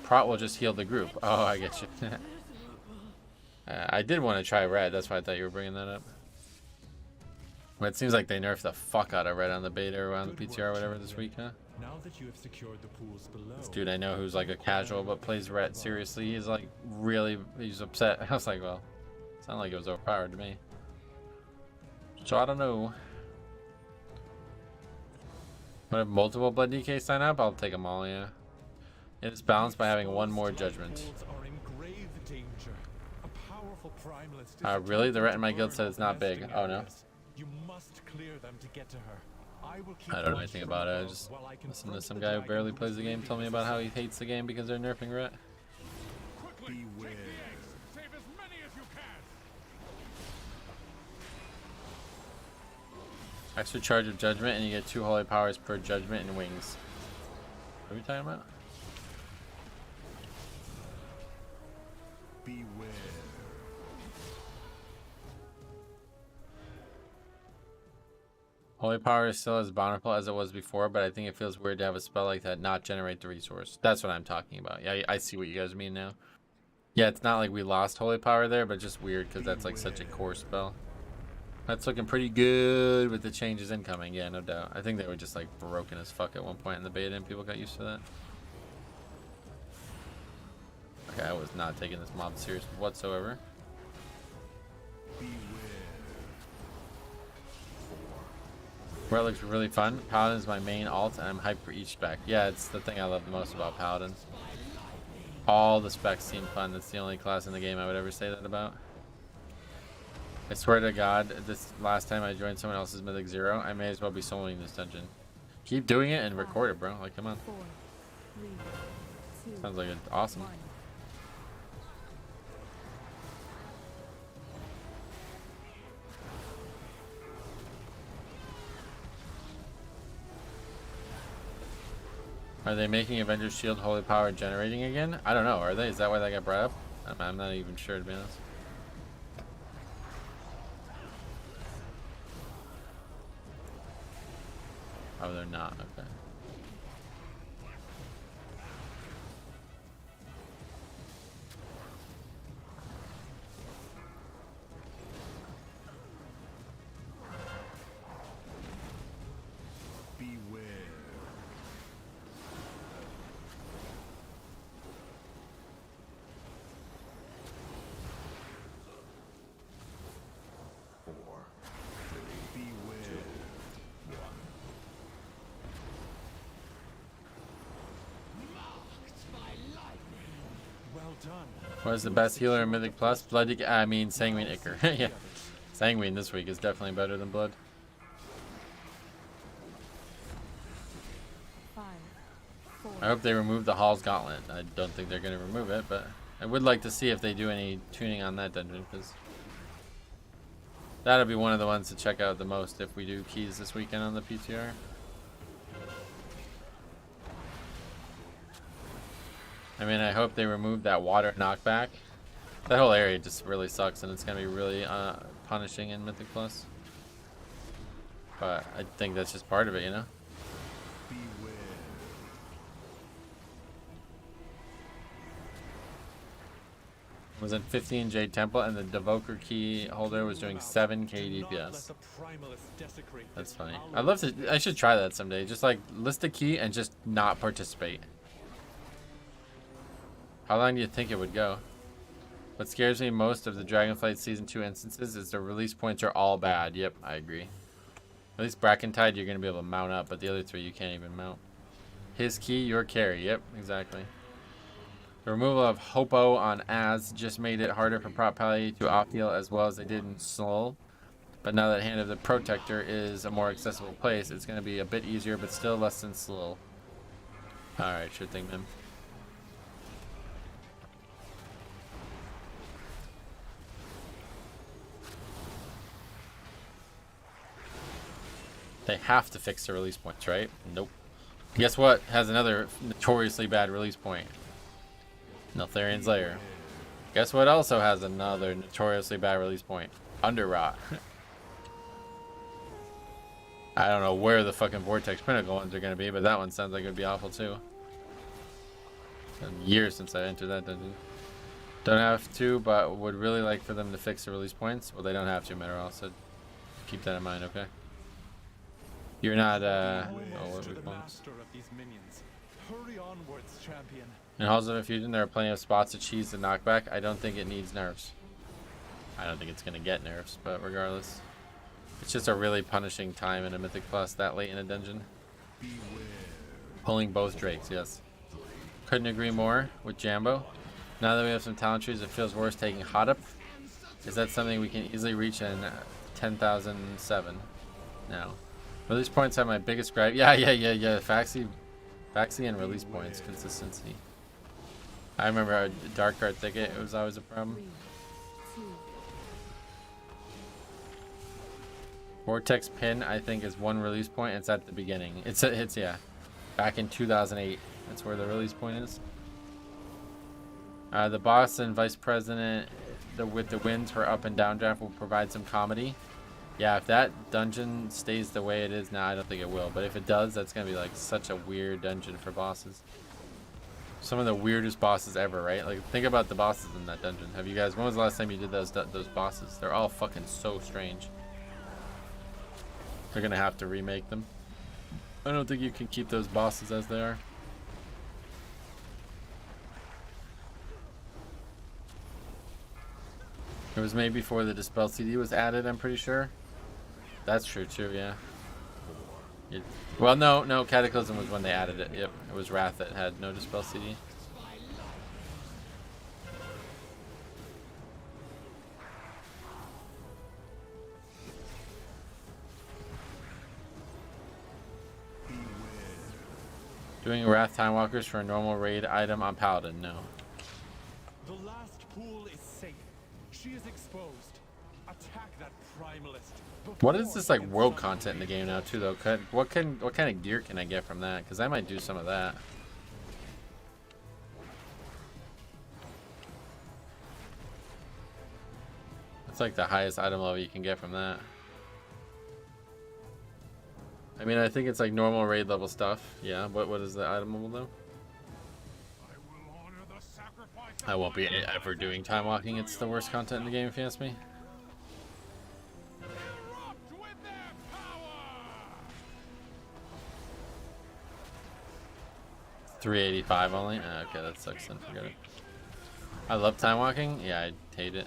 A: Prot will just heal the group. Oh, I get you. I did want to try red. That's why I thought you were bringing that up. But it seems like they nerfed the fuck out of red on the beta or on the PTR or whatever this week, huh?
E: Now that you have secured the pools below.
A: This dude I know who's like a casual but plays red seriously, he's like really, he's upset. I was like, well, sounded like it was overpowered to me. So I don't know. But if multiple blood DK sign up, I'll take them all, yeah. It is balanced by having one more judgment. Really? The rat in my guild said it's not big. Oh no?
E: You must clear them to get to her.
A: I don't know anything about it. I just listened to some guy who barely plays the game tell me about how he hates the game because they're nerfing rat.
B: Beware. Save as many as you can.
A: Extra charge of judgment and you get 2 holy powers per judgment and wings. What are we talking about?
E: Beware.
A: Holy power is still as bountiful as it was before, but I think it feels weird to have a spell like that not generate the resource. That's what I'm talking about. Yeah, I see what you guys mean now. Yeah, it's not like we lost holy power there, but just weird because that's like such a core spell. That's looking pretty good with the changes incoming. Yeah, no doubt. I think they were just like broken as fuck at one point in the beta and people got used to that. Okay, I was not taking this mob serious whatsoever. Where it looks really fun. Paladin is my main alt and I'm hyped for each spec. Yeah, it's the thing I love the most about Paladin. All the specs seem fun. That's the only class in the game I would ever say that about. I swear to God, this last time I joined someone else's Mythic 0, I may as well be soloing this dungeon. Keep doing it and record it, bro. Like, come on.
H: 4, 3, 2,
A: Sounds like it's awesome.
H: 1.
A: Are they making Avengers Shield Holy Power generating again? I don't know. Are they? Is that why that got brought up? I'm not even sure, to be honest. Oh, they're not. Okay.
E: Beware.
B: Well done.
A: What is the best healer in Mythic Plus? Bloody, I mean Sanguine Ichor. Yeah. Sanguine this week is definitely better than Blood.
H: 5, 4.
A: I hope they remove the Hall's Gauntlet. I don't think they're going to remove it, but I would like to see if they do any tuning on that dungeon, because that'll be one of the ones to check out the most if we do keys this weekend on the PTR. I mean, I hope they remove that water knockback. That whole area just really sucks, and it's going to be really punishing in Mythic Plus. But I think that's just part of it, you know? Was in 15 Jade Temple, and the Devoker key holder was doing 7k DPS. That's funny. I'd love to. I should try that someday. Just like list a key and just not participate. How long do you think it would go? What scares me most of the Dragonflight Season 2 instances is the release points are all bad. Yep, I agree. At least Brackentide you're going to be able to mount up, but the other three you can't even mount. His key, your carry. Yep, exactly. The removal of Hopo on Az just made it harder for Prop Pally to off-heal as well as they did in Slull. But now that Hand of the Protector is a more accessible place, it's going to be a bit easier, but still less than Slull. Alright, sure thing, man. They have to fix the release points, right? Nope. Guess what has another notoriously bad release point? Neltharian's Lair. Guess what also has another notoriously bad release point? Underrot. I don't know where the fucking Vortex Pinnacle ones are going to be, but that one sounds like it would be awful too. It's been years since I entered that dungeon. Don't have to, but would really like for them to fix the release points. Well, they don't have to, Meteor, so keep that in mind, okay? You're not, what we call
E: Hurry onwards, champion.
A: In Halls of Infusion, there are plenty of spots to cheese the knockback. I don't think it needs nerfs. I don't think it's going to get nerfs, but regardless. It's just a really punishing time in a Mythic Plus that late in a dungeon. Pulling both Drakes, yes. Couldn't agree more with Jambo. Now that we have some talent trees, it feels worse taking Hot Up. Is that something we can easily reach in 10,007? No. Release points are my biggest gripe. Yeah. Faxi and release points, consistency. I remember our Dark Card Thicket, it was always a problem.
H: 3, 2.
A: Vortex Pin, I think, is one release point. It's at the beginning. It's yeah, back in 2008. That's where the release point is. The boss and vice president with the wins for up and down draft will provide some comedy. Yeah, if that dungeon stays the way it is now, I don't think it will. But if it does, that's gonna be like such a weird dungeon for bosses. Some of the weirdest bosses ever, right? Like, think about the bosses in that dungeon. Have you guys? When was the last time you did those bosses? They're all fucking so strange. They're gonna have to remake them. I don't think you can keep those bosses as they are. It was made before the Dispel CD was added, I'm pretty sure. That's true too, yeah. Well, no, Cataclysm was when they added it. Yep, it was Wrath that had no Dispel CD. Doing Wrath Time Walkers for a normal raid item on Paladin, no.
E: The last pool is safe. She is exposed. Attack that primalist.
A: What is this like world content in the game now too though? What kind of gear can I get from that? Because I might do some of that. That's like the highest item level you can get from that. I mean, I think it's like normal raid level stuff. Yeah, what is the item level though? I won't be ever doing time walking. It's the worst content in the game if you ask me. 385 only? Okay, that sucks then, forget it. I love time walking? Yeah, I hate it.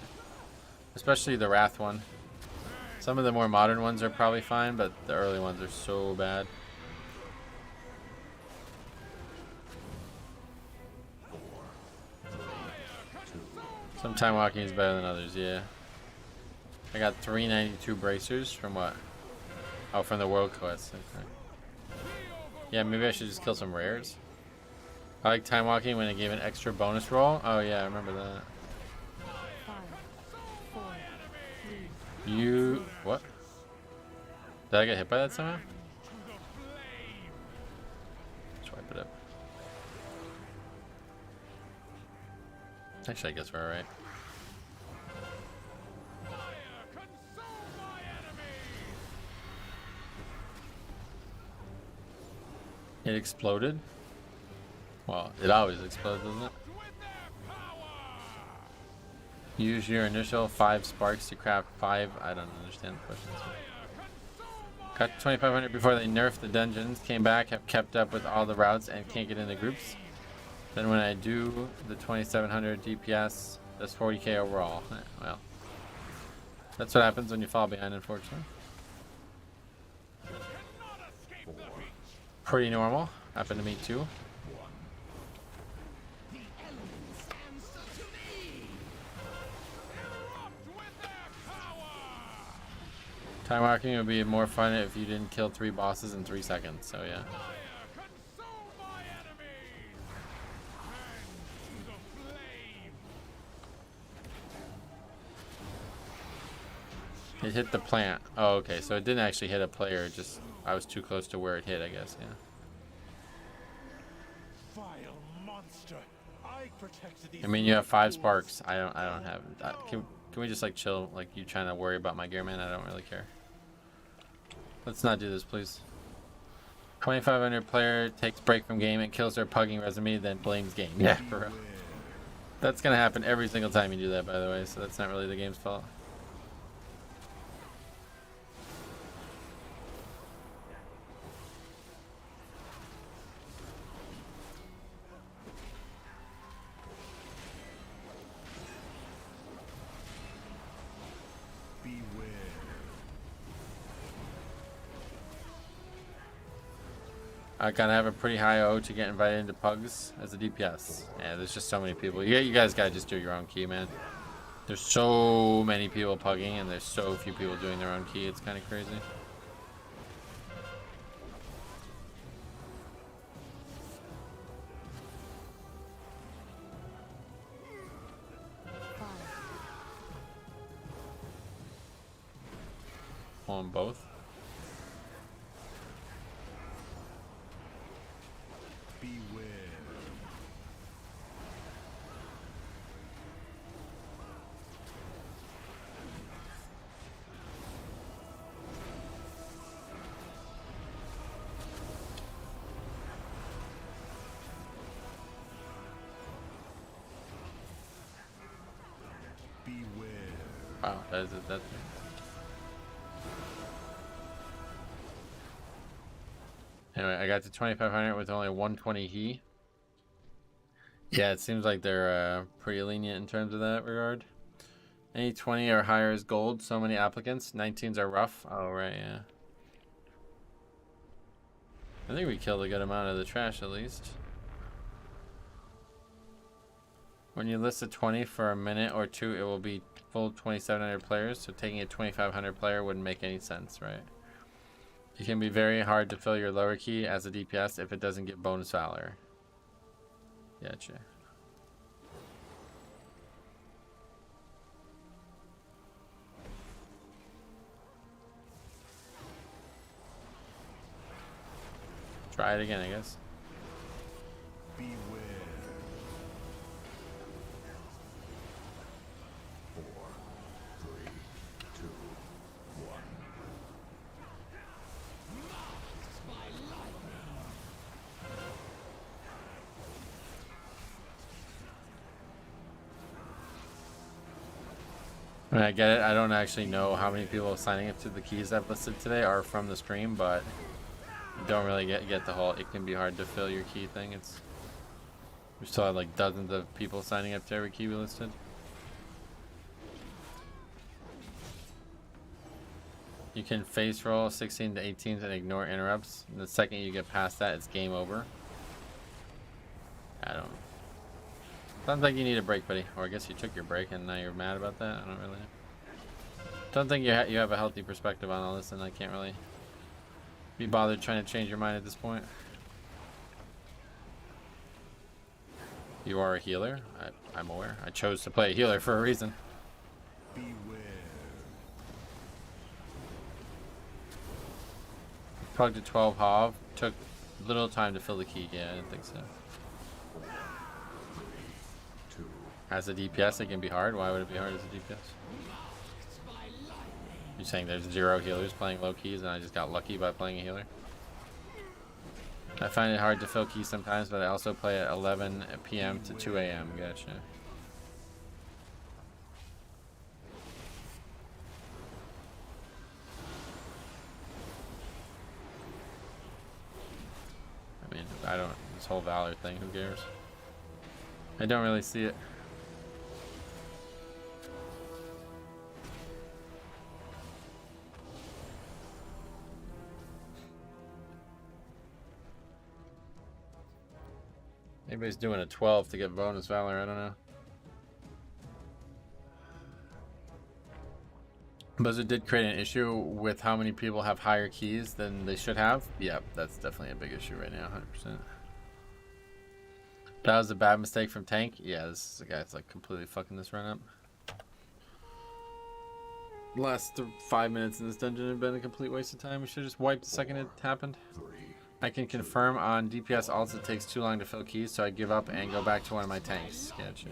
A: Especially the Wrath one. Some of the more modern ones are probably fine, but the early ones are so bad. Some time walking is better than others, yeah. I got 392 bracers from what? Oh, from the world quest. Okay. Yeah, maybe I should just kill some rares. I like time walking when it gave an extra bonus roll. Oh yeah, I remember that.
H: 5, 4, 3.
A: You what? Did I get hit by that somehow? Swipe it up. Actually, I guess we're alright. It exploded? Well, it always explodes, doesn't it? Use your initial 5 sparks to craft 5. I don't understand the questions. Got 2,500 before they nerfed the dungeons. Came back, have kept up with all the routes, and can't get into groups. Then when I do the 2,700 DPS, that's 40k overall. Well, that's what happens when you fall behind, unfortunately. Pretty normal. Happened to me too. Time walking would be more fun if you didn't kill 3 bosses in 3 seconds, so yeah. It hit the plant. Oh, okay, so it didn't actually hit a player, just I was too close to where it hit, I guess, yeah. I mean, you have 5 sparks. I don't have. Can we just like chill? Like you trying to worry about my gear, man? I don't really care. Let's not do this, please. 2,500 player takes break from game and kills their pugging resume, then blames game. Yeah, for real. That's gonna happen every single time you do that, by the way. So that's not really the game's fault. I gotta have a pretty high O to get invited into pugs as a DPS. Yeah, there's just so many people. You guys gotta just do your own key, man. There's so many people pugging and there's so few people doing their own key. It's kind of crazy. On both. Wow, that is that. Anyway, I got to 2,500 with only 120 he. Yeah, it seems like they're pretty lenient in terms of that regard. Any 20 or higher is gold. So many applicants. 19s are rough. Oh, right, yeah. I think we killed a good amount of the trash at least. When you list a 20 for a minute or two, it will be full 2,700 players. So taking a 2,500 player wouldn't make any sense, right? It can be very hard to fill your lower key as a DPS if it doesn't get bonus valor. Gotcha. Try it again, I guess.
B: Beware. 4, 3, 2, 1.
A: I mean, I get it. I don't actually know how many people signing up to the keys I've listed today are from the stream, but don't really get the whole it can be hard to fill your key thing. We still have like dozens of people signing up to every key we listed. You can face roll 16 to 18s and ignore interrupts. And the second you get past that, it's game over. I don't. Sounds like you need a break, buddy. Or I guess you took your break and now you're mad about that. I don't really know. Don't think you have a healthy perspective on all this, and I can't really be bothered trying to change your mind at this point. You are a healer. I'm aware. I chose to play a healer for a reason. Plugged to 12 Hov. Took little time to fill the key. Yeah, I didn't think so. As a DPS, it can be hard. Why would it be hard as a DPS? You're saying there's 0 healers playing low keys and I just got lucky by playing a healer? I find it hard to fill keys sometimes, but I also play at 11 p.m. to 2 a.m. Gotcha. I mean, I don't, this whole Valor thing, who cares? I don't really see it. Maybe he's doing a 12 to get bonus Valor, I don't know. Blizzard did create an issue with how many people have higher keys than they should have. Yep, that's definitely a big issue right now, 100%. That was a bad mistake from Tank. Yeah, this is the guy that's like completely fucking this run up. Last 5 minutes in this dungeon have been a complete waste of time. We should have just wiped the second it happened. I can confirm on DPS alts it takes too long to fill keys, so I give up and go back to one of my tanks. Gotcha.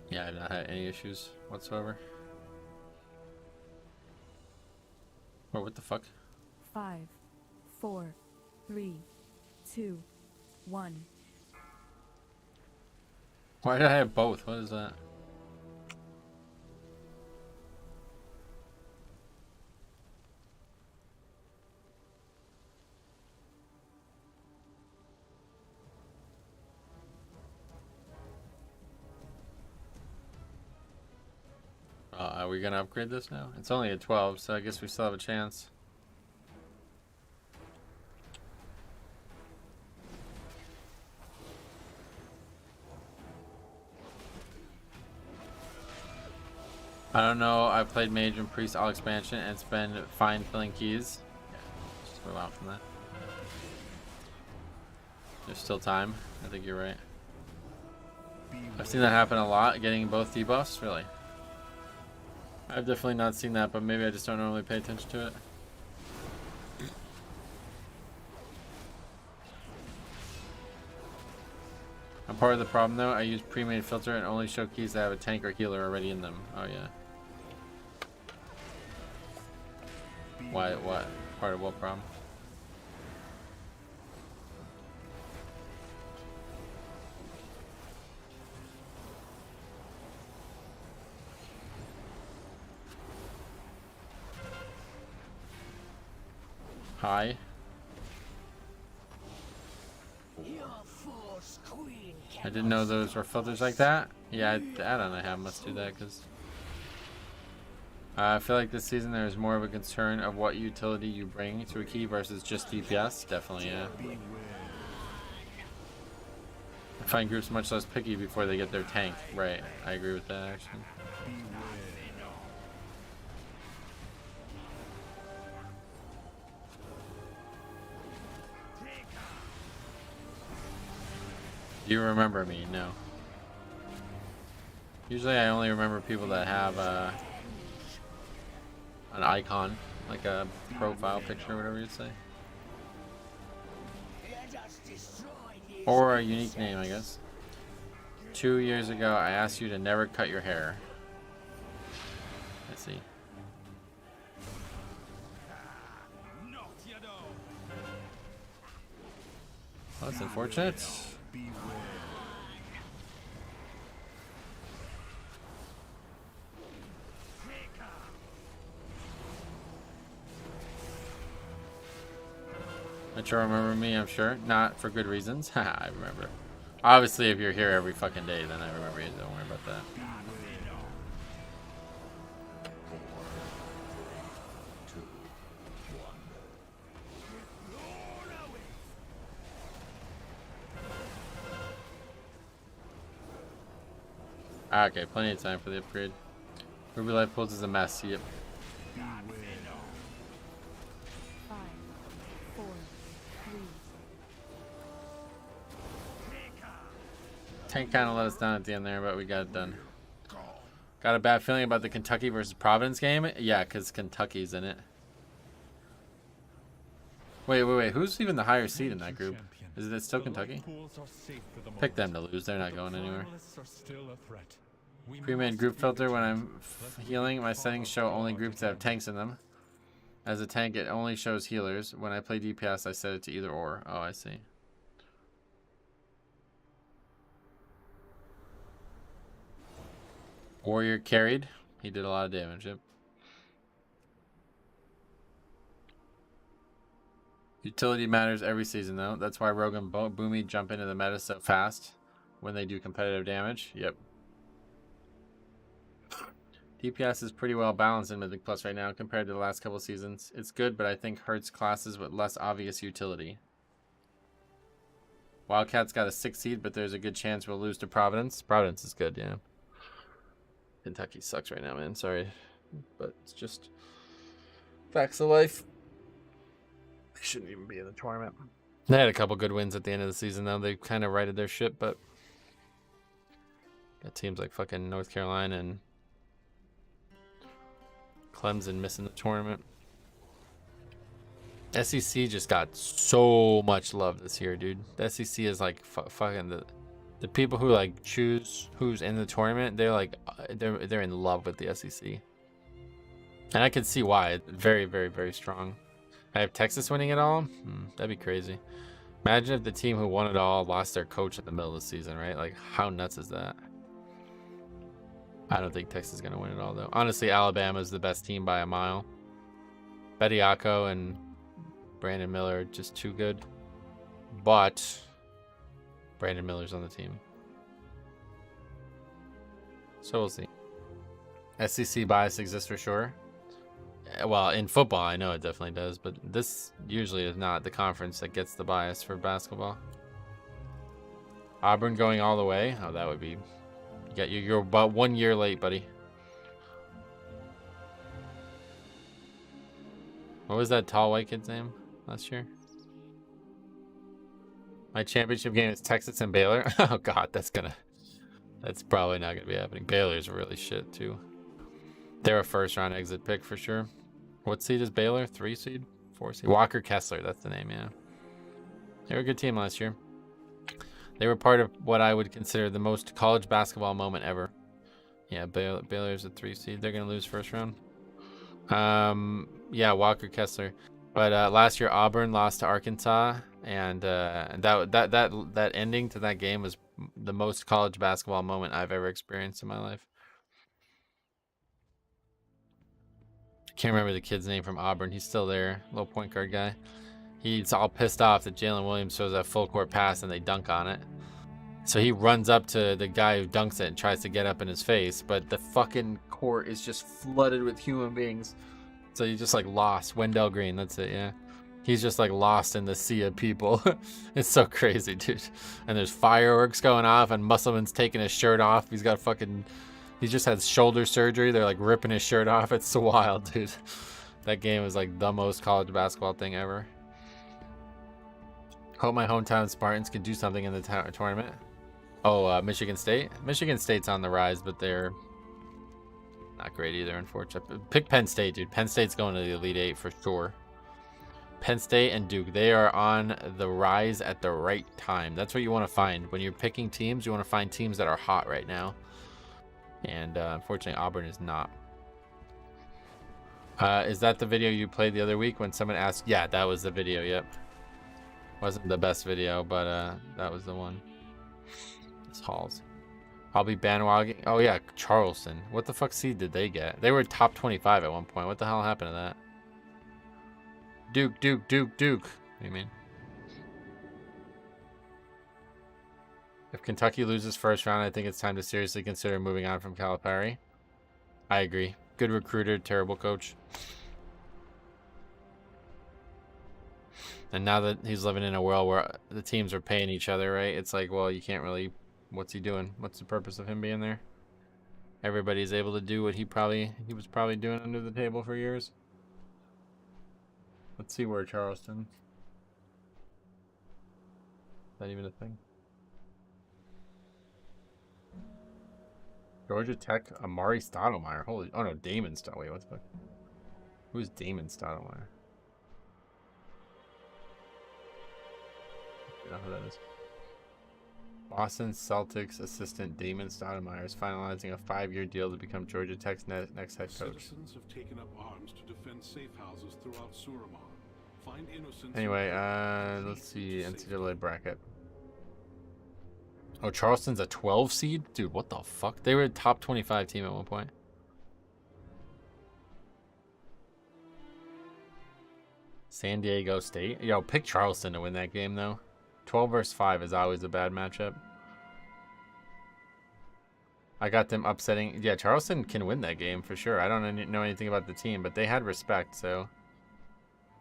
A: Yeah, I've not had any issues whatsoever. Or what the fuck?
H: 5, 4, 3, 2, 1.
A: Why did I have both? What is that? Are we gonna upgrade this now? It's only a 12, so I guess we still have a chance. I don't know. I played Mage and Priest all expansion and it's been fine filling keys. Yeah, just move on from that. There's still time. I think you're right. I've seen that happen a lot, getting both debuffs, really. I've definitely not seen that, but maybe I just don't normally pay attention to it. I'm part of the problem though. I use pre-made filter and only show keys that have a tank or healer already in them. Oh yeah. Why? What? Part of what problem? Hi. I didn't know those were filters like that. Yeah, the add-on I have must do that because I feel like this season there's more of a concern of what utility you bring to a key versus just DPS. Definitely, yeah. I find groups much less picky before they get their tank. Right, I agree with that actually. Do you remember me? No. Usually I only remember people that have an icon, like a profile picture or whatever you'd say. Or a unique name, I guess. 2 years ago, I asked you to never cut your hair. I see. Well, that's unfortunate. But you remember me, I'm sure. Not for good reasons. Haha, I remember. Obviously, if you're here every fucking day, then I remember you. Don't worry about that. Okay, plenty of time for the upgrade. Ruby Life Pulse is a mess. Yep.
H: 5, 4, 3.
A: Tank kind of let us down at the end there, but we got it done. Got a bad feeling about the Kentucky versus Providence game? Yeah, because Kentucky's in it. Wait. Who's even the higher seed in that group? Is it still Kentucky? Pick them to lose. They're not going anywhere. Pre-made group filter. When I'm healing, my settings show only groups that have tanks in them. As a tank, it only shows healers. When I play DPS, I set it to either or. Oh, I see. Warrior carried. He did a lot of damage. Yep. Utility matters every season, though. That's why Rogue and Boomy jump into the meta so fast when they do competitive damage. Yep. DPS is pretty well balanced in Mythic Plus right now compared to the last couple seasons. It's good, but I think hurts classes with less obvious utility. Wildcat's got a 6 seed, but there's a good chance we'll lose to Providence. Providence is good, yeah. Kentucky sucks right now, man. Sorry. But it's just facts of life. They shouldn't even be in the tournament. They had a couple good wins at the end of the season, though. They kind of righted their ship, but got teams like fucking North Carolina and Clemson missing the tournament. SEC just got so much love this year, dude. The SEC is like fucking the people who like choose who's in the tournament. They're like they're in love with the SEC, and I can see why. It's very, very, very strong. I have Texas winning it all. That'd be crazy. Imagine if the team who won it all lost their coach in the middle of the season, right? Like, how nuts is that? I don't think Texas is gonna win it all, though. Honestly, Alabama is the best team by a mile. Bediako and Brandon Miller are just too good, but Brandon Miller's on the team, so we'll see. SEC bias exists for sure. Well, in football, I know it definitely does, but this usually is not the conference that gets the bias for basketball. Auburn going all the way. Oh, that would be. You're about 1 year late, buddy. What was that tall white kid's name last year? My championship game is Texas and Baylor. Oh God, that's probably not gonna be happening. Baylor's really shit too. They're a first round exit pick for sure. What seed is Baylor? 3 seed? 4 seed? Walker Kessler, that's the name, yeah. They were a good team last year. They were part of what I would consider the most college basketball moment ever. Yeah, Baylor's a 3 seed. They're gonna lose first round. Yeah, Walker Kessler. But last year Auburn lost to Arkansas, and that ending to that game was the most college basketball moment I've ever experienced in my life. Can't remember the kid's name from Auburn. He's still there, little point guard guy. He's all pissed off that Jalen Williams throws that full court pass and they dunk on it. So he runs up to the guy who dunks it and tries to get up in his face, but the fucking court is just flooded with human beings. So he's just like lost. Wendell Green, that's it, yeah. He's just like lost in the sea of people. It's so crazy, dude. And there's fireworks going off and Musselman's taking his shirt off. He just had shoulder surgery. They're like ripping his shirt off. It's so wild, dude. That game was like the most college basketball thing ever. Hope my hometown Spartans can do something in the tournament. Oh, Michigan State? Michigan State's on the rise, but they're not great either, unfortunately. Pick Penn State, dude. Penn State's going to the Elite Eight for sure. Penn State and Duke, they are on the rise at the right time. That's what you want to find. When you're picking teams, you want to find teams that are hot right now. And unfortunately, Auburn is not. Is that the video you played the other week when someone asked? Yeah, that was the video, yep. Wasn't the best video, but that was the one. It's Halls. I'll be bandwagoning. Oh, yeah, Charleston. What the fuck seed did they get? They were top 25 at one point. What the hell happened to that? Duke. What do you mean? If Kentucky loses first round, I think it's time to seriously consider moving on from Calipari. I agree. Good recruiter, terrible coach. And now that he's living in a world where the teams are paying each other, right? It's like, well, you can't really... What's he doing? What's the purpose of him being there? everybody's able to do what he was probably doing under the table for years. Let's see where Charleston. Is that even a thing? Georgia Tech, Amari Stoudemire. Holy, oh no, Damon Stoudemire. Wait, what the fuck? Who's Damon Stoudemire? I don't know who that is. Boston Celtics assistant Damon Stoudemire is finalizing a 5-year deal to become Georgia Tech's next head coach.
L: Citizens have taken up arms to defend safe houses throughout Suramar. Find innocents.
A: Anyway, let's see NCAA bracket. Oh, Charleston's a 12 seed? Dude, what the fuck? They were a top 25 team at one point. San Diego State. Yo, pick Charleston to win that game, though. 12 versus 5 is always a bad matchup. I got them upsetting. Yeah, Charleston can win that game for sure. I don't know anything about the team, but they had respect, so.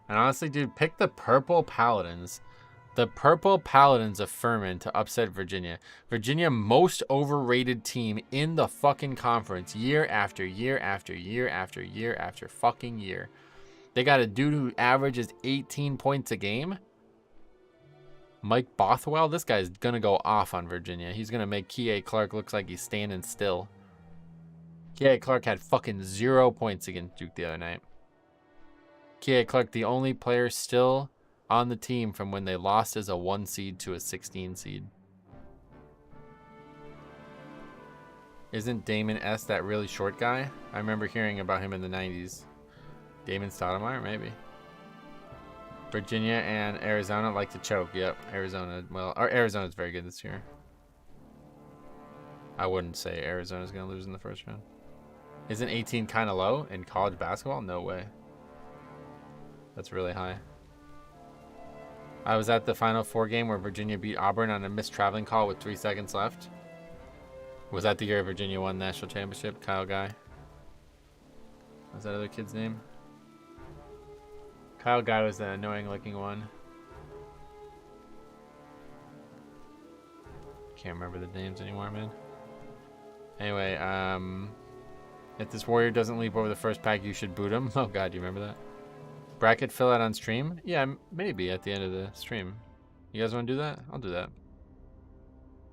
A: And honestly, dude, pick the Purple Paladins. The Purple Paladins of Furman to upset Virginia. Virginia, most overrated team in the fucking conference year after year after year after year after fucking year. They got a dude who averages 18 points a game. Mike Bothwell, this guy's going to go off on Virginia. He's going to make K.A. Clark look like he's standing still. K.A. Clark had fucking 0 points against Duke the other night. K.A. Clark, the only player still on the team from when they lost as a 1 seed to a 16 seed. Isn't Damon S. that really short guy? I remember hearing about him in the 90s. Damon Stoudemire, maybe. Virginia and Arizona like to choke. Yep, Arizona. Well, Arizona's very good this year. I wouldn't say Arizona's going to lose in the first round. Isn't 18 kind of low in college basketball? No way. That's really high. I was at the Final Four game where Virginia beat Auburn on a missed traveling call with 3 seconds left. Was that the year Virginia won national championship? Kyle Guy. What's that other kid's name? Kyle Guy was the annoying looking one. Can't remember the names anymore, man. Anyway, if this warrior doesn't leap over the first pack, you should boot him. Oh god, do you remember that? Bracket fill out on stream? Yeah, maybe at the end of the stream. You guys want to do that? I'll do that.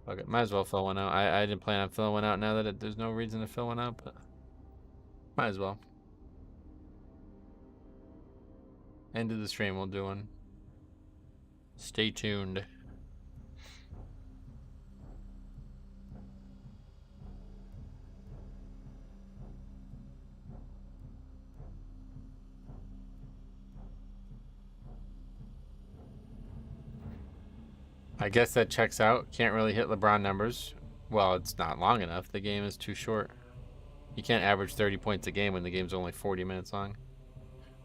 A: Okay, might as well fill one out. I didn't plan on filling one out now that there's no reason to fill one out, but might as well. End of the stream, we'll do one. Stay tuned. I guess that checks out. Can't really hit LeBron numbers. Well, it's not long enough. The game is too short. You can't average 30 points a game when the game's only 40 minutes long.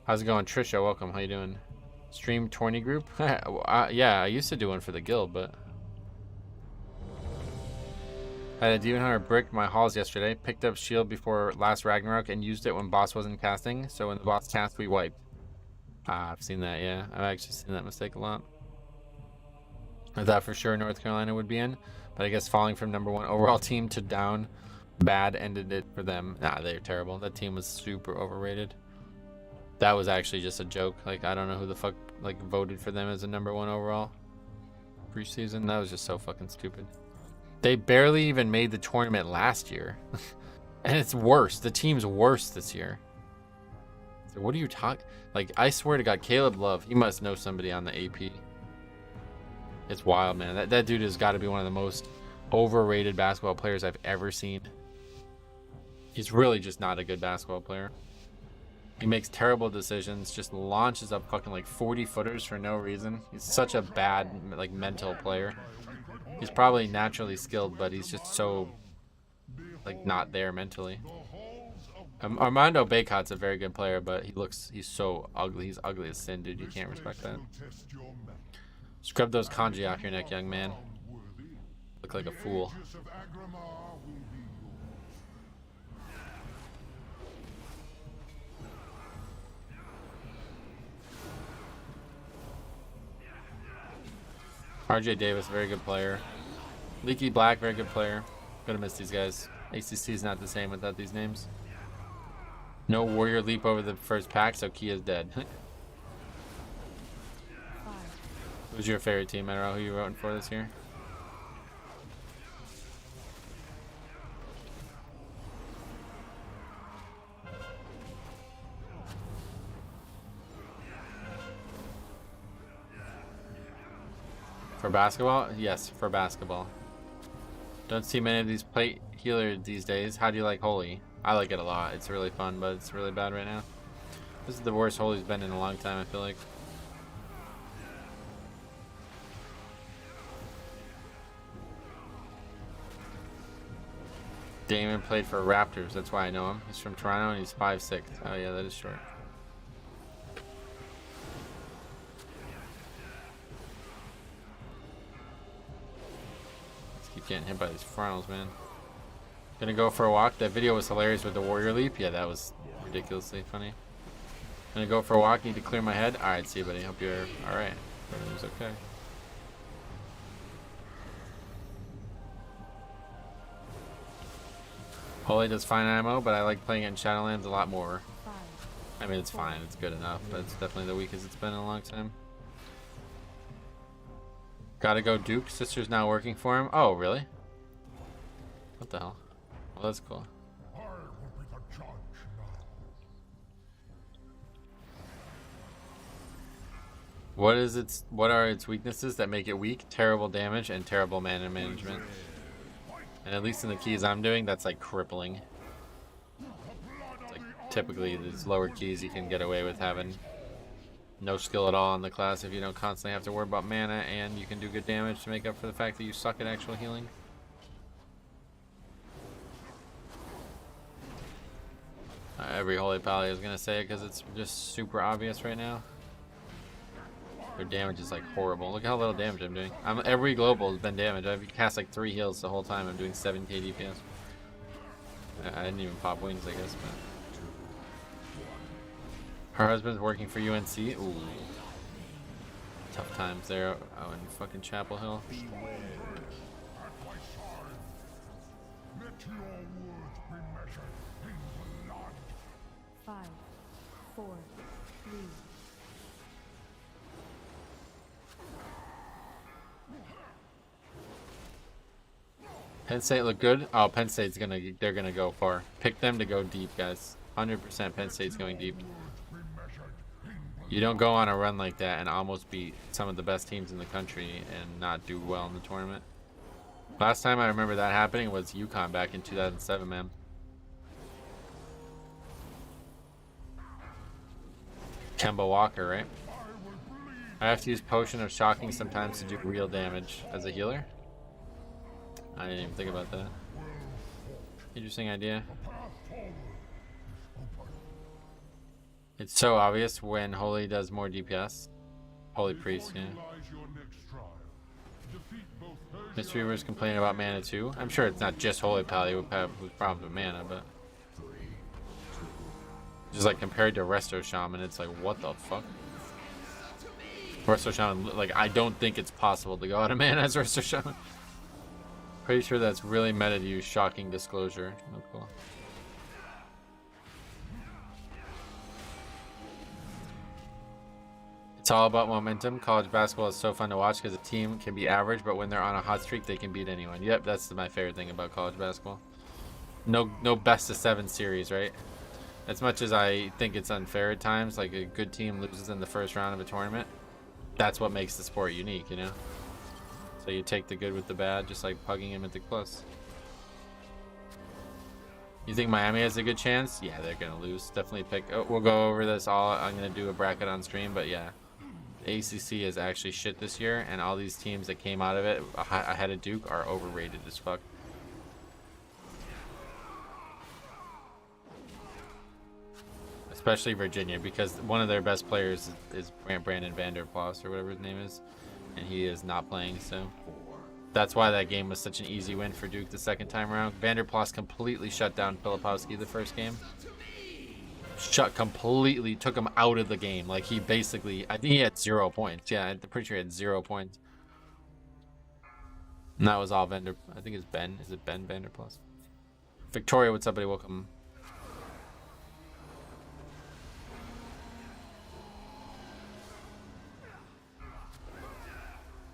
A: How's it going, Trisha? Welcome. How you doing? Stream tourney group? Yeah, I used to do one for the guild, but I had a Demon Hunter brick my halls yesterday. Picked up shield before last Ragnarok and used it when boss wasn't casting. So when the boss cast, we wiped. I've seen that. Yeah, I've actually seen that mistake a lot. I thought for sure North Carolina would be in, but I guess falling from #1 overall team to down bad ended it for them. Nah, they're terrible. That team was super overrated. That was actually just a joke. Like, I don't know who the fuck like voted for them as a #1 overall preseason. That was just so fucking stupid. They barely even made the tournament last year. And it's worse. The team's worse this year. So what are you talking? Like, I swear to God, Caleb Love, he must know somebody on the AP. It's wild, man. That dude has got to be one of the most overrated basketball players I've ever seen. He's really just not a good basketball player. He makes terrible decisions, just launches up fucking like 40 footers for no reason. He's such a bad, like, mental player. He's probably naturally skilled, but he's just so, like, not there mentally. Armando Bacot's a very good player, but he's so ugly. He's ugly as sin, dude. You can't respect that. Scrub those kanji off your neck, young man. Look like a fool. RJ Davis, very good player. Leaky Black, very good player. Gonna miss these guys. ACC is not the same without these names. No warrior leap over the first pack, so Kia's dead. Who's your favorite team? I don't know who you're voting for this year. For basketball? Yes, for basketball. Don't see many of these plate healers these days. How do you like Holy? I like it a lot. It's really fun, but it's really bad right now. This is the worst Holy's been in a long time, I feel like. Damon played for Raptors. That's why I know him. He's from Toronto and he's 5'6". Oh yeah, that is short. Let's keep getting hit by these frontals, man. Gonna go for a walk. That video was hilarious with the warrior leap. Yeah, that was ridiculously funny. Gonna go for a walk. Need to clear my head. Alright, see you, buddy. Hope you're alright. Everything's okay. Holy does fine ammo, but I like playing it in Shadowlands a lot more. I mean, it's fine. It's good enough, but it's definitely the weakest it's been in a long time. Gotta go Duke. Sister's not working for him. Oh, really? What the hell? Well, that's cool. What are its weaknesses that make it weak? Terrible damage and terrible mana management. And at least in the keys I'm doing, that's like crippling. It's like typically these lower keys you can get away with having no skill at all in the class if you don't constantly have to worry about mana, and you can do good damage to make up for the fact that you suck at actual healing. Every Holy Pally is going to say it because it's just super obvious right now. Their damage is like horrible. Look how little damage I'm doing. Every global has been damaged. I've cast like 3 heals the whole time. I'm doing 7k DPS. I didn't even pop wings, I guess. But her husband's working for UNC. Ooh, tough times there out in fucking Chapel Hill.
H: Five, 4, 3.
A: Penn State look good. Oh, Penn State's they're gonna go far. Pick them to go deep, guys. 100% Penn State's going deep. You don't go on a run like that and almost beat some of the best teams in the country and not do well in the tournament. Last time I remember that happening was UConn back in 2007, man. Kemba Walker, right? I have to use Potion of Shocking sometimes to do real damage as a healer. I didn't even think about that. Interesting idea. It's so obvious when Holy does more DPS. Holy Priest, yeah. Mystery Reavers complaining about mana too. I'm sure it's not just Holy Pally who's problems with mana, but just like compared to Resto Shaman, it's like, what the fuck? Resto Shaman, like, I don't think it's possible to go out of mana as Resto Shaman. Pretty sure that's really meta to use Shocking Disclosure. Oh, cool. It's all about momentum. College basketball is so fun to watch because a team can be average, but when they're on a hot streak, they can beat anyone. Yep, that's my favorite thing about college basketball. No best of 7 series, right? As much as I think it's unfair at times, like a good team loses in the first round of a tournament, that's what makes the sport unique, you know? So you take the good with the bad, just like Pugging and Mythic Plus. You think Miami has a good chance? Yeah, they're gonna lose. Definitely pick. Oh, we'll go over this all. I'm gonna do a bracket on stream, but yeah, the ACC is actually shit this year, and all these teams that came out of it ahead of Duke are overrated as fuck. Especially Virginia, because one of their best players is Brandon Vanderplas or whatever his name is, and he is not playing, so that's why that game was such an easy win for Duke the second time around. Vanderplas completely shut down Filipowski the first game. Completely took him out of the game. Like, he basically, I think he had 0 points. Yeah, I'm pretty sure he had 0 points. And that was all I think it's Ben. Is it Ben Vanderplas? Victoria, what's up, buddy? Welcome.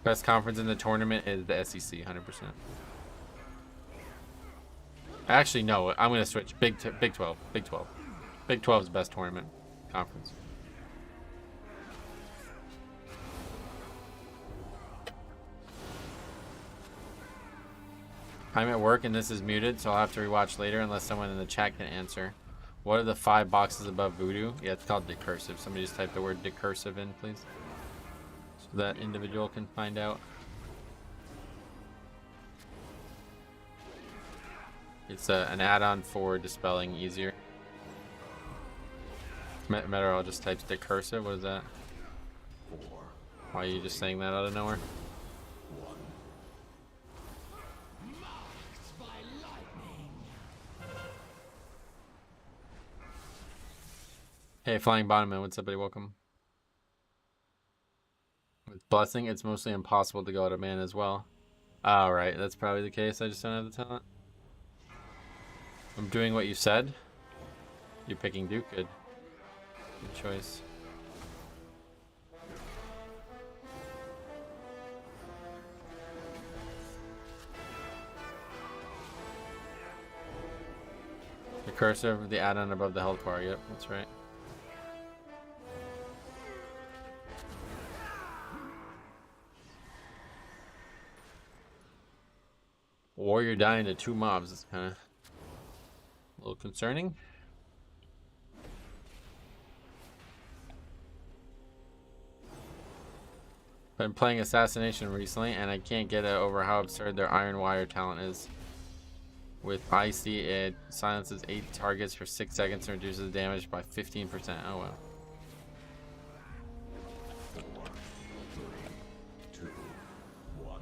A: Best conference in the tournament is the SEC, 100%. Actually, no. I'm gonna switch. Big 12. Big 12. Big 12 is the best tournament conference. I'm at work and this is muted, so I'll have to rewatch later unless someone in the chat can answer. What are the 5 boxes above Voodoo? Yeah, it's called Decursive. Somebody just type the word Decursive in, please. So that individual can find out. It's an add-on for dispelling easier. Meteor just types Decursive. What is that? Why are you just saying that out of nowhere? Hey, Flying Bottomman, what's up, buddy? Welcome. With Blessing, it's mostly impossible to go out of mana as well. Oh, right, that's probably the case. I just don't have the talent. I'm doing what you said. You're picking Duke. Good. Good choice. The cursor, the add-on above the health bar. Yep, that's right. Warrior dying to 2 mobs is kind of a little concerning. Been playing Assassination recently, and I can't get over how absurd their Iron Wire talent is. With Icy, it silences 8 targets for 6 seconds and reduces damage by 15%. Oh wow.
B: 4, 3, 2, 1.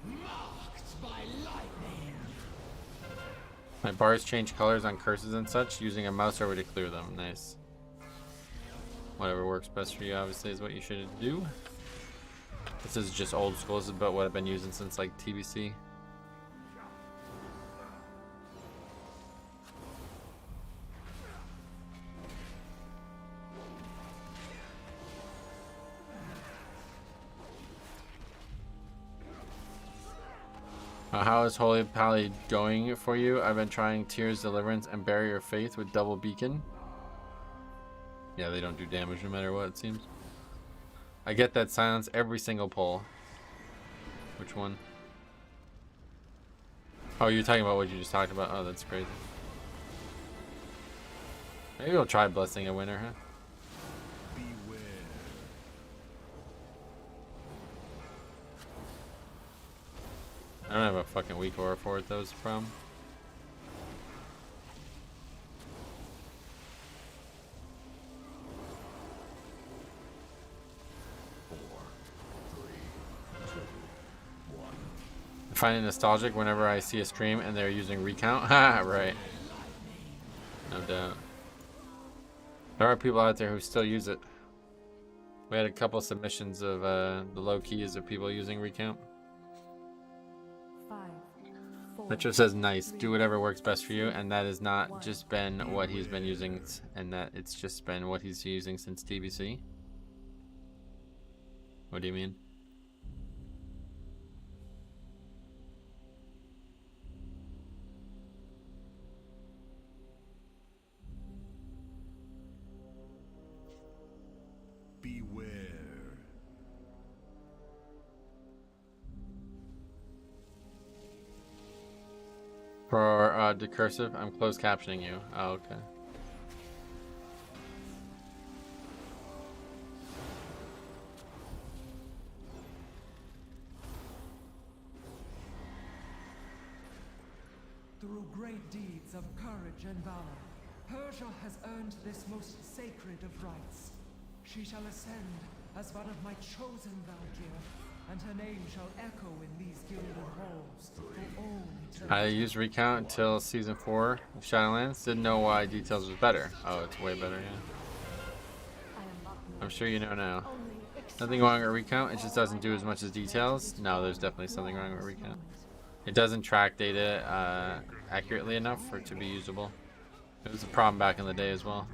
B: Marked by lightning.
A: My bars change colors on curses and such, using a mouse over to clear them. Nice. Whatever works best for you, obviously, is what you should do. This is just old school. This is about what I've been using since like TBC. How is Holy Pally going for you? I've been trying Tears, Deliverance, and Barrier of Faith with double beacon. Yeah, they don't do damage no matter what, it seems. I get that silence every single pull. Which one? Oh, you're talking about what you just talked about? Oh, that's crazy. Maybe we'll try Blessing a winner, huh?
B: Beware.
A: I don't have a fucking weak aura for it, though, is the problem. I find it nostalgic whenever I see a stream and they're using recount. Ha, right. No doubt. There are people out there who still use it. We had a couple submissions of the low keys of people using recount.
H: 5, 4,
A: Metro says nice. Do whatever works best for you, and that has not just been what he's been using, and that it's just been what he's using since TBC. What do you mean?
B: Beware.
A: For decursive, I'm closed captioning you. Oh, okay.
D: Through great deeds of courage and valor, Persia has earned this most sacred of rights. She shall ascend as one of my chosen Valkyr, and her name shall echo in these gilded halls for all eternity.
A: I used recount until season 4 of Shadowlands. Didn't know why details was better. Oh, it's way better, yeah. I'm sure you know now. Nothing wrong with recount, it just doesn't do as much as details. No, there's definitely something wrong with recount. It doesn't track data accurately enough for it to be usable. It was a problem back in the day as well.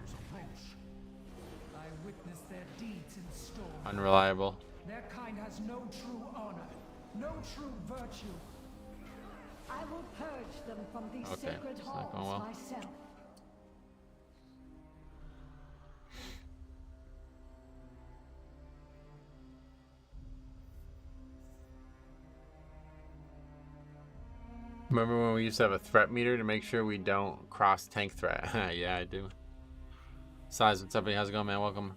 D: I witness their deeds in storm.
A: Unreliable.
D: Their kind has no true honor, no true virtue.
C: I will purge them from these
A: Okay,
C: sacred
A: it's not going
C: halls
A: well.
C: myself.
A: Remember when we used to have a threat meter to make sure we don't cross tank threat? Yeah, I do. Size, what's up, buddy? How's it going, man? Welcome.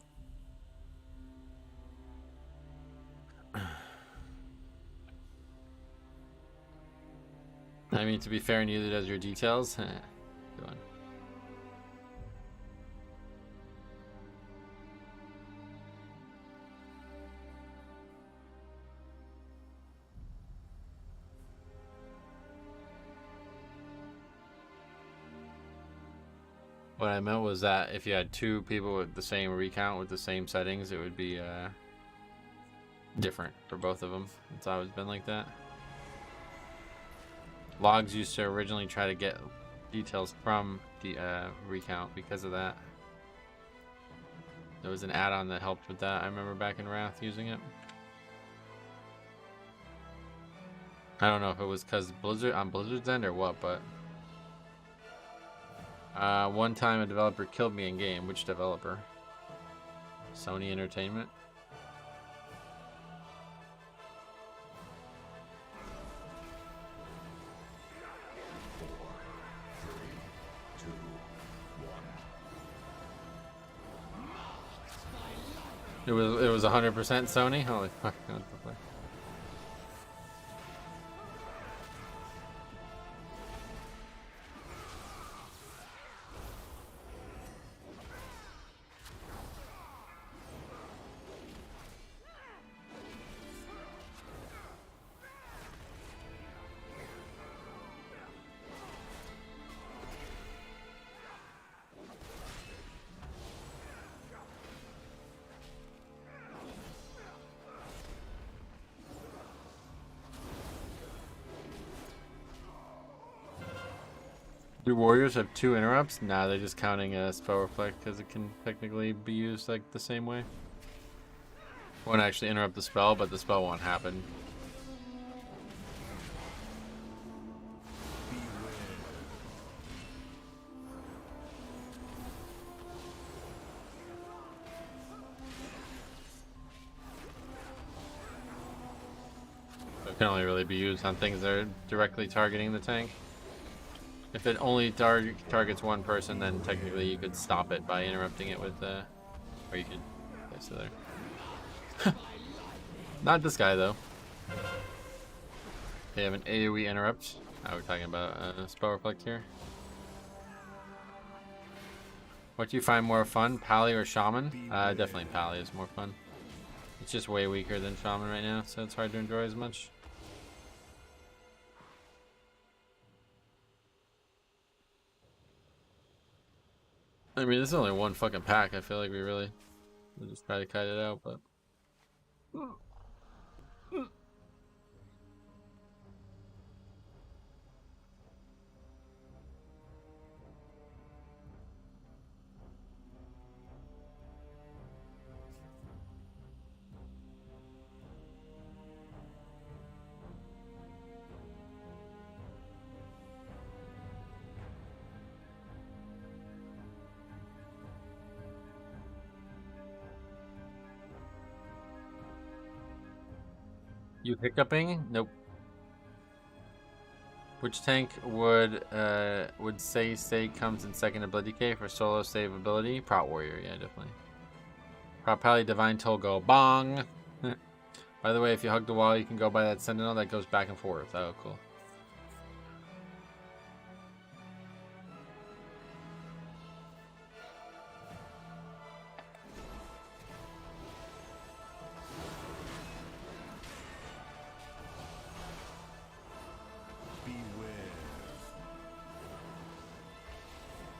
A: I mean, to be fair, neither does your details. Good one. What I meant was that if you had two people with the same recount with the same settings, it would be different for both of them. It's always been like that. Logs used to originally try to get details from the recount because of that. There was an add-on that helped with that. I remember back in Wrath using it. I don't know if it was because Blizzard on Blizzard's end or what, but one time a developer killed me in game. Which developer? Sony Entertainment. It was 100% Sony. Holy fuck! What the fuck? Do warriors have 2 interrupts? Nah, they're just counting a spell reflect because it can technically be used like the same way. Won't actually interrupt the spell, but the spell won't happen. It can only really be used on things that are directly targeting the tank. If it only targets one person, then technically you could stop it by interrupting it with, or you could place it there. Not this guy though. They have an AoE interrupt. Now we're talking about spell reflect here. What do you find more fun, Pally or Shaman? Definitely Pally is more fun. It's just way weaker than Shaman right now, so it's hard to enjoy as much. I mean, this is only one fucking pack. I feel like we'll just try to kite it out, but. You hiccuping? Nope. Which tank would say comes in second ability K for solo save ability? Prot Warrior, yeah, definitely. Prot Pally Divine Toll go bong. By the way, if you hug the wall, you can go by that sentinel that goes back and forth. Oh, cool.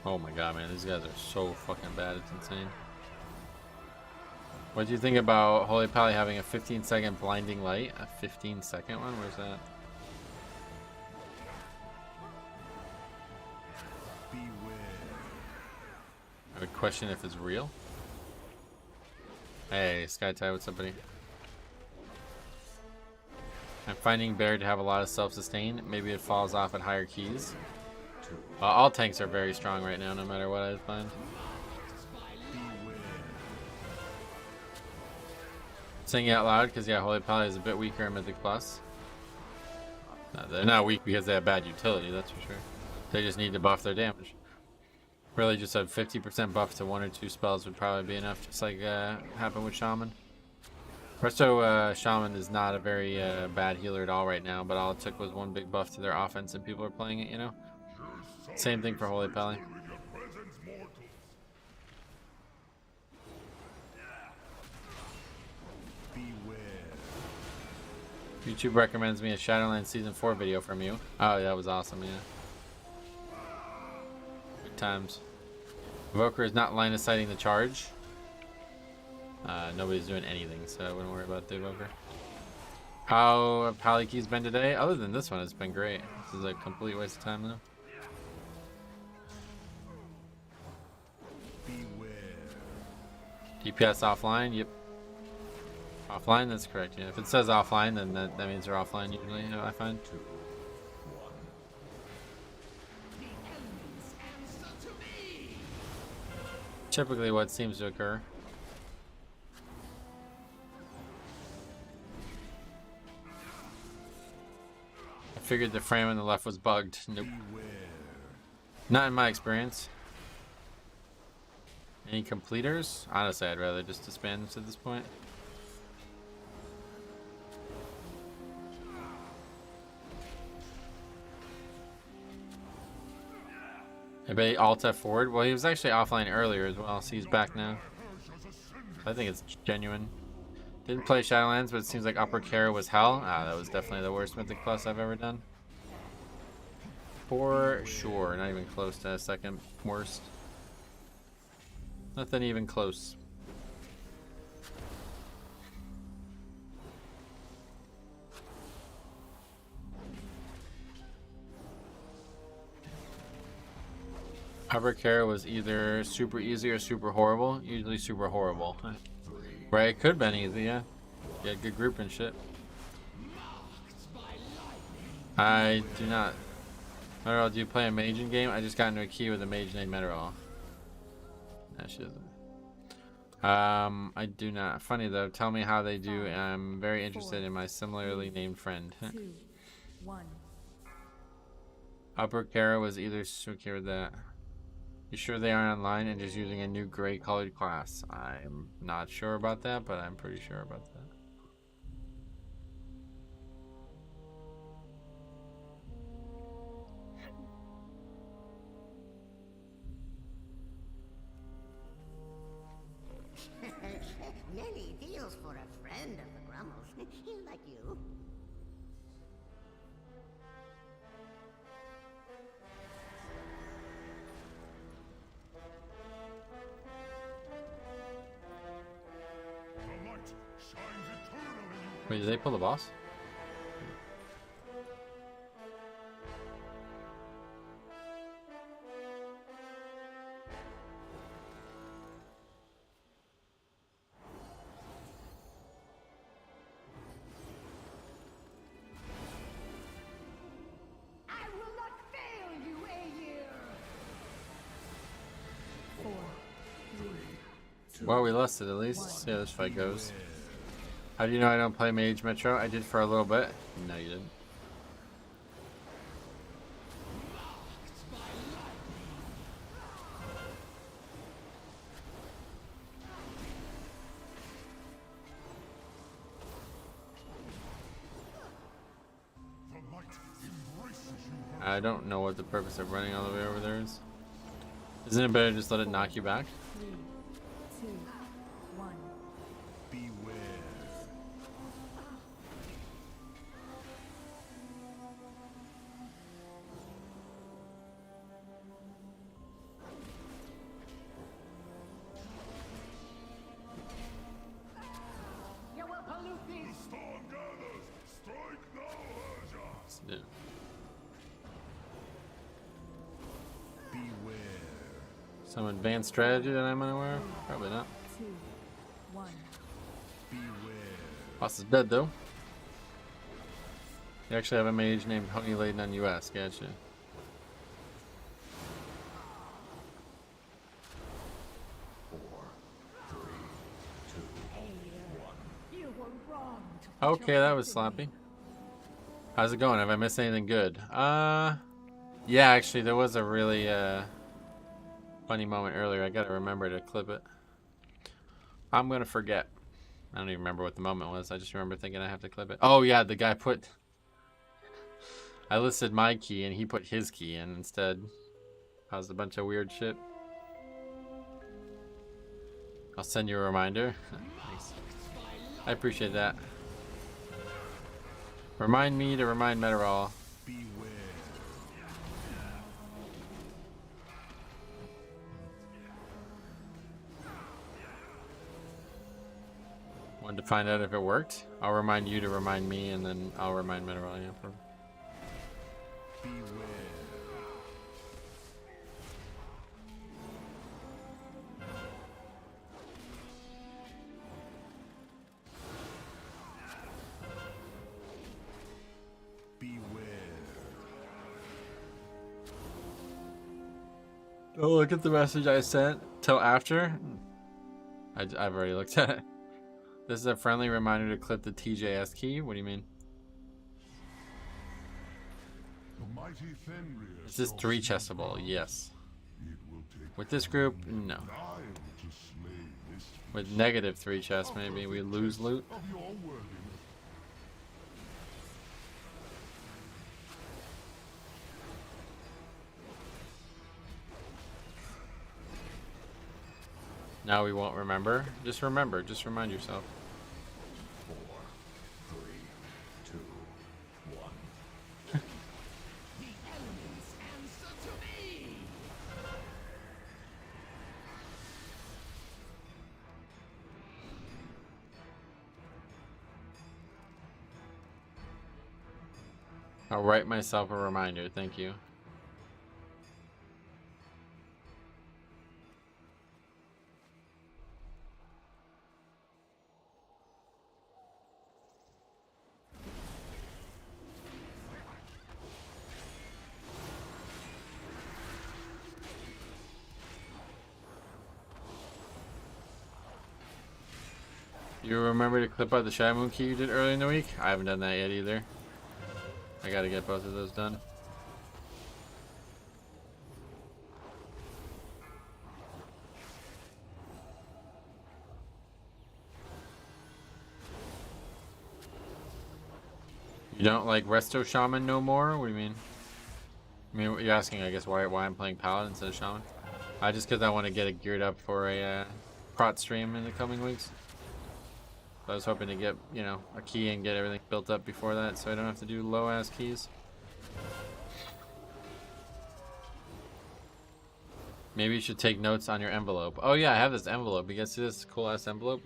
A: Oh my god, man, these guys are so fucking bad, it's insane. What do you think about Holy Pally having a 15-second blinding light? A 15-second one? Where's that? I would question if it's real. Hey, Skytie, what's up, buddy? I'm finding Bear to have a lot of self-sustain. Maybe it falls off at higher keys. All tanks are very strong right now, no matter what I find. Saying it out loud because, yeah, Holy Paladin is a bit weaker in Mythic Plus. No, they're not weak because they have bad utility, that's for sure. They just need to buff their damage. Really, just a 50% buff to 1 or 2 spells would probably be enough, just like happened with Shaman. Resto Shaman is not a very bad healer at all right now, but all it took was 1 big buff to their offense and people are playing it, you know? Same thing for Holy Pally. YouTube recommends me a Shadowlands Season 4 video from you. Oh, that was awesome, yeah. Good times. Evoker is not line of sighting the charge. Nobody's doing anything, so I wouldn't worry about the Evoker. How have Pally keys been today? Other than this one, it's been great. This is a complete waste of time, though. DPS offline? Yep. Offline? That's correct, yeah. If it says offline, then that means they're offline usually, I find. Typically what seems to occur. I figured the frame on the left was bugged. Nope. Not in my experience. Any completers? Honestly, I'd rather just disband this at this point. Anybody alt F forward? Well, he was actually offline earlier as well, so he's back now. I think it's genuine. Didn't play Shadowlands, but it seems like Upper Kara was hell. Ah, that was definitely the worst Mythic Plus I've ever done. For sure, not even close to a second worst. Nothing even close. Upper Kara was either super easy or super horrible. Usually super horrible. Right, it could have been easy, yeah. Yeah, good group and shit. I do not. Metal, do you play a mage in game? I just got into a key with a mage named Metal. No, she doesn't. I do not. Funny though, tell me how they do. I'm very interested in my similarly named friend.
H: 2, 1.
A: Upper Kara was either okay with that. You sure they aren't online and just using a new gray colored class? I'm not sure about that, but I'm pretty sure about that.
M: Many deals for a friend of the Grummels, like you.
A: Wait, did they pull the boss?
C: I will not fail you, Aegir!
H: 4, 3.
A: Well, we lost it at least. See how this fight goes. How do you know I don't play Mage Metro? I did for a little bit. No, you didn't. I don't know what the purpose of running all the way over there is. Isn't it better to just let it knock you back?
H: 3, 2, 1.
C: You will pollute these!
A: Some advanced strategy that I'm unaware of? Probably not.
H: 2, 1.
A: Boss is dead though. You actually have a mage named Honey Laden on US, gotcha. Okay, that was sloppy. How's it going? Have I missed anything good? Yeah, actually, there was a really funny moment earlier. I gotta remember to clip it. I'm gonna forget. I don't even remember what the moment was. I just remember thinking I have to clip it. Oh yeah, the guy put... I listed my key and he put his key in instead. Caused a bunch of weird shit. I'll send you a reminder. Thanks. I appreciate that. Remind me to remind Metarol. Wanted to find out if it worked. I'll remind you to remind me, and then I'll remind Metarol. Yeah, perfect. Oh, look at the message I sent till after. I've already looked at it. This is a friendly reminder to clip the TJS key. What do you mean? Is this 3 chestable? Yes. With this group, no. With negative 3 chests, maybe we lose loot. Now we won't remember. Just remember. Just remind yourself.
B: 4, 3, 2, 1. The elements answer to me.
A: I'll write myself a reminder. Thank you. You remember to clip out the Shadow Moon key you did earlier in the week? I haven't done that yet either. I gotta get both of those done. You don't like Resto Shaman no more? What do you mean? I mean, you're asking, I guess, why I'm playing Paladin instead of Shaman? Just because I want to get it geared up for a prot stream in the coming weeks. I was hoping to get, you know, a key and get everything built up before that so I don't have to do low-ass keys. Maybe you should take notes on your envelope. Oh yeah, I have this envelope. You guys see this cool-ass envelope?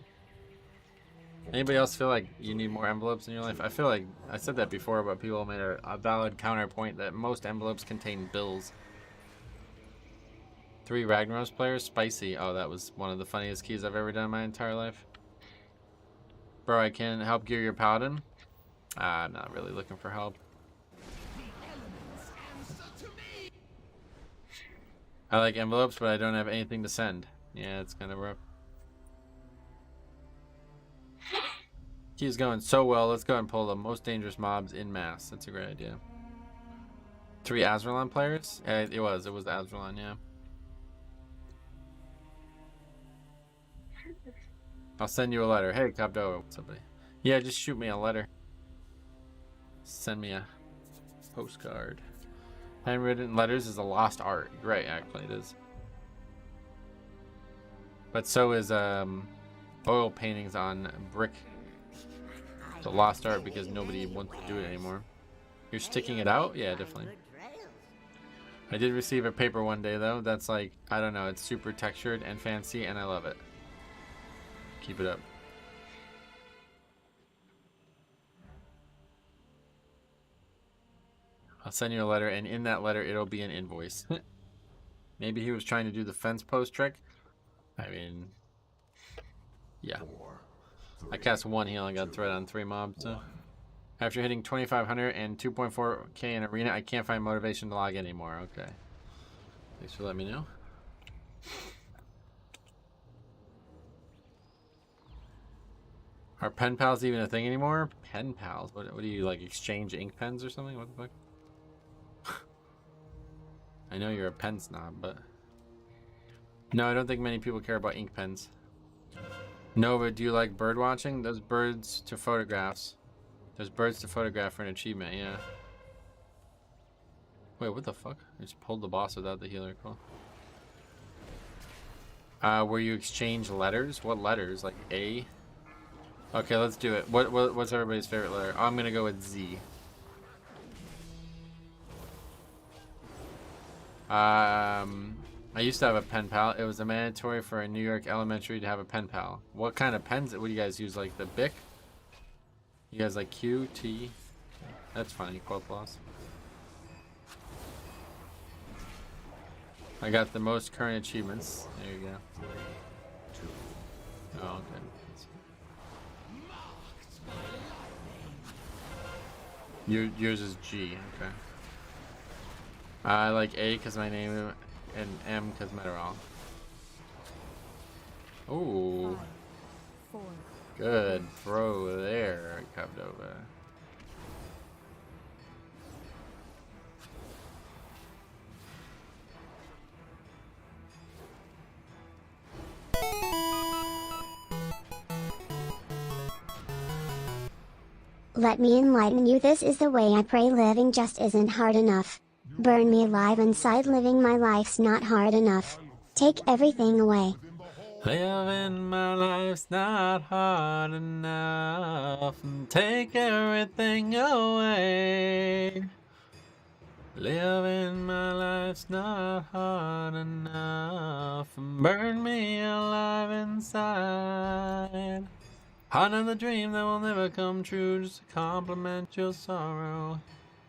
A: Anybody else feel like you need more envelopes in your life? I feel like I said that before, but people made a valid counterpoint that most envelopes contain bills. 3 Ragnaros players? Spicy. Oh, that was one of the funniest keys I've ever done in my entire life. Bro, I can help gear your Paladin. I'm not really looking for help. I like envelopes, but I don't have anything to send. Yeah, it's kind of rough. Key's going so well. Let's go and pull the most dangerous mobs in mass. That's a great idea. 3 Azralan players? It was Azralan, yeah. I'll send you a letter. Hey, Cabdo, somebody. Yeah, just shoot me a letter. Send me a postcard. Handwritten letters is a lost art. Right, actually, it is. But so is oil paintings on brick. It's a lost art because nobody wants to do it anymore. You're sticking it out? Yeah, definitely. I did receive a paper one day, though. That's like, I don't know, it's super textured and fancy, and I love it. Keep it up. I'll send you a letter, and in that letter, it'll be an invoice. Maybe he was trying to do the fence post trick. I mean, yeah. I cast 1 heal and got threat on 3 mobs. So. After hitting 2,500 and 2.4k in arena, I can't find motivation to log anymore. Okay. Thanks for letting me know. Are pen pals even a thing anymore? Pen pals? What do you like? Exchange ink pens or something? What the fuck? I know you're a pen snob, but no, I don't think many people care about ink pens. Nova, do you like bird watching? Those birds to photographs. There's birds to photograph for an achievement, yeah. Wait, what the fuck? I just pulled the boss without the healer. Cool. Where you exchange letters? What letters? Like A? Okay, let's do it. What's everybody's favorite letter? Oh, I'm gonna go with Z. I used to have a pen pal. It was a mandatory for a New York elementary to have a pen pal. What kind of pens? What do you guys use? Like the Bic? You guys like Q, T? That's funny. Quote loss. I got the most current achievements. There you go. Oh, okay. Yours is G, okay. I like A because my name, and M because Meteorol. Ooh.
H: 5, 4.
A: Good throw there, Cavdova.
J: Let me enlighten you. This is the way I pray. Living just isn't hard enough. Burn me alive inside. Living my life's not hard enough. Take everything away.
A: Living my life's not hard enough. Take everything away. Living my life's not hard enough. Burn me alive inside. Another dream that will never come true, just to compliment your sorrow.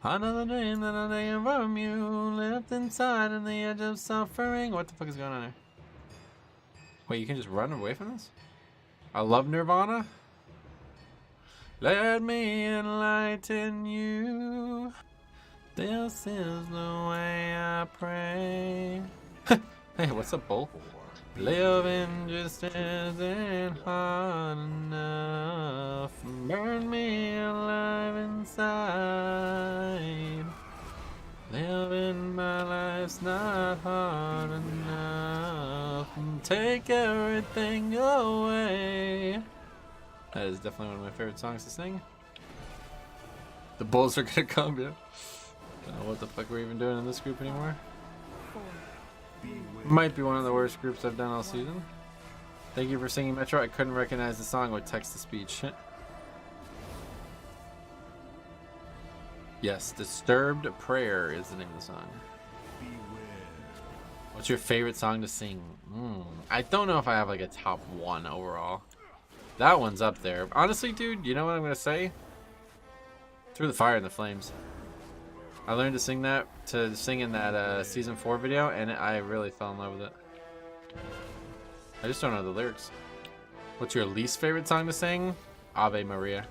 A: Another dream that I'll take from you, left inside on the edge of suffering. What the fuck is going on there? Wait, you can just run away from this? I love Nirvana. Let me enlighten you. This is the way I pray. Hey, what's up, Bull? Living just isn't hard enough. Burn me alive inside. Living my life's not hard enough. Take everything away. That is definitely one of my favorite songs to sing. The Bulls are gonna come, yeah. Don't know what the fuck we're even doing in this group anymore. Might be one of the worst groups I've done all season. Thank you for singing, Metro. I couldn't recognize the song with text-to-speech. Yes, Disturbed Prayer is the name of the song. What's your favorite song to sing? I don't know if I have like a top 1 overall. That one's up there. Honestly, dude, you know what I'm gonna say? Through the Fire and the Flames. I learned to sing in that season 4 video, and I really fell in love with it. I just don't know the lyrics. What's your least favorite song to sing? Ave Maria.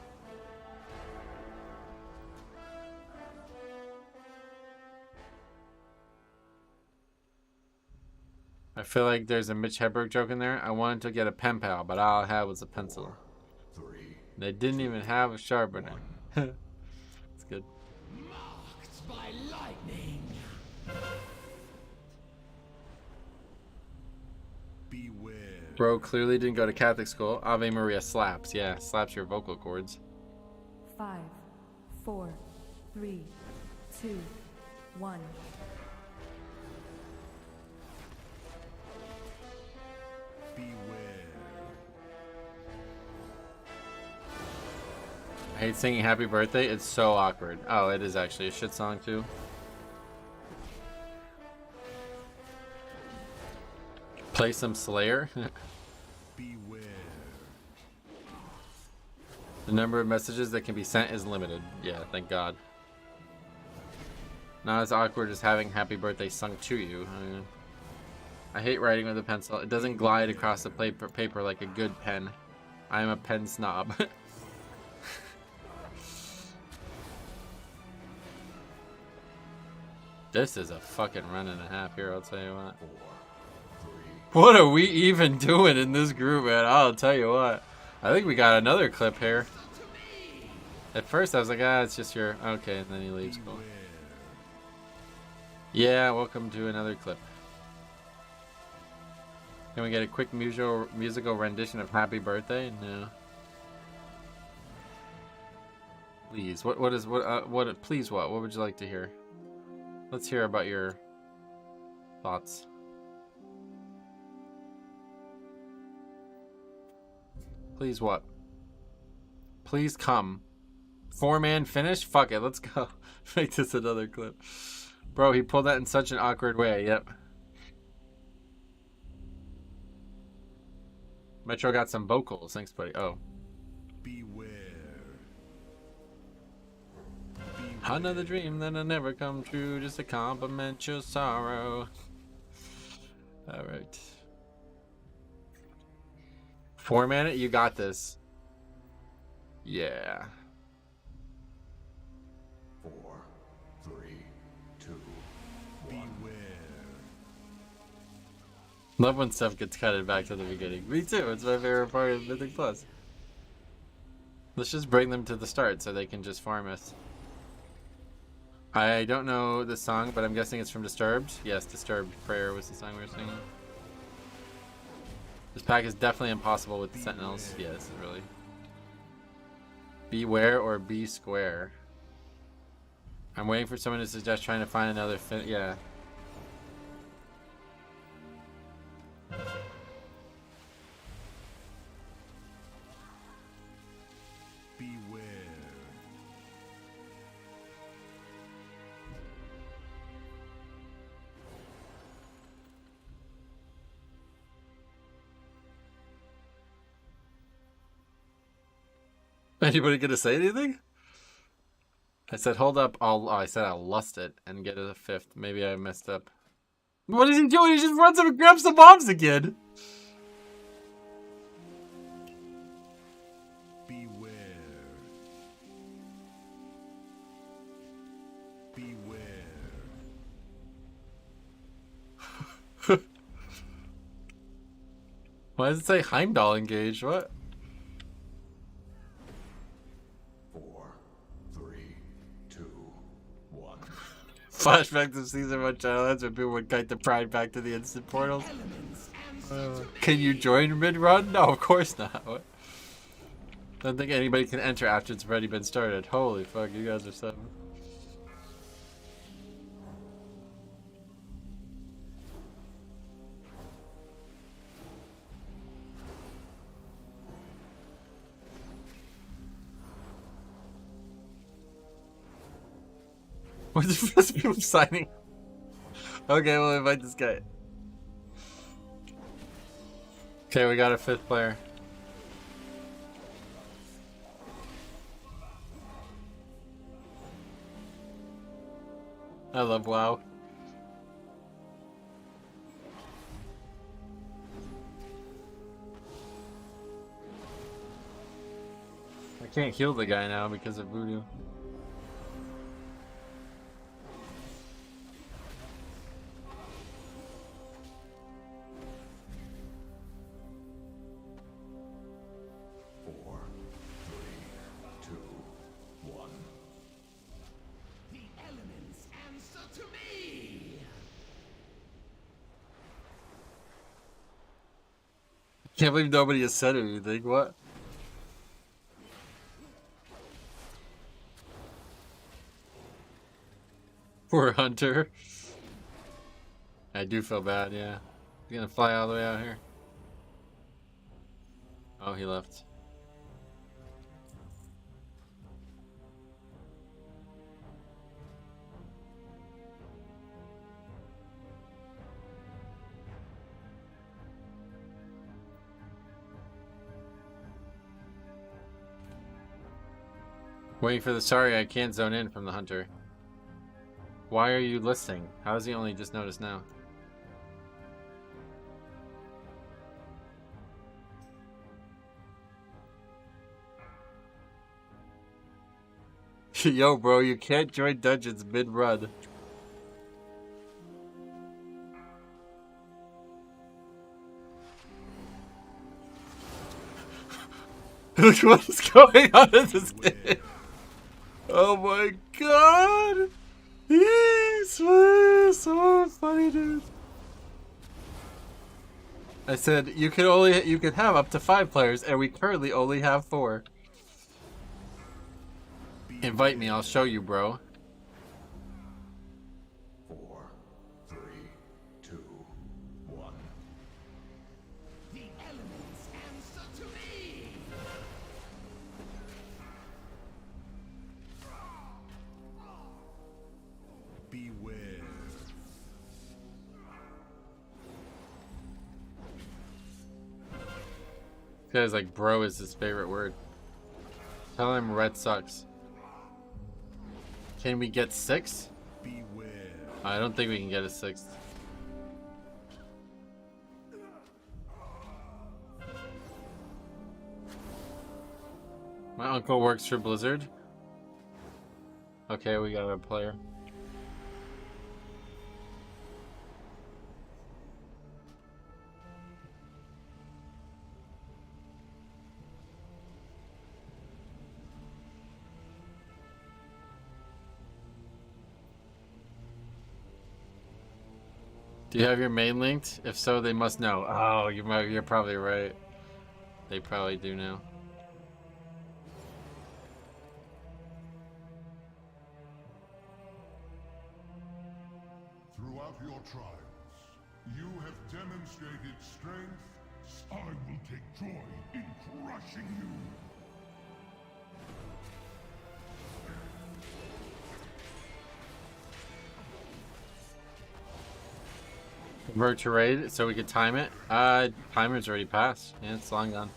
A: I feel like there's a Mitch Hedberg joke in there. I wanted to get a pen pal, but all I had was a pencil. They didn't even have a sharpener. It's good.
B: By lightning. Beware.
A: Bro clearly didn't go to Catholic school. Ave Maria slaps. Yeah, slaps your vocal cords.
H: 5, 4, 3, 2, 1.
A: I hate singing Happy Birthday. It's so awkward. Oh, it is actually a shit song too. Play some Slayer.
B: Beware.
A: The number of messages that can be sent is limited. Yeah, thank God. Not as awkward as having Happy Birthday sung to you. I hate writing with a pencil. It doesn't glide across the paper like a good pen. I am a pen snob. This is a fucking run and a half here, I'll tell you what. What are we even doing in this group, man? I'll tell you what. I think we got another clip here. At first I was like, ah, it's just your... Okay, and then he leaves. Cool. Yeah, welcome to another clip. Can we get a quick musical rendition of Happy Birthday? No. Please, please what? What would you like to hear? Let's hear about your thoughts. Please what? Please come. 4-man finish? Fuck it, let's go. Make this another clip. Bro, he pulled that in such an awkward way, yep. Metro got some vocals, thanks buddy. Oh.
B: Beware.
A: Another dream that'll never come true, just to compliment your sorrow. Alright. 4-man it, you got this. Yeah.
B: 4, 3, 2, 1. Beware.
A: Love when stuff gets cutted back to the beginning. Me too, it's my favorite part of Mythic Plus. Let's just bring them to the start so they can just farm us. I don't know the song, but I'm guessing it's from Disturbed. Yes, Disturbed Prayer was the song we were singing. This pack is definitely impossible with the Sentinels. Yeah, this is really... Beware or be square. I'm waiting for someone to suggest trying to find another yeah.
B: Beware.
A: Anybody gonna say anything? I said, hold up, I said I'll lust it and get it a 5th. Maybe I messed up. What is he doing? He just runs up and grabs the bombs again.
B: Beware. Beware.
A: Why does it say Heimdall engaged? What?
B: 4, 3, 2, 1.
A: Flashback to season 1 challenge when people would kite the pride back to the instant portals. Can you join mid-run? No, of course not. What? I don't think anybody can enter after it's already been started. Holy fuck, you guys are something. Where's the first people signing? Okay, we'll invite this guy. Okay, we got a 5th player. I love WoW. I can't heal the guy now because of voodoo. Can't believe nobody has said anything. What? Poor Hunter. I do feel bad, yeah. He's gonna fly all the way out here. Oh, he left. Waiting for the sorry I can't zone in from the Hunter. Why are you listening? How has he only just noticed now? Yo, bro, you can't join dungeons mid-run. What is going on in this game? Oh my god! He's so funny, dude. I said you could have up to 5 players, and we currently only have 4. Invite me, I'll show you, bro.
B: 4, 3, 2, 1. The elements answer to me. Beware.
A: This guy's like, bro is his favorite word. Tell him red sucks. Can we get 6?
B: Beware.
A: I don't think we can get a 6th. My uncle works for Blizzard. Okay, we got a player. Do you have your main linked? If so, they must know. Oh, you're probably right. They probably do now.
B: Throughout your trials, you have demonstrated strength. I will take joy in crushing you.
A: Convert to raid so we could time it. Timer's already passed. Yeah, it's long gone.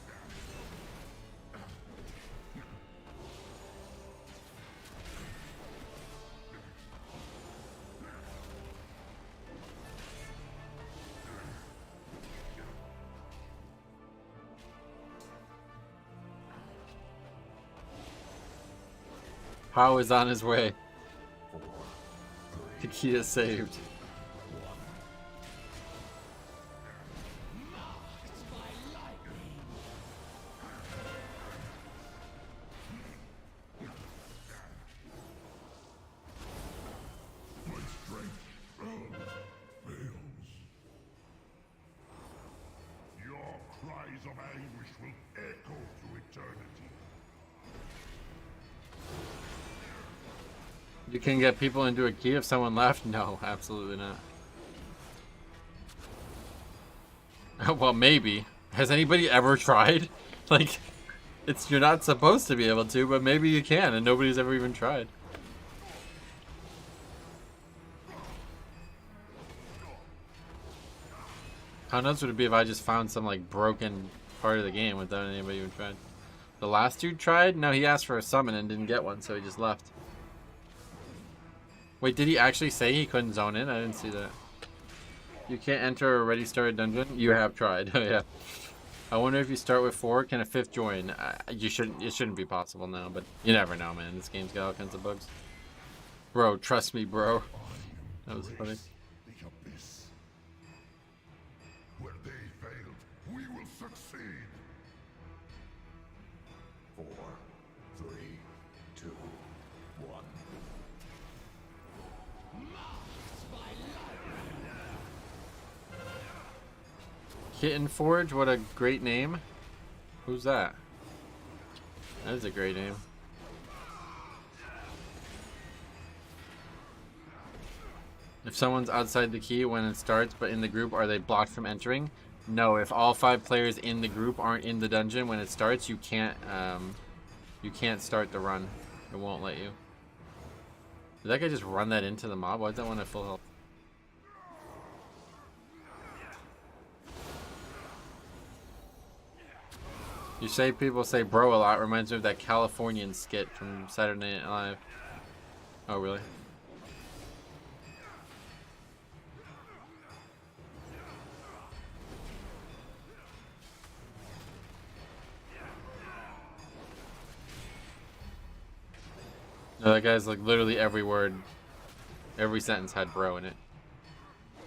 A: Pow is on his way. The key is saved. You can get people into a key if someone left? No, absolutely not. Well, maybe. Has anybody ever tried? Like, you're not supposed to be able to, but maybe you can, and nobody's ever even tried. How nuts would it be if I just found some, like, broken part of the game without anybody even tried? The last dude tried? No, he asked for a summon and didn't get one, so he just left. Wait, did he actually say he couldn't zone in? I didn't see that. You can't enter a already started dungeon? You have tried. Oh, yeah. I wonder if you start with 4, can a 5th join? It shouldn't be possible now, but you never know, man. This game's got all kinds of bugs. Bro, trust me, bro. That was funny.
B: The abyss. Where they failed, we will succeed. 4, 3, 2, 1.
A: Kitten Forge, what a great name. Who's that? That is a great name. If someone's outside the key when it starts but in the group, are they blocked from entering? No, if all 5 players in the group aren't in the dungeon when it starts, you can't start the run. It won't let you. Did that guy just run that into the mob? Why did that one at full health? You say people say bro a lot, reminds me of that Californian skit from Saturday Night Live. Oh, really? That guy's like literally every word, every sentence had bro in it.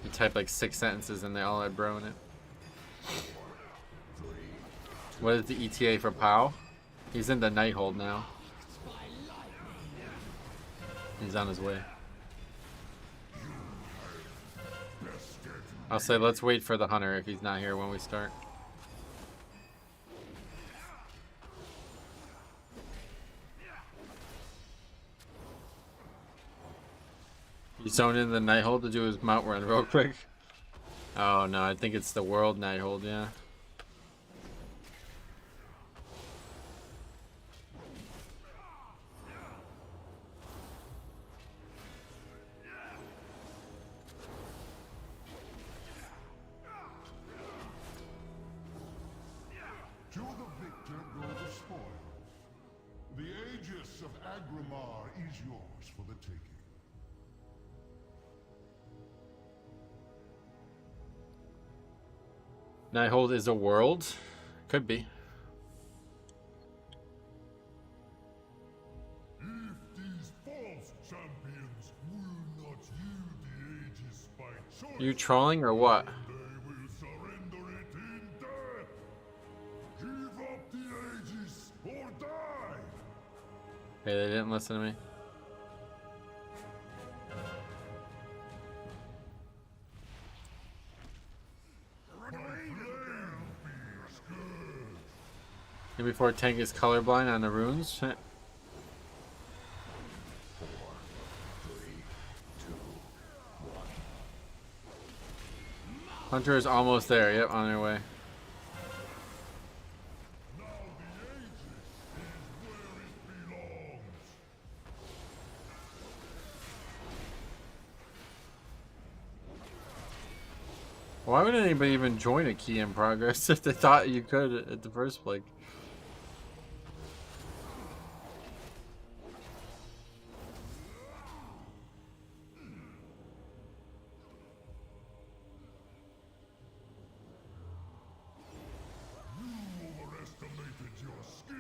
A: You type like 6 sentences and they all had bro in it. What is the ETA for POW? He's in the Nighthold now. He's on his way. I'll say let's wait for the hunter if he's not here when we start. He's zoned in the Nighthold to do his mount run real quick. Oh no, I think it's the World Nighthold, yeah.
B: To the victor go the spoils. The Aegis of Agrimar is yours for the taking.
A: Nighthold is a world? Could be.
B: If these false champions will not yield the Aegis by choice,
A: You trolling or what?
B: they will surrender it in death. Give up the Aegis or die.
A: Hey, they didn't listen to me. And before tank is colorblind on the runes. Hunter is almost there. Yep, on their way. Why would anybody even join a key in progress if they thought you could at the first place?
B: Overestimated your skill.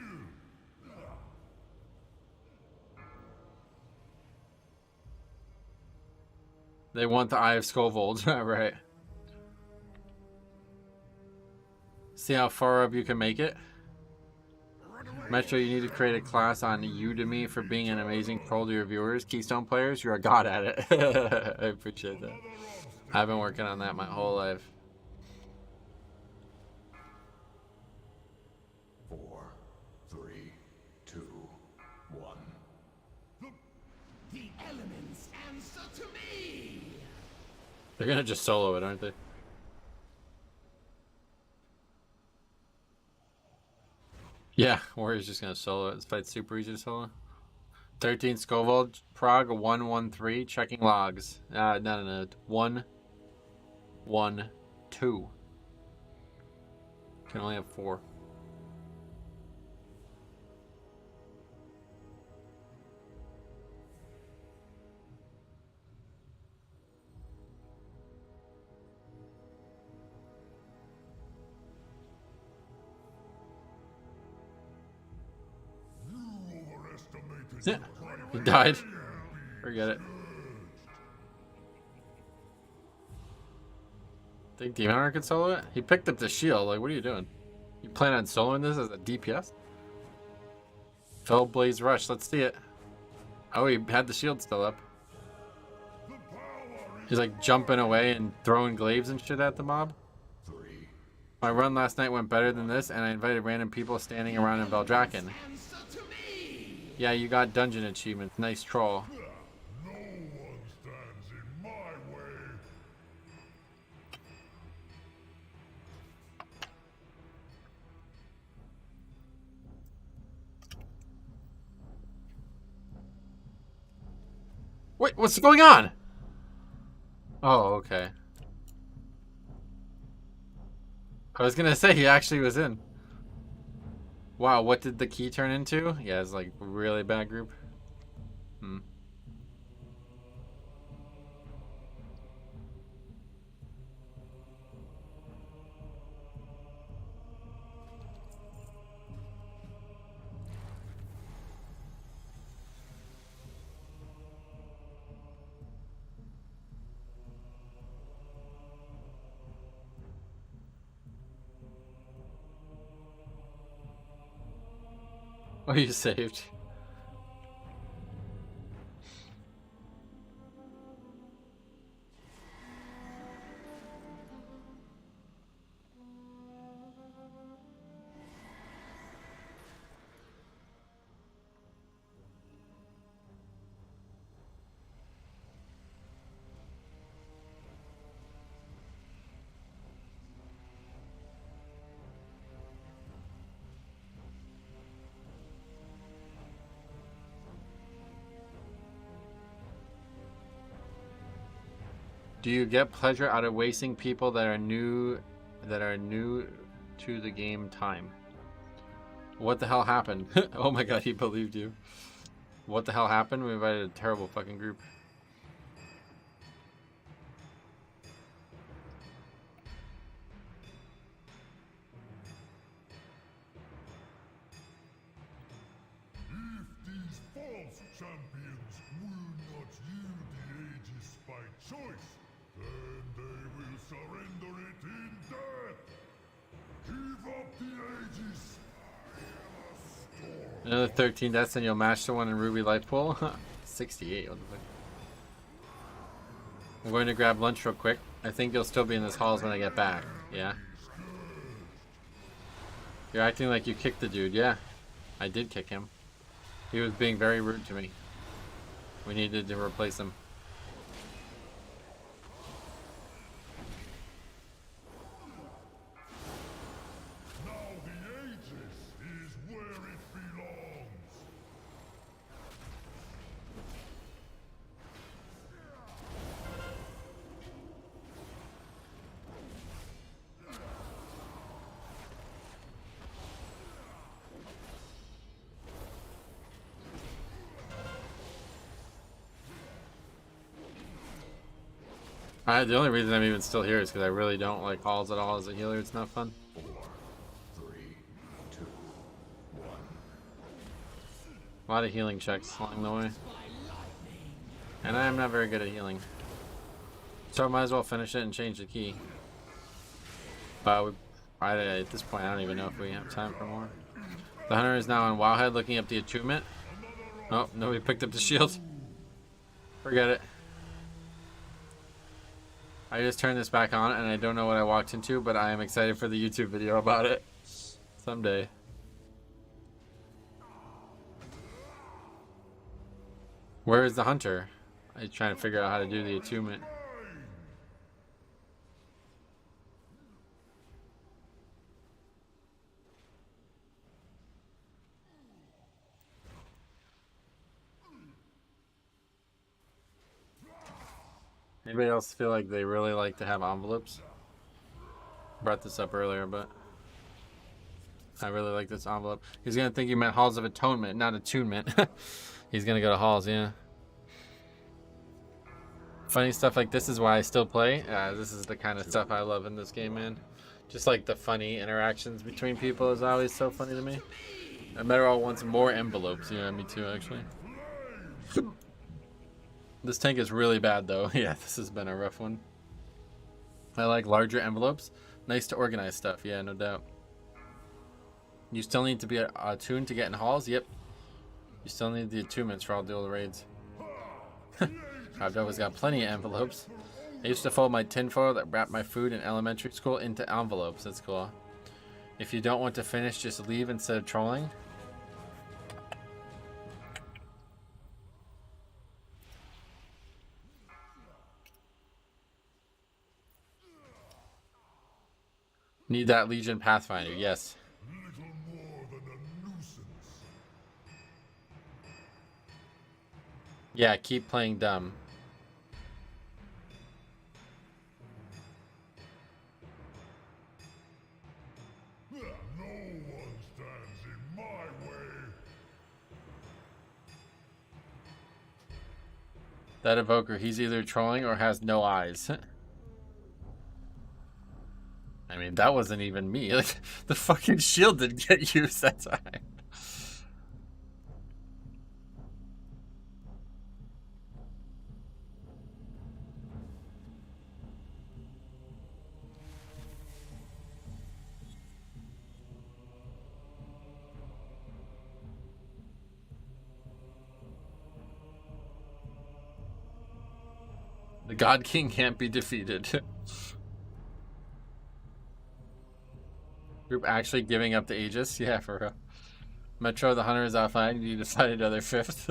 A: They want the Eye of Scovold, right? See how far up you can make it? Metro, you need to create a class on Udemy for being an amazing troll to your viewers. Keystone players, you're a god at it. I appreciate that. I've been working on that my whole life.
B: 4, 3, 2, 1.
M: The elements answer to me!
A: They're gonna just solo it, aren't they? Yeah, Warrior's just gonna solo it. This fight's super easy to solo. 13 Scovold, Prague 113, checking logs. No. 1, 1, 2. Can only have 4. Yeah, he died. Forget it. Think Demon Hunter could solo it? He picked up the shield. Like, what are you doing? You plan on soloing this as a DPS? Fell Blaze Rush. Let's see it. Oh, he had the shield still up. He's like jumping away and throwing glaives and shit at the mob. My run last night went better than this, and I invited random people standing around in Veldraken. Yeah, you got dungeon achievements. Nice troll.
B: No one stands in my way.
A: Wait, what's going on? Oh, okay. I was gonna say he actually was in. Wow, what did the key turn into? Yeah, it's like a really bad group. Oh, you saved. Do you get pleasure out of wasting people that are new to the game time? What the hell happened? Oh my god, he believed you. What the hell happened? We invited a terrible fucking group.
B: If these false champions will not yield the Aegis by choice, then they will surrender it in death. Give up the Aegis.
A: Another 13 deaths and you'll match the one in Ruby Life Pool? 68, what the fuck? I'm going to grab lunch real quick. I think you'll still be in this halls when I get back. Yeah? You're acting like you kicked the dude. Yeah, I did kick him. He was being very rude to me. We needed to replace him.
B: Now the Aegis is where it belongs.
A: The only reason I'm even still here is because I really don't like halls at all as a healer. It's not fun.
B: 4, 3, 2, 1.
A: A lot of healing checks along the way. And I am not very good at healing. So I might as well finish it and change the key. But at this point, I don't even know if we have time for more. The hunter is now on Wowhead looking up the attunement. Oh, nobody picked up the shield. Forget it. I just turned this back on and I don't know what I walked into, but I am excited for the YouTube video about it. Someday. Where is the hunter? I'm trying to figure out how to do the attunement. Anybody else feel like they really like to have envelopes? Brought this up earlier, but I really like this envelope. He's gonna think you meant Halls of Atonement, not attunement. He's gonna go to Halls, yeah. Funny stuff like this is why I still play. This is the kind of stuff I love in this game, man. Just like the funny interactions between people is always so funny to me. Metal wants more envelopes. Yeah, me too, actually. This tank is really bad, though. Yeah, this has been a rough one. I like larger envelopes. Nice to organize stuff. Yeah, no doubt. You still need to be attuned to get in halls? Yep. You still need the attunements for all dual raids. I've always got plenty of envelopes. I used to fold my tinfoil that wrapped my food in elementary school into envelopes. That's cool. If you don't want to finish, just leave instead of trolling. Need that Legion Pathfinder, yes.
B: Little more than a nuisance.
A: Yeah, keep playing dumb.
B: No one stands in my way.
A: That evoker, he's either trolling or has no eyes. I mean, that wasn't even me. Like, the fucking shield didn't get used that time. The God King can't be defeated. Group actually giving up the Aegis? Yeah, for real. Metro, the hunter is offline. You decided other fifth.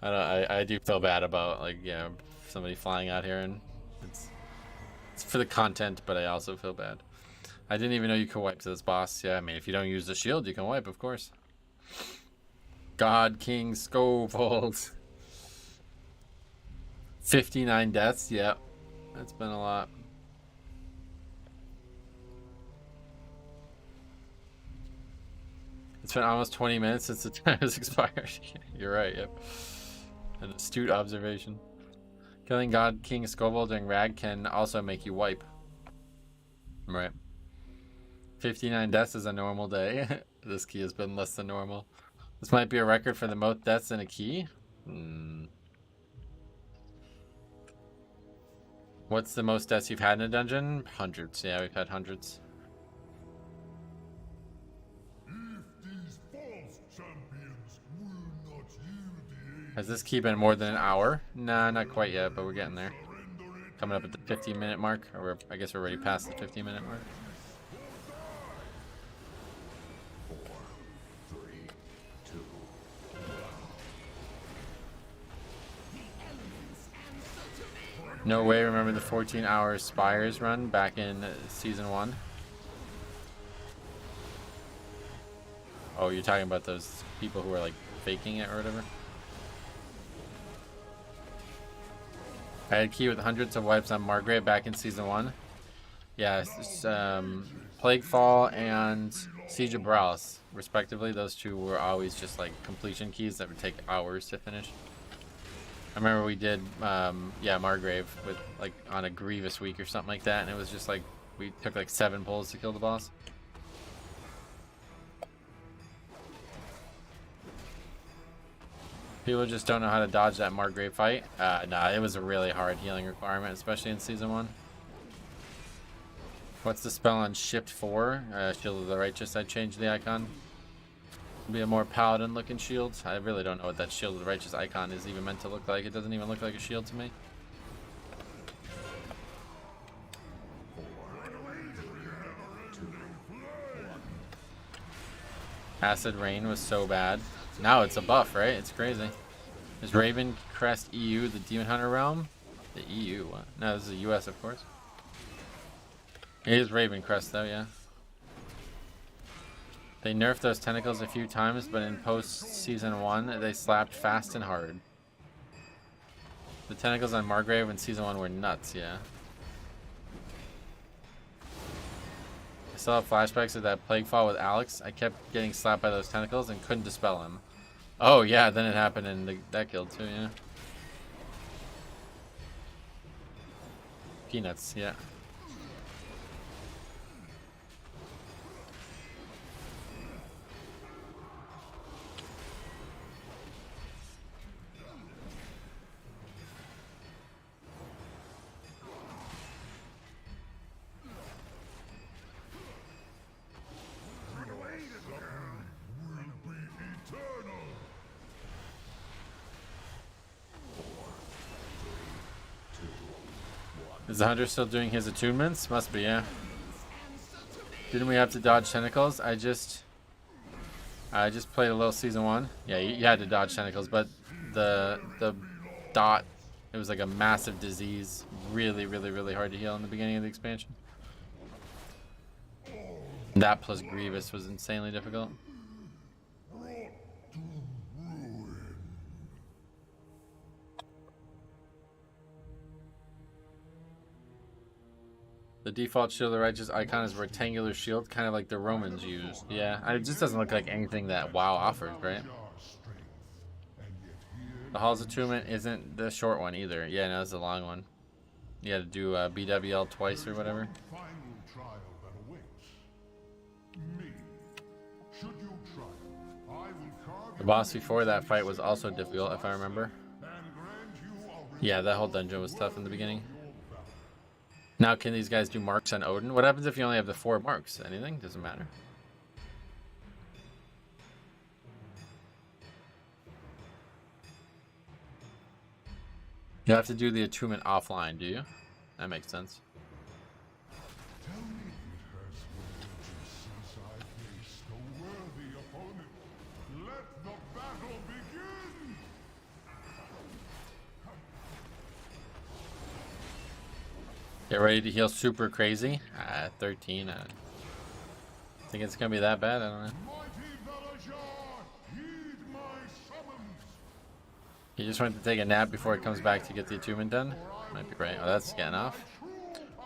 A: I do feel bad about, like, yeah, somebody flying out here, and it's for the content, but I also feel bad. I didn't even know you could wipe to this boss. Yeah, I mean, if you don't use the shield, you can wipe, of course. God King Scovold. 59 deaths. Yep, that's been a lot. It's been almost 20 minutes since the time has expired. You're right, yep. An astute observation. Killing God King Scovold during Rag can also make you wipe. Right. 59 deaths is a normal day. This key has been less than normal. This might be a record for the most deaths in a key. What's the most deaths you've had in a dungeon? Hundreds. Yeah, we've had hundreds. Has this key been more than an hour? Nah, not quite yet, but we're getting there. Coming up at the 15-minute mark, or I guess we're already past the 15-minute mark. No way, remember the 14-hour Spires run back in Season 1? Oh, you're talking about those people who are like faking it or whatever? I had key with hundreds of wipes on Margrave back in Season 1. Yeah, Plaguefall and Siege of Bralis, respectively. Those two were always just like completion keys that would take hours to finish. I remember we did, yeah, Margrave with like on a Grievous week or something like that, and it was just like we took like 7 pulls to kill the boss. People just don't know how to dodge that Margrave fight. Nah, it was a really hard healing requirement, especially in Season 1. What's the spell on Shift 4? Shield of the Righteous. I changed the icon. Be a more Paladin looking shield. I really don't know what that Shield of the Righteous icon is even meant to look like. It doesn't even look like a shield to me. Acid Rain was so bad. Now it's a buff, right? It's crazy. Is Raven Crest EU the Demon Hunter realm? The EU? What? No, this is the US, of course. It is Raven Crest, though, yeah. They nerfed those tentacles a few times, but in post-Season 1, they slapped fast and hard. The tentacles on Margrave in Season 1 were nuts, yeah. I still have flashbacks of that Plaguefall with Alex. I kept getting slapped by those tentacles and couldn't dispel him. Oh, yeah, then it happened in that guild, too, yeah. Peanuts, yeah. Is the hunter still doing his attunements? Must be, yeah. Didn't we have to dodge tentacles? I just played a little Season 1. Yeah, you had to dodge tentacles, but the dot, it was like a massive disease. Really, really, really hard to heal in the beginning of the expansion. That plus Grievous was insanely difficult. The default Shield of the Righteous icon is a rectangular shield, kind of like the Romans used. Yeah, it just doesn't look like anything that WoW offers, right? The Hall's Attunement isn't the short one either. Yeah, no, it's the long one. You had to do BWL twice or whatever. The boss before that fight was also difficult, if I remember. Yeah, that whole dungeon was tough in the beginning. Now, can these guys do marks on Odin? What happens if you only have the 4 marks? Anything? Doesn't matter. You have to do the attunement offline, do you? That makes sense.
B: Tell me it has wages since I faced a worthy opponent. Let the battle begin!
A: Get ready to heal super crazy. 13. Think it's gonna be that bad? I don't know. He just went to take a nap before it comes back to get the attunement done. Might be right. Oh, that's getting off.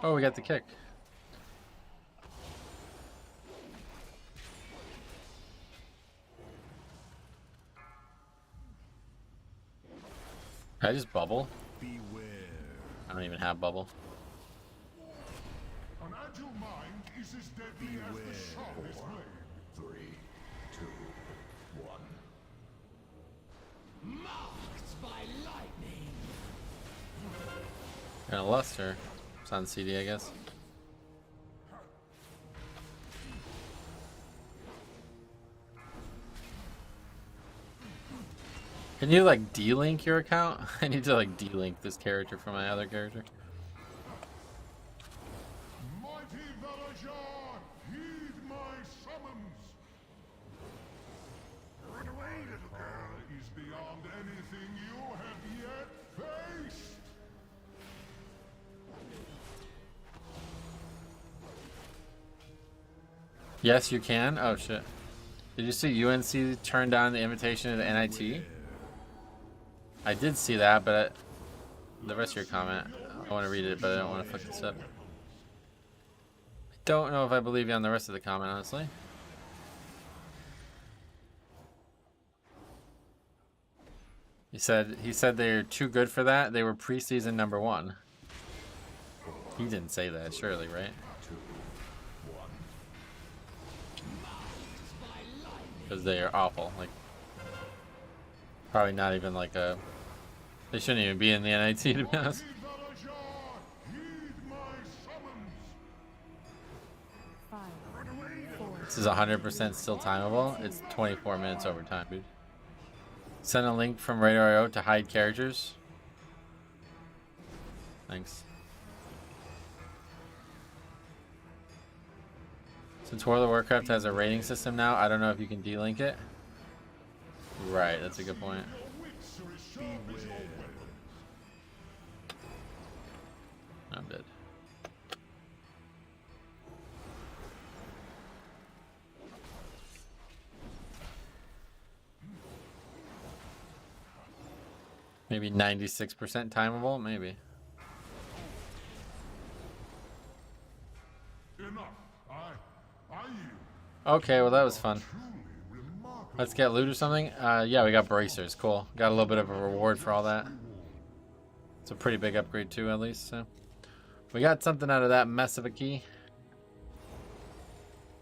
A: Oh, we got the kick. Can I just bubble? I don't even have bubble.
B: An agile mind is as deadly as the sharpest blade. 3, 2, 1. Marked by lightning.
A: And a luster. It's on CD, I guess. Can you like de-link your account? I need to like de-link this character from my other character.
B: Mighty Valajar, heed my summons. Run away, little girl. Is beyond anything you have yet faced.
A: Yes, you can. Oh shit! Did you see UNC turn down the invitation to the NIT? I did see that, but the rest of your comment, I want to read it, but I don't want to fuck this up. I don't know if I believe you on the rest of the comment, honestly. He said they're too good for that. They were preseason #1. He didn't say that, surely, right? Because they are awful. Like, probably not even like a. They shouldn't even be in the NIT, to be honest. This is 100% still timeable. It's 24 minutes over time, dude. Send a link from Radar.io to hide characters. Thanks. Since World of Warcraft has a rating system now, I don't know if you can de-link it. Right, that's a good point. I'm dead. Maybe 96% timeable, maybe. Okay, well that was fun. Let's get loot or something. Yeah, we got bracers. Cool. Got a little bit of a reward for all that. It's a pretty big upgrade too, at least. So we got something out of that mess of a key.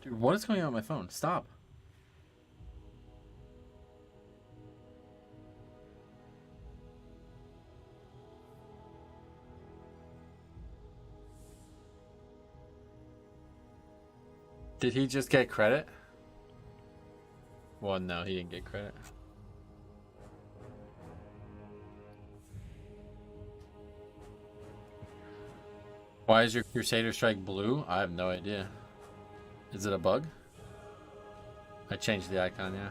A: Dude, what is going on with my phone? Stop. Did he just get credit? Well, no, he didn't get credit. Why is your Crusader Strike blue? I have no idea. Is it a bug? I changed the icon, yeah.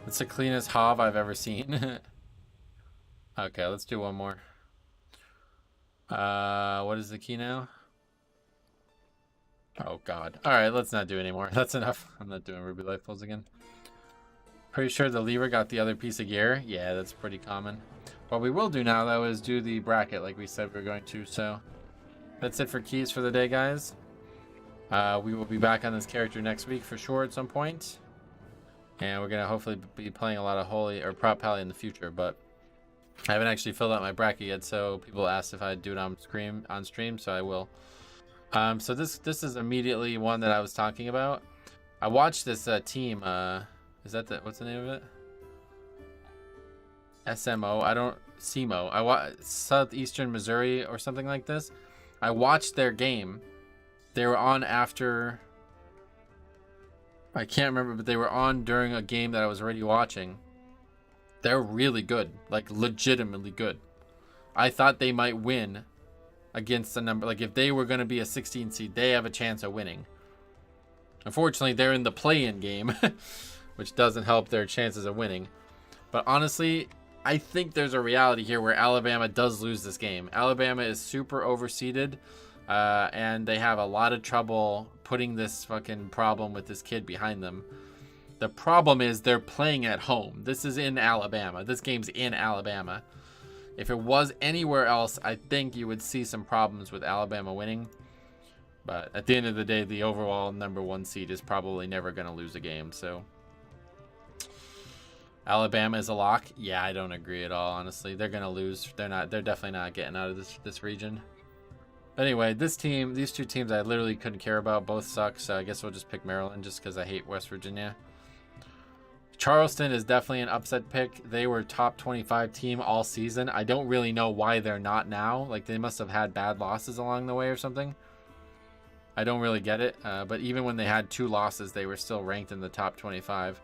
A: It's the cleanest HOV I've ever seen. Okay, let's do one more. What is the key now? Oh god. Alright, let's not do any more. That's enough. I'm not doing Ruby Life Pulls again. Pretty sure the lever got the other piece of gear. Yeah, that's pretty common. What we will do now, though, is do the bracket like we said we were going to. So that's it for keys for the day, guys. We will be back on this character next week for sure at some point. And we're going to hopefully be playing a lot of Holy or Prop Pally in the future. But I haven't actually filled out my bracket yet, so people asked if I'd do it on stream, so I will. So this is immediately one that I was talking about. I watched this team. Is that what's the name of it? SMO. SEMO. I watched Southeastern Missouri or something like this. I watched their game. They were on after. I can't remember, but they were on during a game that I was already watching. They're really good, like legitimately good. I thought they might win against a number. Like, if they were going to be a 16 seed, they have a chance of winning. Unfortunately, they're in the play-in game, which doesn't help their chances of winning. But honestly, I think there's a reality here where Alabama does lose this game. Alabama is super overseeded, and they have a lot of trouble putting this fucking problem with this kid behind them. The problem is they're playing at home. This is in Alabama. This game's in Alabama. If it was anywhere else, I think you would see some problems with Alabama winning. But at the end of the day, the overall #1 seed is probably never going to lose a game. So Alabama is a lock. Yeah, I don't agree at all, honestly. They're going to lose. They're definitely not getting out of this region. But anyway, these two teams I literally couldn't care about. Both suck, so I guess we'll just pick Maryland just because I hate West Virginia. Charleston is definitely an upset pick. They were top 25 team all season. I don't really know why they're not now. Like, they must have had bad losses along the way or something. I don't really get it. But even when they had 2 losses, they were still ranked in the top 25.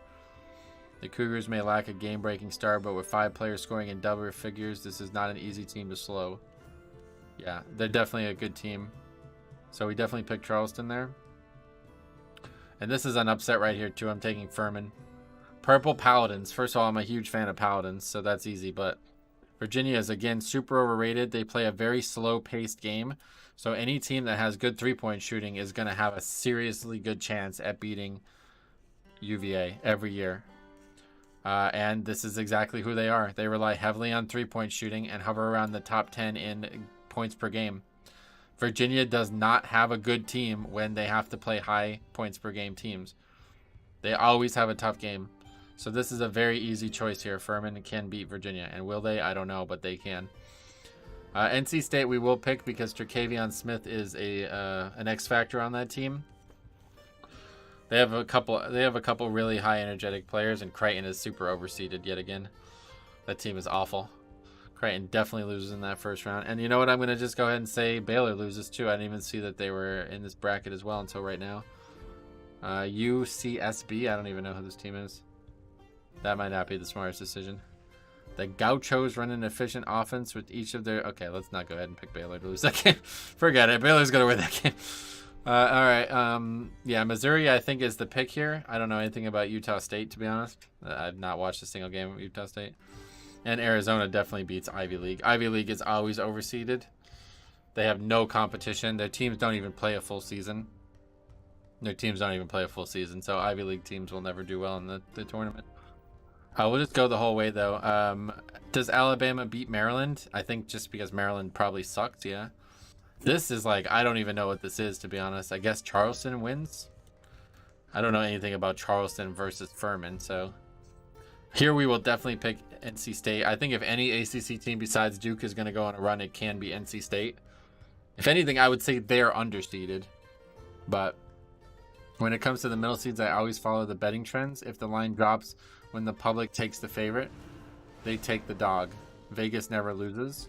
A: The Cougars may lack a game-breaking start, but with 5 players scoring in double figures, this is not an easy team to slow. Yeah, they're definitely a good team. So we definitely picked Charleston there. And this is an upset right here, too. I'm taking Furman. Purple Paladins. First of all, I'm a huge fan of Paladins, so that's easy. But Virginia is, again, super overrated. They play a very slow-paced game. So any team that has good three-point shooting is going to have a seriously good chance at beating UVA every year. And this is exactly who they are. They rely heavily on three-point shooting and hover around the top 10 in points per game. Virginia does not have a good team when they have to play high points per game teams. They always have a tough game. So this is a very easy choice here. Furman can beat Virginia. And will they? I don't know, but they can. NC State we will pick because Terquavion Smith is an X factor on that team. They have a couple really high energetic players, and Creighton is super overseeded yet again. That team is awful. Creighton definitely loses in that first round. And you know what? I'm going to just go ahead and say Baylor loses too. I didn't even see that they were in this bracket as well until right now. UCSB, I don't even know who this team is. That might not be the smartest decision. The Gauchos run an efficient offense with each of their... Okay, let's not go ahead and pick Baylor to lose that game. Forget it. Baylor's going to win that game. All right. Yeah, Missouri, I think, is the pick here. I don't know anything about Utah State, to be honest. I've not watched a single game of Utah State. And Arizona definitely beats Ivy League. Ivy League is always overseeded. They have no competition. Their teams don't even play a full season. So Ivy League teams will never do well in the tournament. We'll just go the whole way, though. Does Alabama beat Maryland? I think just because Maryland probably sucked, yeah. This is like, I don't even know what this is, to be honest. I guess Charleston wins? I don't know anything about Charleston versus Furman, so... Here we will definitely pick NC State. I think if any ACC team besides Duke is going to go on a run, it can be NC State. If anything, I would say they're underseeded. But when it comes to the middle seeds, I always follow the betting trends. If the line drops when the public takes the favorite, they take the dog. Vegas never loses.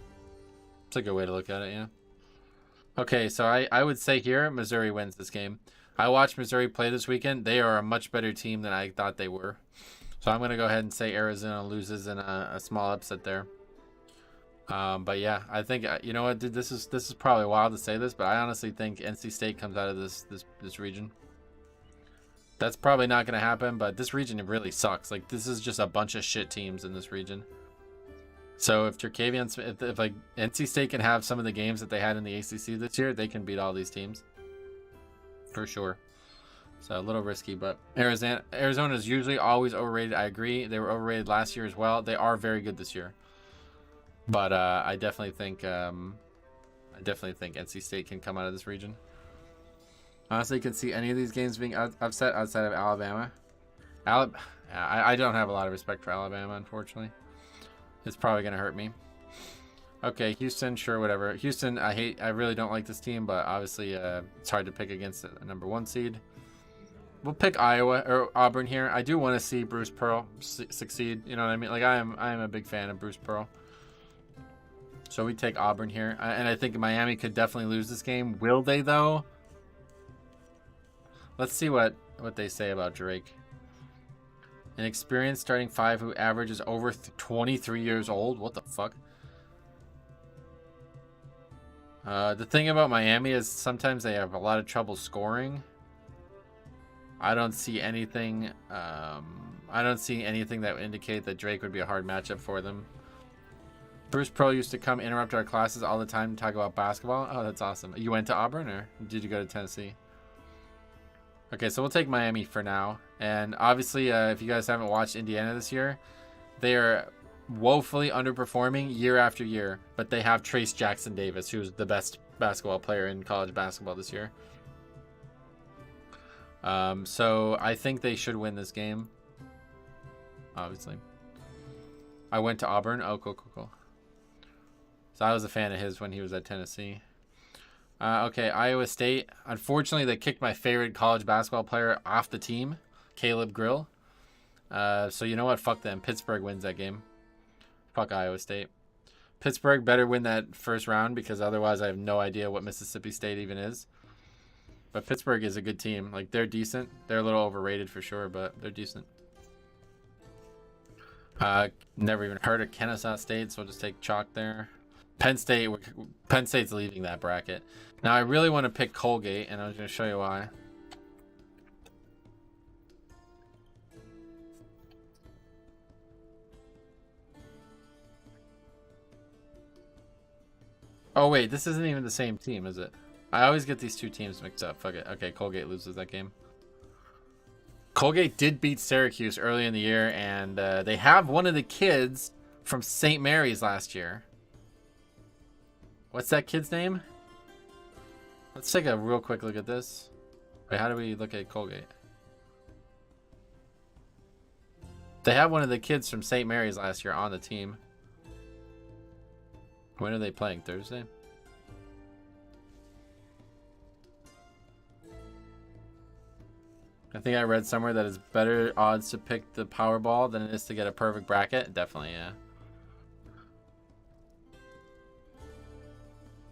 A: It's a good way to look at it, yeah. Okay, so I would say here, Missouri wins this game. I watched Missouri play this weekend. They are a much better team than I thought they were. So I'm going to go ahead and say Arizona loses in a small upset there. But yeah, I think, you know what, dude, this is probably wild to say this, but I honestly think NC State comes out of this region. That's probably not going to happen, but this region really sucks. Like, this is just a bunch of shit teams in this region. So if Terquavion, if like NC State can have some of the games that they had in the ACC this year, they can beat all these teams. For sure. So a little risky, but Arizona is usually always overrated. I agree. They were overrated last year as well. They are very good this year. But I definitely think NC State can come out of this region. Honestly, you can see any of these games being upset outside of Alabama. I don't have a lot of respect for Alabama, unfortunately. It's probably going to hurt me. Okay, Houston, sure, whatever. Houston, I really don't like this team, but obviously it's hard to pick against a #1 seed. We'll pick Iowa or Auburn here. I do want to see Bruce Pearl succeed. You know what I mean? Like, I am a big fan of Bruce Pearl. So we take Auburn here. And I think Miami could definitely lose this game. Will they, though? Let's see what they say about Drake. An experienced starting 5 who averages over 23 years old. What the fuck? The thing about Miami is sometimes they have a lot of trouble scoring. I don't see anything. I don't see anything that would indicate that Drake would be a hard matchup for them. Bruce Pearl used to come interrupt our classes all the time to talk about basketball. Oh, that's awesome. You went to Auburn or did you go to Tennessee? Okay, so we'll take Miami for now. And obviously, if you guys haven't watched Indiana this year, they are woefully underperforming year after year. But they have Trace Jackson Davis, who's the best basketball player in college basketball this year. So I think they should win this game. Obviously. I went to Auburn. Oh, cool. So I was a fan of his when he was at Tennessee. Okay, Iowa State. Unfortunately, they kicked my favorite college basketball player off the team, Caleb Grill. So you know what? Fuck them. Pittsburgh wins that game. Fuck Iowa State. Pittsburgh better win that first round because otherwise I have no idea what Mississippi State even is. But Pittsburgh is a good team. Like, they're decent. They're a little overrated for sure, but they're decent. Never even heard of Kennesaw State, so we'll just take chalk there. Penn State's leaving that bracket. Now, I really want to pick Colgate, and I was going to show you why. Oh, wait, this isn't even the same team, is it? I always get these two teams mixed up. Fuck it. Okay, Colgate loses that game. Colgate did beat Syracuse early in the year, and they have one of the kids from St. Mary's last year. What's that kid's name? Let's take a real quick look at this. Wait, how do we look at Colgate? They have one of the kids from St. Mary's last year on the team. When are they playing? Thursday? I think I read somewhere that it's better odds to pick the Powerball than it is to get a perfect bracket. Definitely, yeah.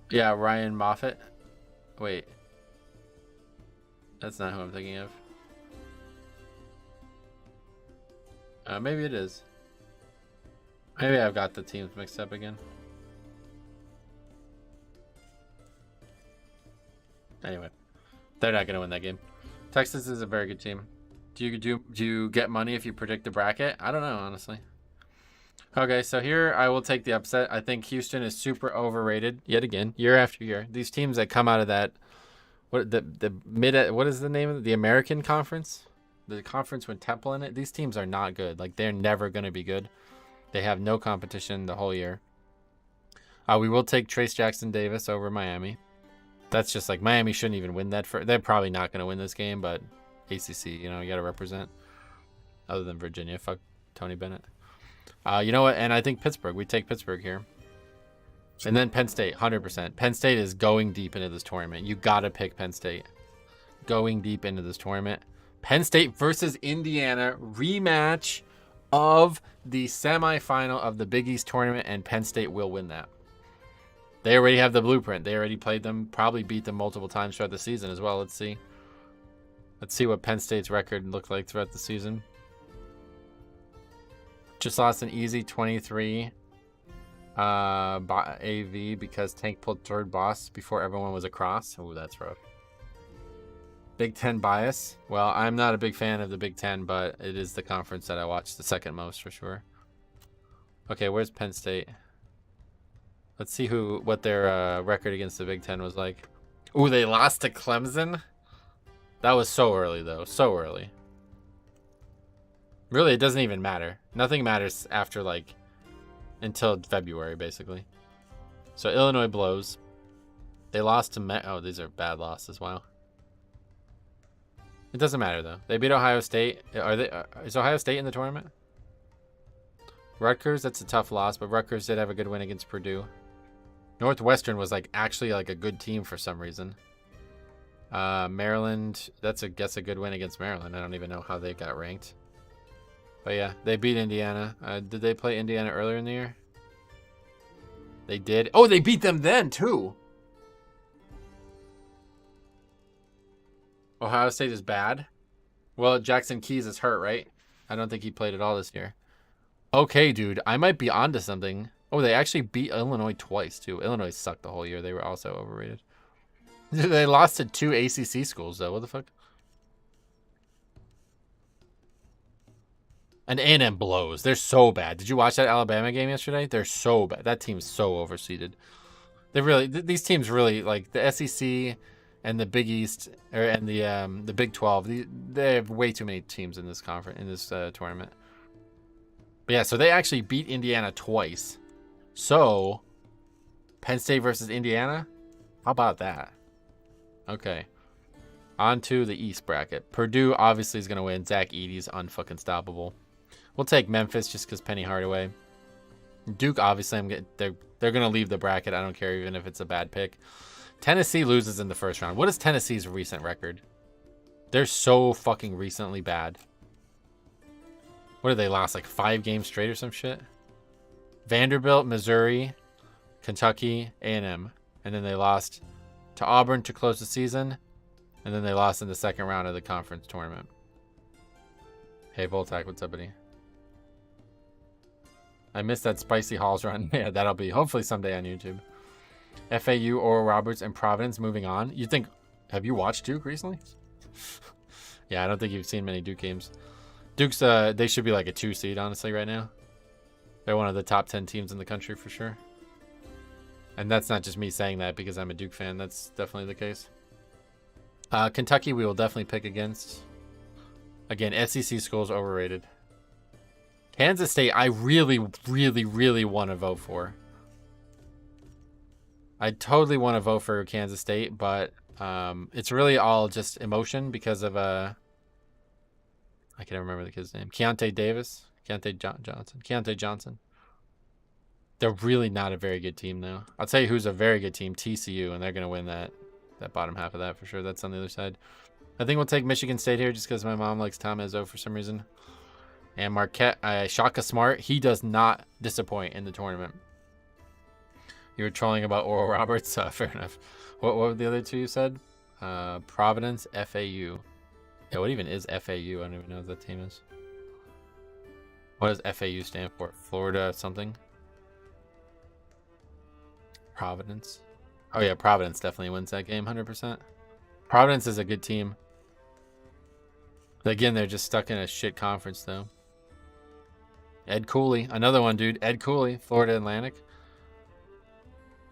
A: Yeah, Ryan Moffat. Wait. That's not who I'm thinking of. Maybe it is. Maybe I've got the teams mixed up again. Anyway, they're not going to win that game. Texas is a very good team. Do you get money if you predict the bracket? I don't know, honestly. Okay, so here I will take the upset. I think Houston is super overrated yet again, year after year. These teams that come out of that, what is the name of it? The American Conference? The conference with Temple in it? These teams are not good. Like, they're never going to be good. They have no competition the whole year. We will take Trace Jackson Davis over Miami. That's just like Miami shouldn't even win that. They're probably not going to win this game, but ACC, you know, you got to represent. Other than Virginia, fuck Tony Bennett. You know what? And I think Pittsburgh. We take Pittsburgh here. And then Penn State, 100%. Penn State is going deep into this tournament. You got to pick Penn State. Going deep into this tournament. Penn State versus Indiana. Rematch of the semifinal of the Big East tournament, and Penn State will win that. They already have the blueprint. They already played them, probably beat them multiple times throughout the season as well. Let's see. Let's see what Penn State's record looked like throughout the season. Just lost an easy 23 AV because Tank pulled third boss before everyone was across. Oh, that's rough. Big Ten bias. Well, I'm not a big fan of the Big Ten, but it is the conference that I watch the second most for sure. Okay, where's Penn State? Let's see what their record against the Big Ten was like. Ooh, they lost to Clemson? That was so early, though. So early. Really, it doesn't even matter. Nothing matters after, like, until February, basically. So, Illinois blows. They lost to oh, these are bad losses. Wow. It doesn't matter, though. They beat Ohio State. Is Ohio State in the tournament? Rutgers, that's a tough loss, but Rutgers did have a good win against Purdue. Northwestern was actually a good team for some reason. Maryland, that's a good win against Maryland. I don't even know how they got ranked. But yeah, they beat Indiana. Did they play Indiana earlier in the year? They did. Oh, they beat them then too. Ohio State is bad. Well, Jackson Keys is hurt, right? I don't think he played at all this year. Okay, dude, I might be onto something. Oh, they actually beat Illinois twice, too. Illinois sucked the whole year. They were also overrated. They lost to 2 ACC schools, though. What the fuck? And A&M blows. They're so bad. Did you watch that Alabama game yesterday? They're so bad. That team's so overseeded. They really, these teams really, like the SEC and the Big East, and the Big 12. They have way too many teams in this conference, in this tournament. But yeah, so they actually beat Indiana twice. So, Penn State versus Indiana? How about that? Okay. On to the East bracket. Purdue obviously is going to win. Zach Edey's unfucking stoppable. We'll take Memphis just because Penny Hardaway. Duke, obviously, they're going to leave the bracket. I don't care even if it's a bad pick. Tennessee loses in the first round. What is Tennessee's recent record? They're so fucking recently bad. What did they lost? Like 5 games straight or some shit? Vanderbilt, Missouri, Kentucky, A&M. And then they lost to Auburn to close the season. And then they lost in the second round of the conference tournament. Hey, Voltac, what's up, buddy? I missed that Spicy Halls run. Yeah, that'll be hopefully someday on YouTube. FAU, Oral Roberts, and Providence moving on. You think, have you watched Duke recently? Yeah, I don't think you've seen many Duke games. Duke's, they should be like a 2 seed, honestly, right now. They're one of the top 10 teams in the country for sure. And that's not just me saying that because I'm a Duke fan. That's definitely the case. Kentucky, we will definitely pick against. Again, SEC schools overrated. Kansas State, I really, really, really want to vote for. I totally want to vote for Kansas State, but it's really all just emotion because of I can't remember the kid's name. Keontae Johnson. They're really not a very good team though. I'll tell you who's a very good team, TCU, and they're gonna win that bottom half of that for sure. That's on the other side. I think we'll take Michigan State here just because my mom likes Tom Izzo for some reason. And Marquette, Shaka Smart, he does not disappoint in the tournament. You were trolling about Oral Roberts? Fair enough. What were the other two you said? Providence, FAU. Yeah, what even is FAU? I don't even know what that team is. What does FAU stand for? Florida something? Providence. Oh yeah, Providence definitely wins that game, 100%. Providence is a good team. Again, they're just stuck in a shit conference though. Ed Cooley, another one, dude. Ed Cooley, Florida Atlantic.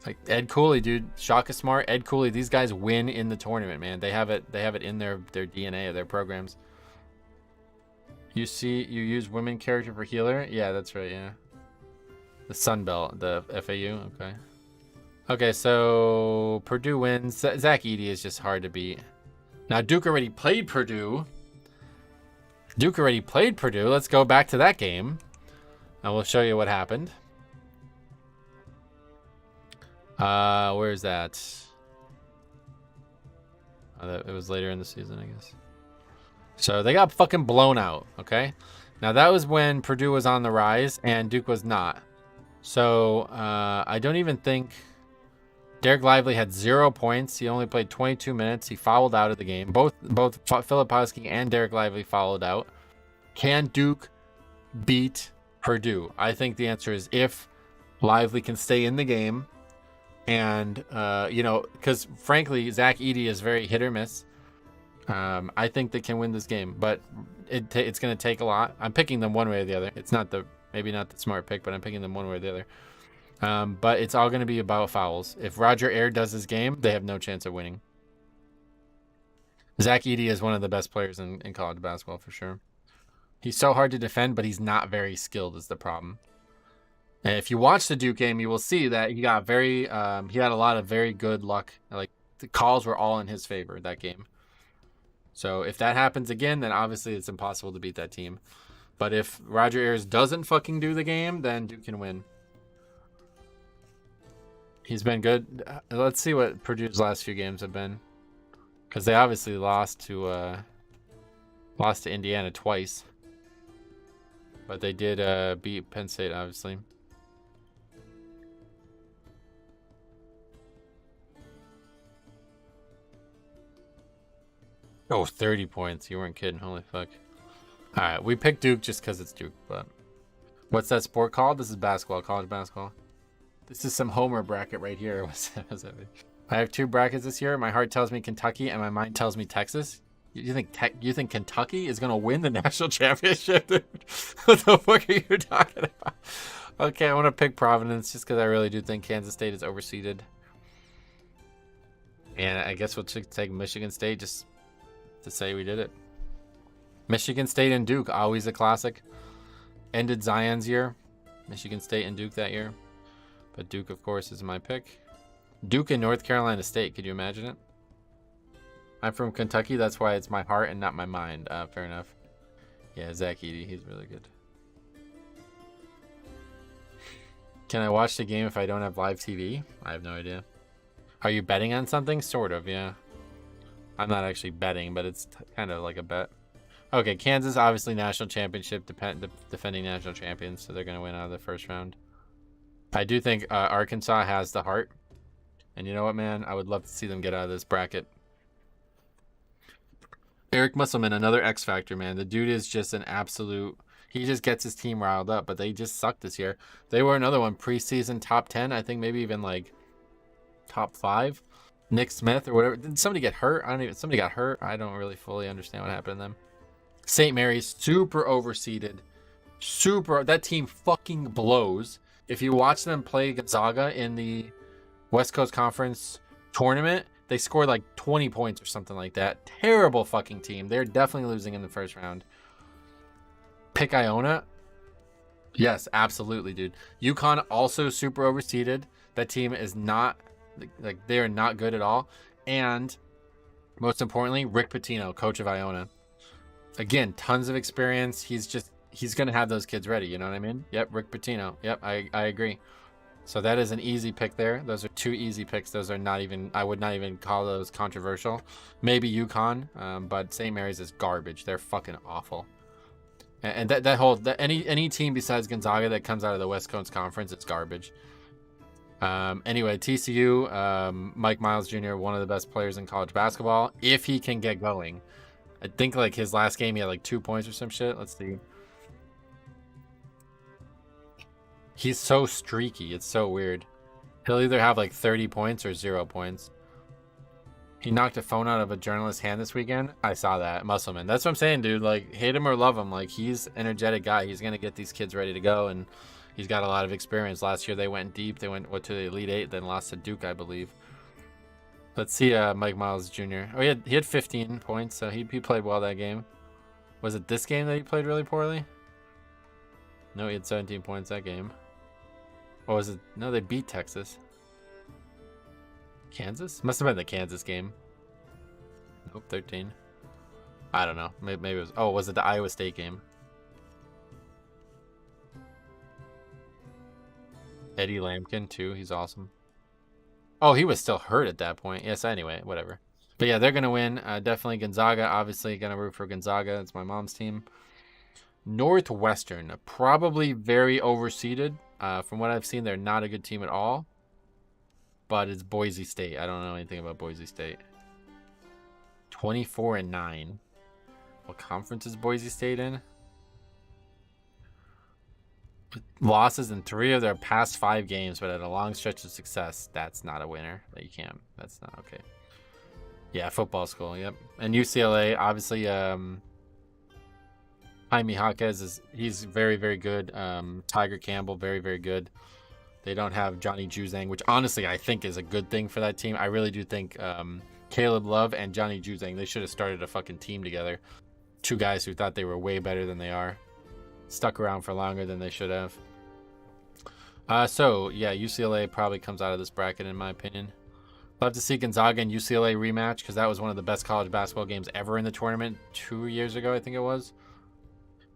A: Like Ed Cooley, dude. Shaka Smart, Ed Cooley. These guys win in the tournament, man. They have it in their DNA of their programs. You use women character for healer? Yeah, that's right, yeah. The Sun Belt, the FAU, okay. Okay, so Purdue wins. Zach Edey is just hard to beat. Now Duke already played Purdue. Let's go back to that game. And we'll show you what happened. Where is that? It was later in the season, I guess. So they got fucking blown out, okay? Now that was when Purdue was on the rise and Duke was not. So I don't even think... Derek Lively had 0 points. He only played 22 minutes. He fouled out of the game. Both Filipowski and Derek Lively fouled out. Can Duke beat Purdue? I think the answer is if Lively can stay in the game. And, because frankly, Zach Edey is very hit or miss. I think they can win this game, but it's going to take a lot. I'm picking them one way or the other. It's maybe not the smart pick, but I'm picking them one way or the other. But it's all going to be about fouls. If Roger Ayre does his game, they have no chance of winning. Zach Edey is one of the best players in college basketball for sure. He's so hard to defend, but he's not very skilled is the problem. And if you watch the Duke game, you will see that he got he had a lot of very good luck. Like the calls were all in his favor that game. So if that happens again, then obviously it's impossible to beat that team. But if Roger Ayres doesn't fucking do the game, then Duke can win. He's been good. Let's see what Purdue's last few games have been, because they obviously lost to Indiana twice, but they did beat Penn State, obviously. Oh, 30 points. You weren't kidding. Holy fuck. All right, we picked Duke just because it's Duke, but what's that sport called? This is basketball, college basketball. This is some Homer bracket right here. I have 2 brackets this year. My heart tells me Kentucky, and my mind tells me Texas. You think Kentucky is gonna win the national championship, dude? What the fuck are you talking about? Okay, I want to pick Providence just because I really do think Kansas State is overseeded. And I guess we'll take Michigan State just to say we did it. Michigan State and Duke, always a classic. Ended Zion's year. Michigan State and Duke that year. But Duke, of course, is my pick. Duke and North Carolina State. Could you imagine it? I'm from Kentucky. That's why it's my heart and not my mind. Fair enough. Yeah, Zach Edey. He's really good. Can I watch the game if I don't have live TV? I have no idea. Are you betting on something? Sort of, yeah. I'm not actually betting, but it's kind of like a bet. Okay, Kansas, obviously national championship, defending national champions, so they're going to win out of the first round. I do think Arkansas has the heart. And you know what, man? I would love to see them get out of this bracket. Eric Musselman, another X Factor, man. The dude is just an absolute... He just gets his team riled up, but they just sucked this year. They were another one, preseason top 10. I think maybe even like top 5. Nick Smith or whatever. Did somebody get hurt? Somebody got hurt. I don't really fully understand what happened to them. St. Mary's, super overseeded. That team fucking blows. If you watch them play Gonzaga in the West Coast Conference tournament, they scored like 20 points or something like that. Terrible fucking team. They're definitely losing in the first round. Pick Iona? Yes, absolutely, dude. UConn also super overseeded. That team is not, like, they are not good at all. And most importantly, Rick Pitino, coach of Iona. Again, tons of experience. He's going to have those kids ready. You know what I mean? Yep, Rick Pitino. Yep, I agree. So that is an easy pick there. Those are 2 easy picks. Those are not even, I would not even call those controversial. Maybe UConn, but St. Mary's is garbage. They're fucking awful. And any team besides Gonzaga that comes out of the West Coast Conference, it's garbage. Anyway, TCU, Mike Miles Jr., one of the best players in college basketball, if he can get going. I think like his last game, he had like 2 points or some shit. Let's see. He's so streaky. It's so weird. He'll either have like 30 points or 0 points. He knocked a phone out of a journalist's hand this weekend. I saw that. Musselman. That's what I'm saying, dude. Like, hate him or love him. Like, he's an energetic guy. He's going to get these kids ready to go, and he's got a lot of experience. Last year, they went deep. They went to the Elite 8, then lost to Duke, I believe. Let's see Mike Miles Jr. Oh, he had 15 points, so he played well that game. Was it this game that he played really poorly? No, he had 17 points that game. Or was it? No, they beat Texas. Kansas? Must have been the Kansas game. Nope, 13. I don't know. Maybe it was... Oh, was it the Iowa State game? Eddie Lampkin, too. He's awesome. Oh, he was still hurt at that point. Yes, anyway, whatever. But yeah, they're going to win. Definitely Gonzaga. Obviously, going to root for Gonzaga. It's my mom's team. Northwestern. Probably very overseeded. From what I've seen, they're not a good team at all. But it's Boise State. I don't know anything about Boise State. 24-9. What conference is Boise State in? Losses in 3 of their past 5 games, but at a long stretch of success. That's not a winner. That you can't. That's not okay. Yeah, football school. Yep. And UCLA, obviously, Jaime Jaquez he's very, very good. Tiger Campbell, very, very good. They don't have Johnny Juzang, which honestly I think is a good thing for that team. I really do think Caleb Love and Johnny Juzang, they should have started a fucking team together. 2 guys who thought they were way better than they are. Stuck around for longer than they should have. So, yeah, UCLA probably comes out of this bracket in my opinion. Love to see Gonzaga and UCLA rematch because that was one of the best college basketball games ever in the tournament 2 years ago, I think it was.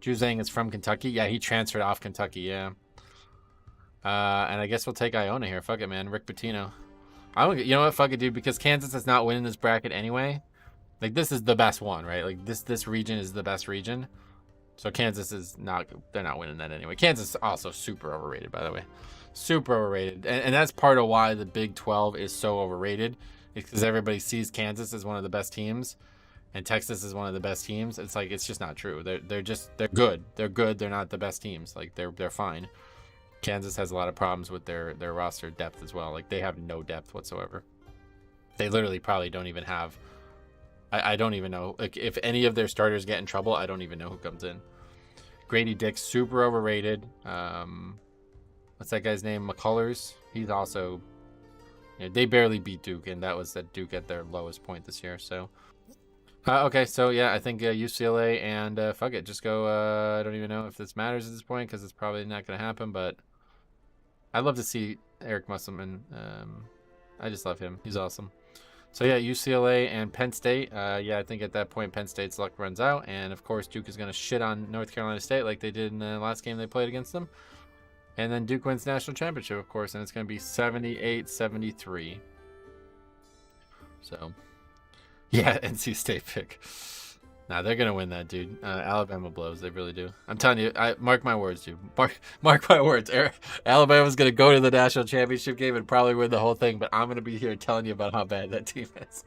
A: Juzang is from Kentucky. Yeah, he transferred off Kentucky, yeah. And I guess we'll take Iona here. Fuck it, man. Rick Pitino. You know what? Fuck it, dude. Because Kansas is not winning this bracket anyway. Like, this is the best one, right? Like, this region is the best region. So Kansas is not... They're not winning that anyway. Kansas is also super overrated, by the way. Super overrated. And that's part of why the Big 12 is so overrated. It's because everybody sees Kansas as one of the best teams. And Texas is one of the best teams. It's like, it's just not true. They're good. They're good. They're not the best teams. Like, they're fine. Kansas has a lot of problems with their roster depth as well. Like, they have no depth whatsoever. They literally probably don't even have... I don't even know. Like, if any of their starters get in trouble, I don't even know who comes in. Grady Dick's super overrated. What's that guy's name? McCullers. He's also... You know, they barely beat Duke, and that was at Duke at their lowest point this year. So, okay, so yeah, I think UCLA and fuck it, just go. I don't even know if this matters at this point because it's probably not going to happen. But I'd love to see Eric Musselman. I just love him. He's awesome. So yeah, UCLA and Penn State. Yeah, I think at that point Penn State's luck runs out, and of course Duke is going to shit on North Carolina State like they did in the last game they played against them. And then Duke wins national championship, of course, and it's going to be 78-73. So, yeah, NC State pick. Nah, they're going to win that, dude. Alabama blows. They really do. I'm telling you, mark my words, dude. Mark my words. Alabama's going to go to the national championship game and probably win the whole thing, but I'm going to be here telling you about how bad that team is.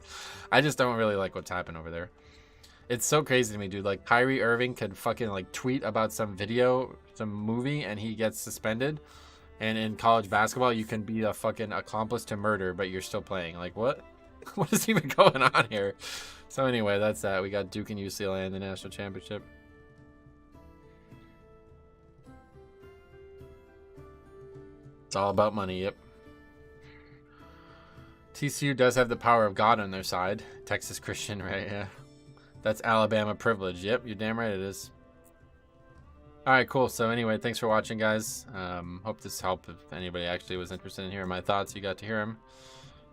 A: I just don't really like what's happening over there. It's so crazy to me, dude. Like, Kyrie Irving could fucking, like, tweet about some video, some movie, and he gets suspended. And in college basketball, you can be a fucking accomplice to murder, but you're still playing. Like, what? What is even going on here? So anyway, that's that. We got Duke and UCLA in the national championship. It's all about money, yep. TCU does have the power of God on their side. Texas Christian, right? Yeah. That's Alabama privilege. Yep, you're damn right it is. Alright, cool. So anyway, thanks for watching, guys. Hope this helped. If anybody actually was interested in hearing my thoughts, you got to hear them.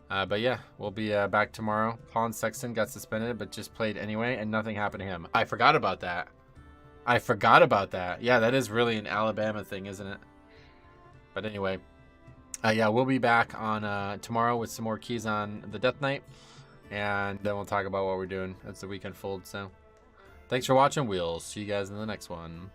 A: But yeah, we'll be back tomorrow. Colin Sexton got suspended, but just played anyway, and nothing happened to him. I forgot about that. Yeah, that is really an Alabama thing, isn't it? But anyway, yeah, we'll be back on tomorrow with some more keys on the Death Knight. And then we'll talk about what we're doing as the week unfolds. So thanks for watching. We'll see you guys in the next one.